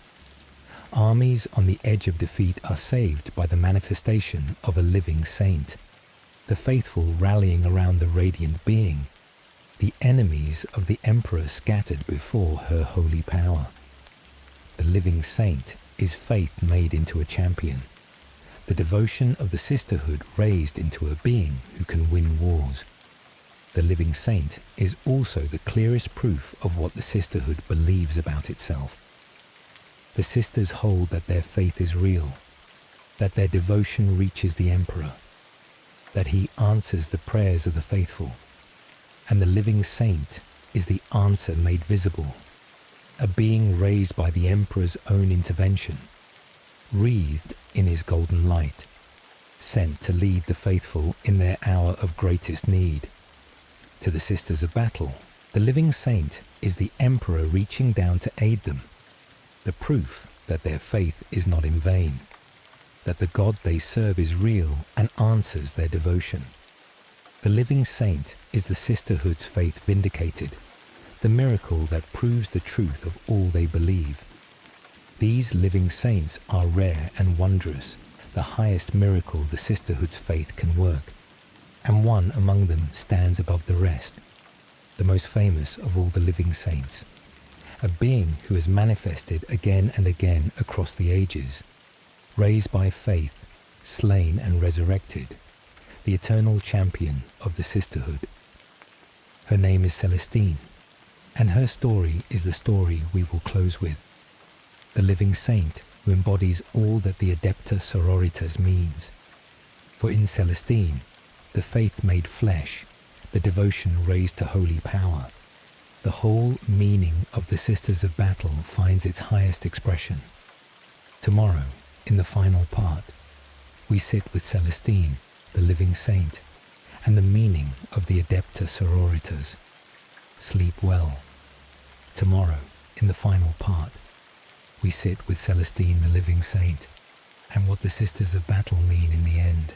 A: Armies on the edge of defeat are saved by the manifestation of a living saint, the faithful rallying around the radiant being, the enemies of the Emperor scattered before her holy power. The living saint is faith made into a champion, the devotion of the Sisterhood raised into a being who can win wars. The living saint is also the clearest proof of what the Sisterhood believes about itself. The sisters hold that their faith is real, that their devotion reaches the Emperor, that he answers the prayers of the faithful, and the living saint is the answer made visible, a being raised by the Emperor's own intervention, wreathed in his golden light, sent to lead the faithful in their hour of greatest need. To the sisters of battle, the living saint is the Emperor reaching down to aid them, the proof that their faith is not in vain, that the God they serve is real and answers their devotion. The living saint is the Sisterhood's faith vindicated, the miracle that proves the truth of all they believe. These living saints are rare and wondrous, the highest miracle the Sisterhood's faith can work, and one among them stands above the rest, the most famous of all the living saints, a being who has manifested again and again across the ages, raised by faith, slain and resurrected, the eternal champion of the Sisterhood. Her name is Celestine, and her story is the story we will close with. The living saint who embodies all that the Adepta Sororitas means. For in Celestine, the faith made flesh, the devotion raised to holy power, the whole meaning of the Sisters of Battle finds its highest expression. Tomorrow, in the final part, we sit with Celestine, the living saint, and the meaning of the Adepta Sororitas. Sleep well. Tomorrow, in the final part, we sit with Celestine, the living saint, and what the Sisters of Battle mean in the end.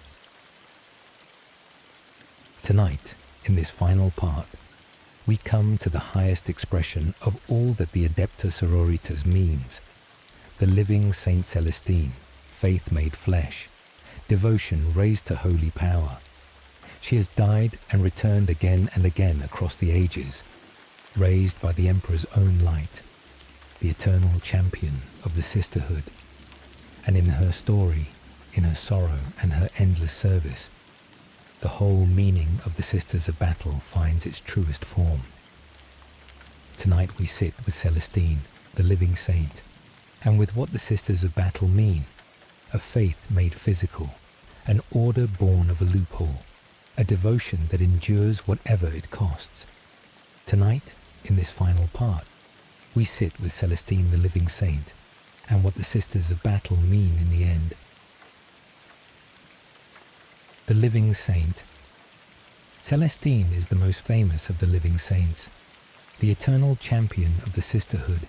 A: Tonight, in this final part, we come to the highest expression of all that the Adepta Sororitas means, the living Saint Celestine, faith made flesh, devotion raised to holy power. She has died and returned again and again across the ages, raised by the Emperor's own light, the eternal champion of the Sisterhood. And in her story, in her sorrow and her endless service, the whole meaning of the Sisters of Battle finds its truest form. Tonight we sit with Celestine, the living saint, and with what the Sisters of Battle mean, a faith made physical, an order born of a loophole, a devotion that endures whatever it costs. Tonight, in this final part, we sit with Celestine, the living saint, and what the Sisters of Battle mean in the end. The living saint. Celestine is the most famous of the living saints, the eternal champion of the Sisterhood,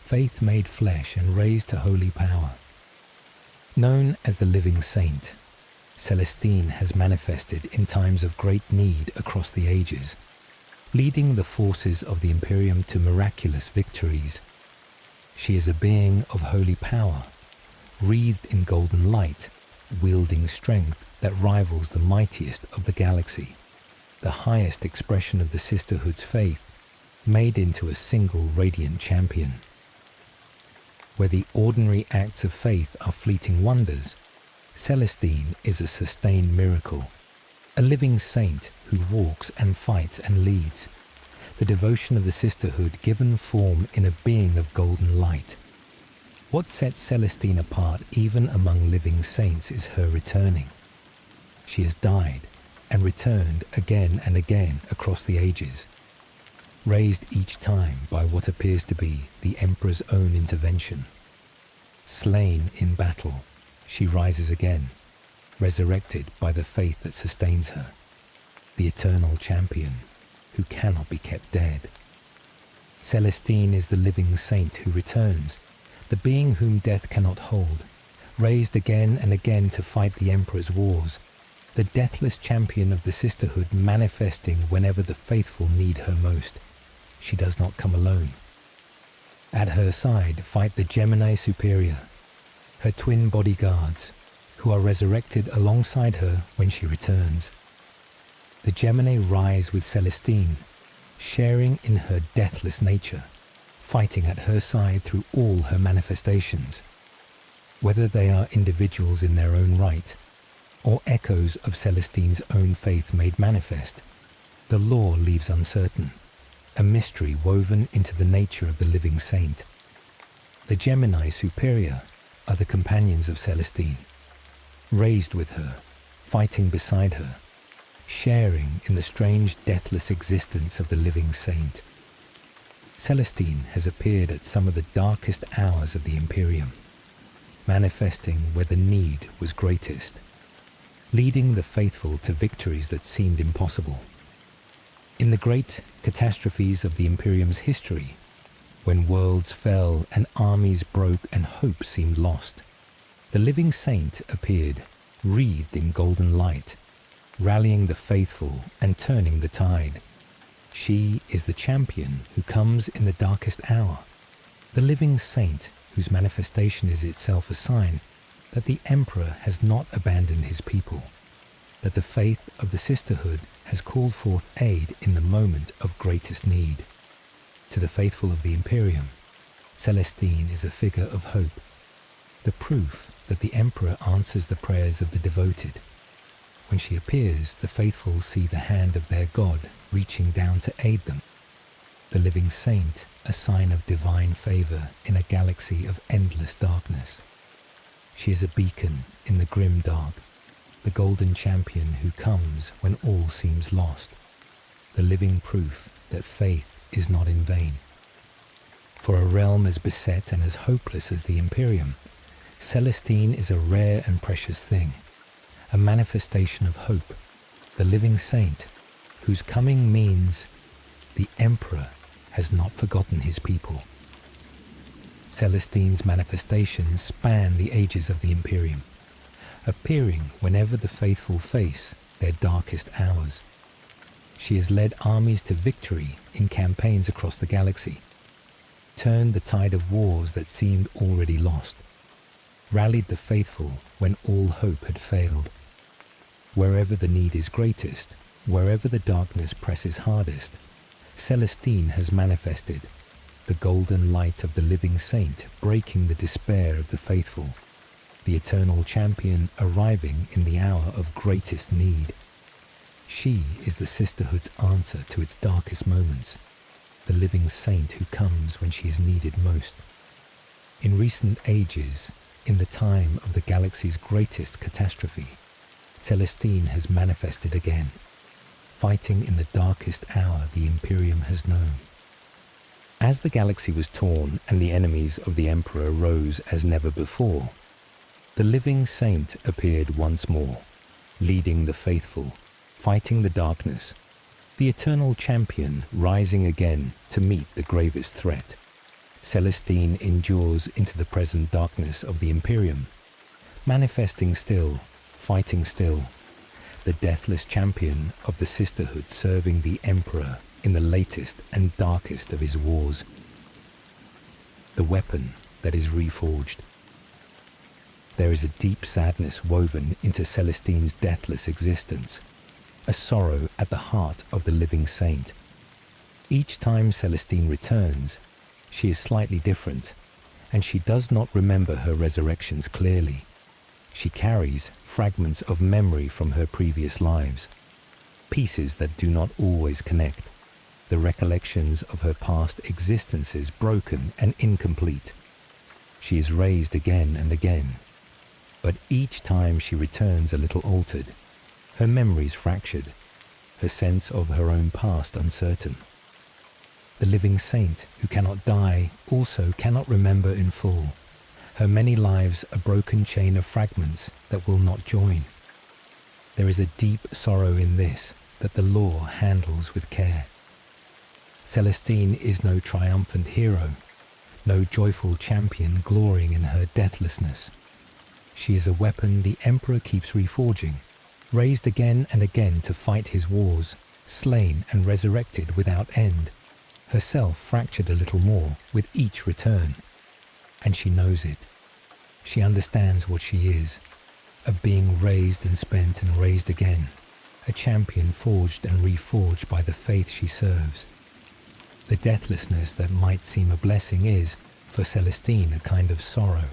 A: faith made flesh and raised to holy power. Known as the living saint, Celestine has manifested in times of great need across the ages, leading the forces of the Imperium to miraculous victories. She is a being of holy power, wreathed in golden light, wielding strength that rivals the mightiest of the galaxy, the highest expression of the Sisterhood's faith, made into a single radiant champion. Where the ordinary acts of faith are fleeting wonders, Celestine is a sustained miracle, a living saint who walks and fights and leads, the devotion of the Sisterhood given form in a being of golden light. What sets Celestine apart even among living saints is her returning. She has died and returned again and again across the ages, raised each time by what appears to be the Emperor's own intervention. Slain in battle, she rises again, resurrected by the faith that sustains her, the eternal champion who cannot be kept dead. Celestine is the living saint who returns, the being whom death cannot hold, raised again and again to fight the Emperor's wars, the deathless champion of the Sisterhood manifesting whenever the faithful need her most. She does not come alone. At her side fight the Gemini Superior, her twin bodyguards, who are resurrected alongside her when she returns. The Gemini rise with Celestine, sharing in her deathless nature, fighting at her side through all her manifestations. Whether they are individuals in their own right, or echoes of Celestine's own faith made manifest, the lore leaves uncertain, a mystery woven into the nature of the living saint. The Gemini Superior are the companions of Celestine, raised with her, fighting beside her, sharing in the strange deathless existence of the living saint. Celestine has appeared at some of the darkest hours of the Imperium, manifesting where the need was greatest, leading the faithful to victories that seemed impossible. In the great catastrophes of the Imperium's history, when worlds fell and armies broke and hope seemed lost, the living saint appeared, wreathed in golden light, rallying the faithful and turning the tide. She is the champion who comes in the darkest hour, the living saint whose manifestation is itself a sign that the Emperor has not abandoned his people, that the faith of the Sisterhood has called forth aid in the moment of greatest need. To the faithful of the Imperium, Celestine is a figure of hope, the proof that the Emperor answers the prayers of the devoted. When she appears, the faithful see the hand of their God reaching down to aid them. The living saint, a sign of divine favor in a galaxy of endless darkness. She is a beacon in the grim dark, the golden champion who comes when all seems lost, the living proof that faith is not in vain. For a realm as beset and as hopeless as the Imperium, Celestine is a rare and precious thing, a manifestation of hope, the living saint, whose coming means the Emperor has not forgotten his people. Celestine's manifestations span the ages of the Imperium, appearing whenever the faithful face their darkest hours. She has led armies to victory in campaigns across the galaxy, turned the tide of wars that seemed already lost, rallied the faithful when all hope had failed. Wherever the need is greatest, wherever the darkness presses hardest, Celestine has manifested, the golden light of the living saint breaking the despair of the faithful, the eternal champion arriving in the hour of greatest need. She is the Sisterhood's answer to its darkest moments, the living saint who comes when she is needed most. In recent ages, in the time of the galaxy's greatest catastrophe, Celestine has manifested again, fighting in the darkest hour the Imperium has known. As the galaxy was torn and the enemies of the Emperor rose as never before, the living saint appeared once more, leading the faithful, fighting the darkness, the eternal champion rising again to meet the gravest threat. Celestine endures into the present darkness of the Imperium, manifesting still, fighting still, the deathless champion of the Sisterhood serving the Emperor in the latest and darkest of his wars. The weapon that is reforged. There is a deep sadness woven into Celestine's deathless existence, a sorrow at the heart of the living saint. Each time Celestine returns, she is slightly different, and she does not remember her resurrections clearly. She carries fragments of memory from her previous lives, pieces that do not always connect, the recollections of her past existences broken and incomplete. She is raised again and again, but each time she returns a little altered, her memories fractured, her sense of her own past uncertain. The living saint who cannot die also cannot remember in full. Her many lives a broken chain of fragments that will not join. There is a deep sorrow in this that the law handles with care. Celestine is no triumphant hero, no joyful champion glorying in her deathlessness. She is a weapon the Emperor keeps reforging, raised again and again to fight his wars, slain and resurrected without end, herself fractured a little more with each return. And she knows it. She understands what she is, a being raised and spent and raised again, a champion forged and reforged by the faith she serves. The deathlessness that might seem a blessing is, for Celestine, a kind of sorrow,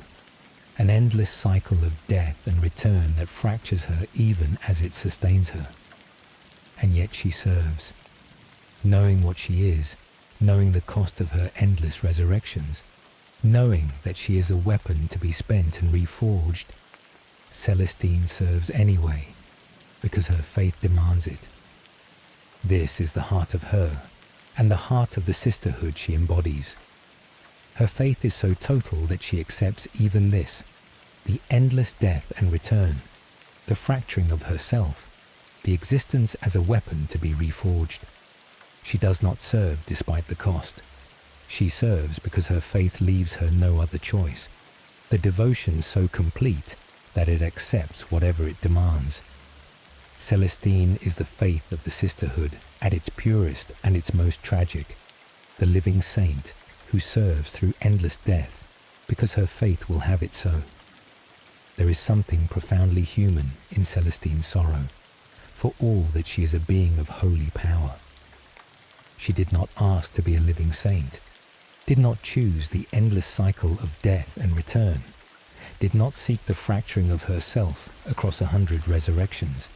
A: an endless cycle of death and return that fractures her even as it sustains her. And yet she serves, knowing what she is, knowing the cost of her endless resurrections, knowing that she is a weapon to be spent and reforged. Celestine serves anyway, because her faith demands it. This is the heart of her, and the heart of the sisterhood she embodies. Her faith is so total that she accepts even this, the endless death and return, the fracturing of herself, the existence as a weapon to be reforged. She does not serve despite the cost. She serves because her faith leaves her no other choice, the devotion so complete that it accepts whatever it demands. Celestine is the faith of the sisterhood at its purest and its most tragic, the living saint who serves through endless death because her faith will have it so. There is something profoundly human in Celestine's sorrow, for all that she is a being of holy power. She did not ask to be a living saint, did not choose the endless cycle of death and return, did not seek the fracturing of herself across 100 resurrections.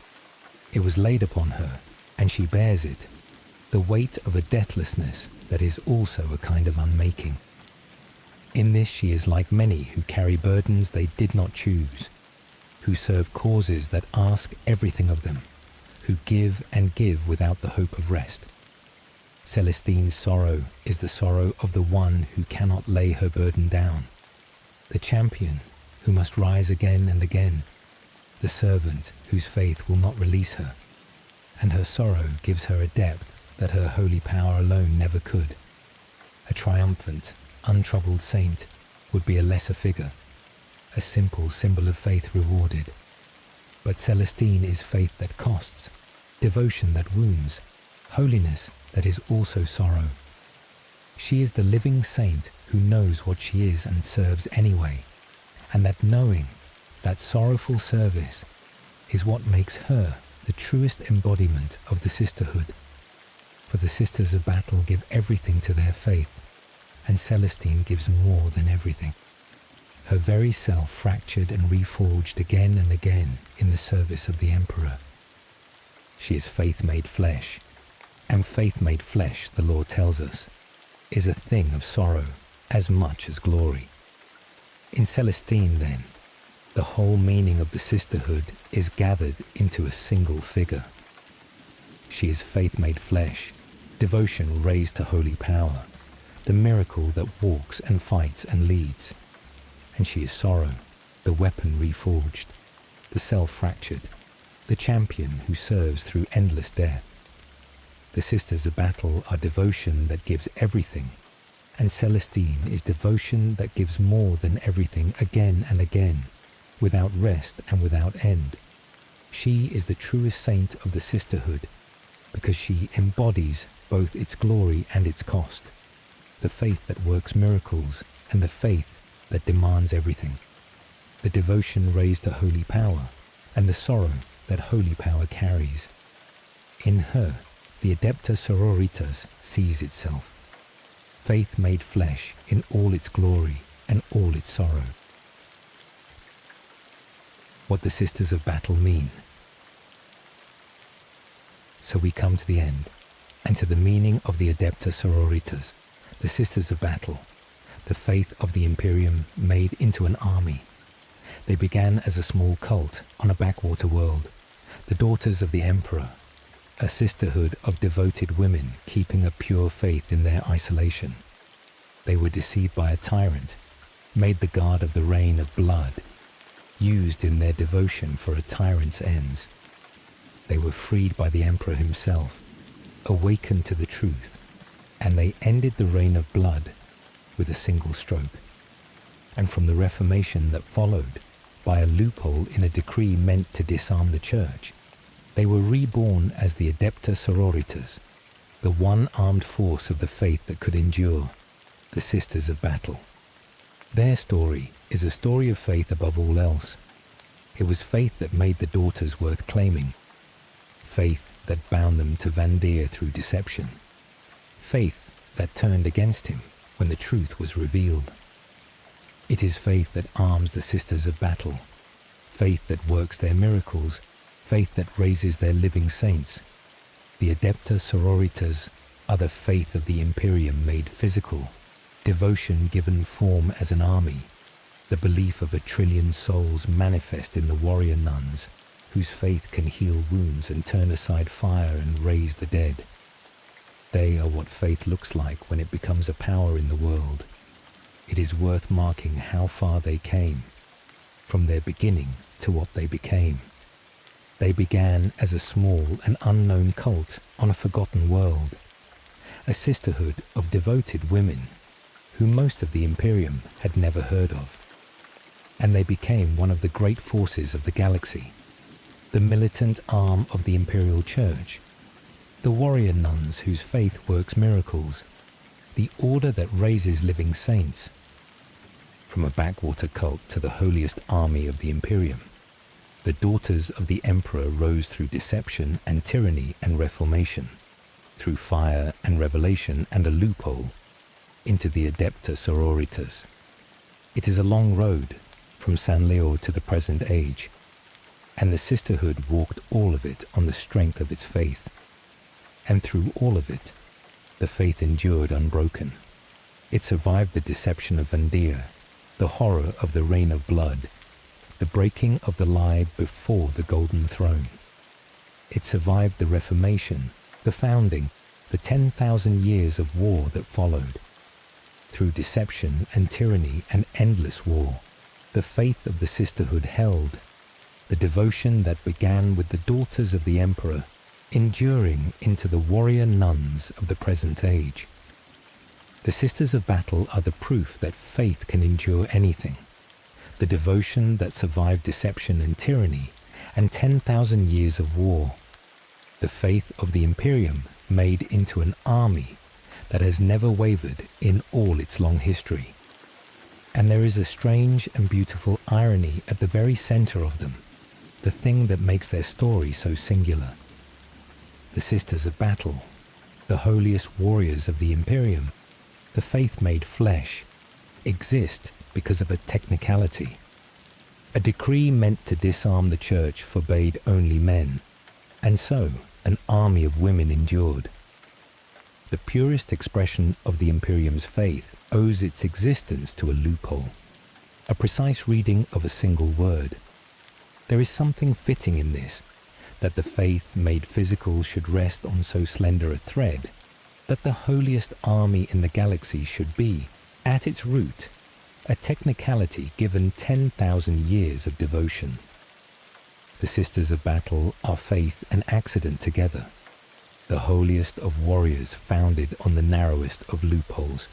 A: It was laid upon her, and she bears it, the weight of a deathlessness that is also a kind of unmaking. In this she is like many who carry burdens they did not choose, who serve causes that ask everything of them, who give and give without the hope of rest. Celestine's sorrow is the sorrow of the one who cannot lay her burden down, the champion who must rise again and again, the servant whose faith will not release her, and her sorrow gives her a depth that her holy power alone never could. A triumphant, untroubled saint would be a lesser figure, a simple symbol of faith rewarded. But Celestine is faith that costs, devotion that wounds, holiness that is also sorrow. She is the living saint who knows what she is and serves anyway, and that knowing, that sorrowful service, is what makes her the truest embodiment of the sisterhood. For the sisters of battle give everything to their faith, and Celestine gives more than everything. Her very self fractured and reforged again and again in the service of the Emperor. She is faith made flesh, and faith made flesh, the Lord tells us, is a thing of sorrow as much as glory. In Celestine, then, the whole meaning of the sisterhood is gathered into a single figure. She is faith made flesh, devotion raised to holy power, the miracle that walks and fights and leads. And she is sorrow, the weapon reforged, the self fractured, the champion who serves through endless death. The sisters of battle are devotion that gives everything, and Celestine is devotion that gives more than everything again and again, without rest and without end. She is the truest saint of the sisterhood, because she embodies both its glory and its cost, the faith that works miracles and the faith that demands everything, the devotion raised to holy power and the sorrow that holy power carries. In her, the Adepta Sororitas sees itself, faith made flesh in all its glory and all its sorrow. What the sisters of battle mean. So we come to the end, and to the meaning of the Adepta Sororitas, the Sisters of Battle, the faith of the Imperium made into an army. They began as a small cult on a backwater world, the Daughters of the Emperor, a sisterhood of devoted women keeping a pure faith in their isolation. They were deceived by a tyrant, made the guard of the reign of blood, used in their devotion for a tyrant's ends. They were freed by the Emperor himself, awakened to the truth, and they ended the reign of blood with a single stroke. And from the Reformation that followed, by a loophole in a decree meant to disarm the Church, they were reborn as the Adepta Sororitas, the one armed force of the faith that could endure, the Sisters of Battle. Their story is a story of faith above all else. It was faith that made the daughters worth claiming, faith that bound them to Vandire through deception, faith that turned against him when the truth was revealed. It is faith that arms the Sisters of Battle, faith that works their miracles, faith that raises their living saints. The Adepta Sororitas are the faith of the Imperium made physical, devotion given form as an army, the belief of 1 trillion souls manifest in the warrior nuns, whose faith can heal wounds and turn aside fire and raise the dead. They are what faith looks like when it becomes a power in the world. It is worth marking how far they came, from their beginning to what they became. They began as a small and unknown cult on a forgotten world, a sisterhood of devoted women who most of the Imperium had never heard of. And they became one of the great forces of the galaxy, the militant arm of the Imperial Church, the warrior nuns whose faith works miracles, the order that raises living saints. From a backwater cult to the holiest army of the Imperium, the daughters of the Emperor rose through deception and tyranny and reformation, through fire and revelation and a loophole, into the Adepta Sororitas. It is a long road, from San Leor to the present age, and the sisterhood walked all of it on the strength of its faith. And through all of it, the faith endured unbroken. It survived the deception of Vandire, the horror of the reign of blood, the breaking of the lie before the golden throne. It survived the Reformation, the founding, the 10,000 years of war that followed. Through deception and tyranny and endless war, the faith of the sisterhood held, the devotion that began with the daughters of the Emperor, enduring into the warrior nuns of the present age. The Sisters of Battle are the proof that faith can endure anything, the devotion that survived deception and tyranny and 10,000 years of war, the faith of the Imperium made into an army that has never wavered in all its long history. And there is a strange and beautiful irony at the very center of them, the thing that makes their story so singular. The Sisters of Battle, the holiest warriors of the Imperium, the faith made flesh, exist because of a technicality. A decree meant to disarm the Church forbade only men, and so an army of women endured. The purest expression of the Imperium's faith owes its existence to a loophole, a precise reading of a single word. There is something fitting in this, that the faith made physical should rest on so slender a thread, that the holiest army in the galaxy should be, at its root, a technicality given 10,000 years of devotion. The Sisters of Battle are faith and accident together, the holiest of warriors founded on the narrowest of loopholes.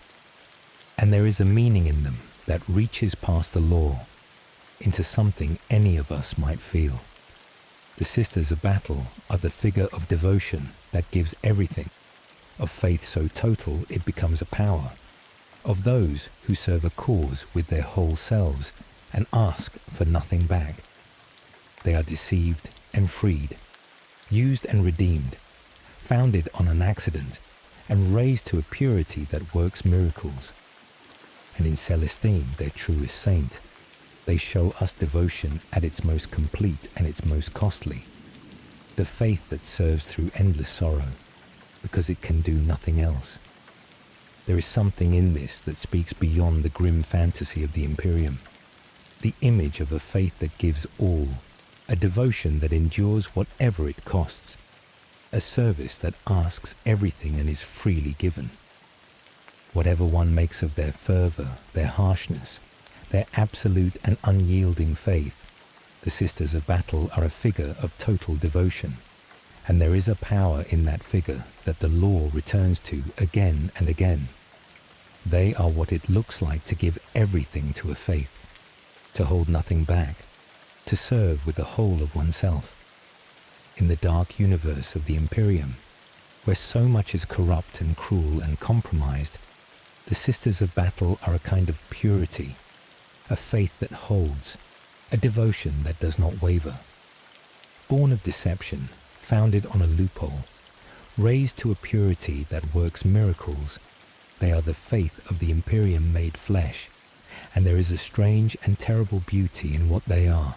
A: And there is a meaning in them that reaches past the law, into something any of us might feel. The Sisters of Battle are the figure of devotion that gives everything, of faith so total it becomes a power, of those who serve a cause with their whole selves and ask for nothing back. They are deceived and freed, used and redeemed, founded on an accident, and raised to a purity that works miracles. And in Celestine, their truest saint, they show us devotion at its most complete and its most costly. the faith that serves through endless sorrow, because it can do nothing else. There is something in this that speaks beyond the grim fantasy of the Imperium, the image of a faith that gives all, a devotion that endures whatever it costs, a service that asks everything and is freely given. Whatever one makes of their fervour, their harshness, their absolute and unyielding faith, the Sisters of Battle are a figure of total devotion, and there is a power in that figure that the law returns to again and again. They are what it looks like to give everything to a faith, to hold nothing back, to serve with the whole of oneself. In the dark universe of the Imperium, where so much is corrupt and cruel and compromised, the Sisters of Battle are a kind of purity, a faith that holds, a devotion that does not waver. Born of deception, founded on a loophole, raised to a purity that works miracles, they are the faith of the Imperium made flesh, and there is a strange and terrible beauty in what they are.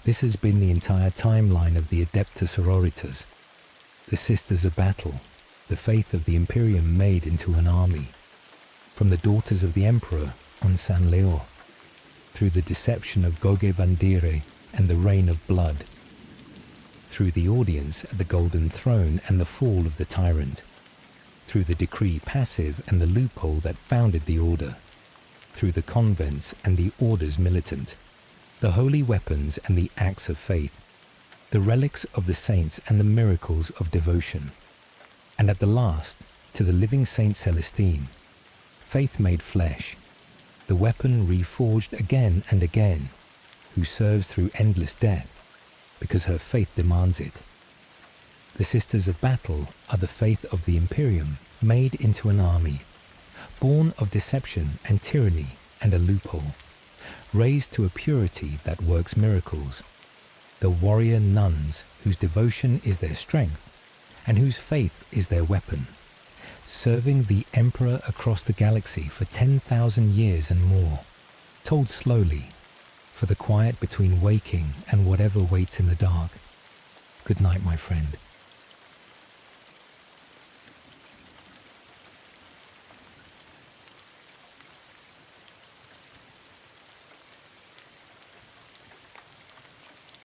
A: This has been the entire timeline of the Adepta Sororitas, the Sisters of Battle, the faith of the Imperium made into an army, from the daughters of the Emperor on San Leor, through the deception of Goge Vandire and the Reign of Blood, through the audience at the Golden Throne and the fall of the tyrant, through the decree passive and the loophole that founded the order, through the convents and the Orders Militant, the holy weapons and the acts of faith, the relics of the saints and the miracles of devotion, and at the last, to the Living Saint Celestine, faith made flesh, the weapon reforged again and again, who serves through endless death, because her faith demands it. The Sisters of Battle are the faith of the Imperium made into an army, born of deception and tyranny and a loophole, raised to a purity that works miracles, the warrior nuns whose devotion is their strength and whose faith is their weapon, serving the Emperor across the galaxy for 10,000 years and more, told slowly, for the quiet between waking and whatever waits in the dark. Good night, my friend.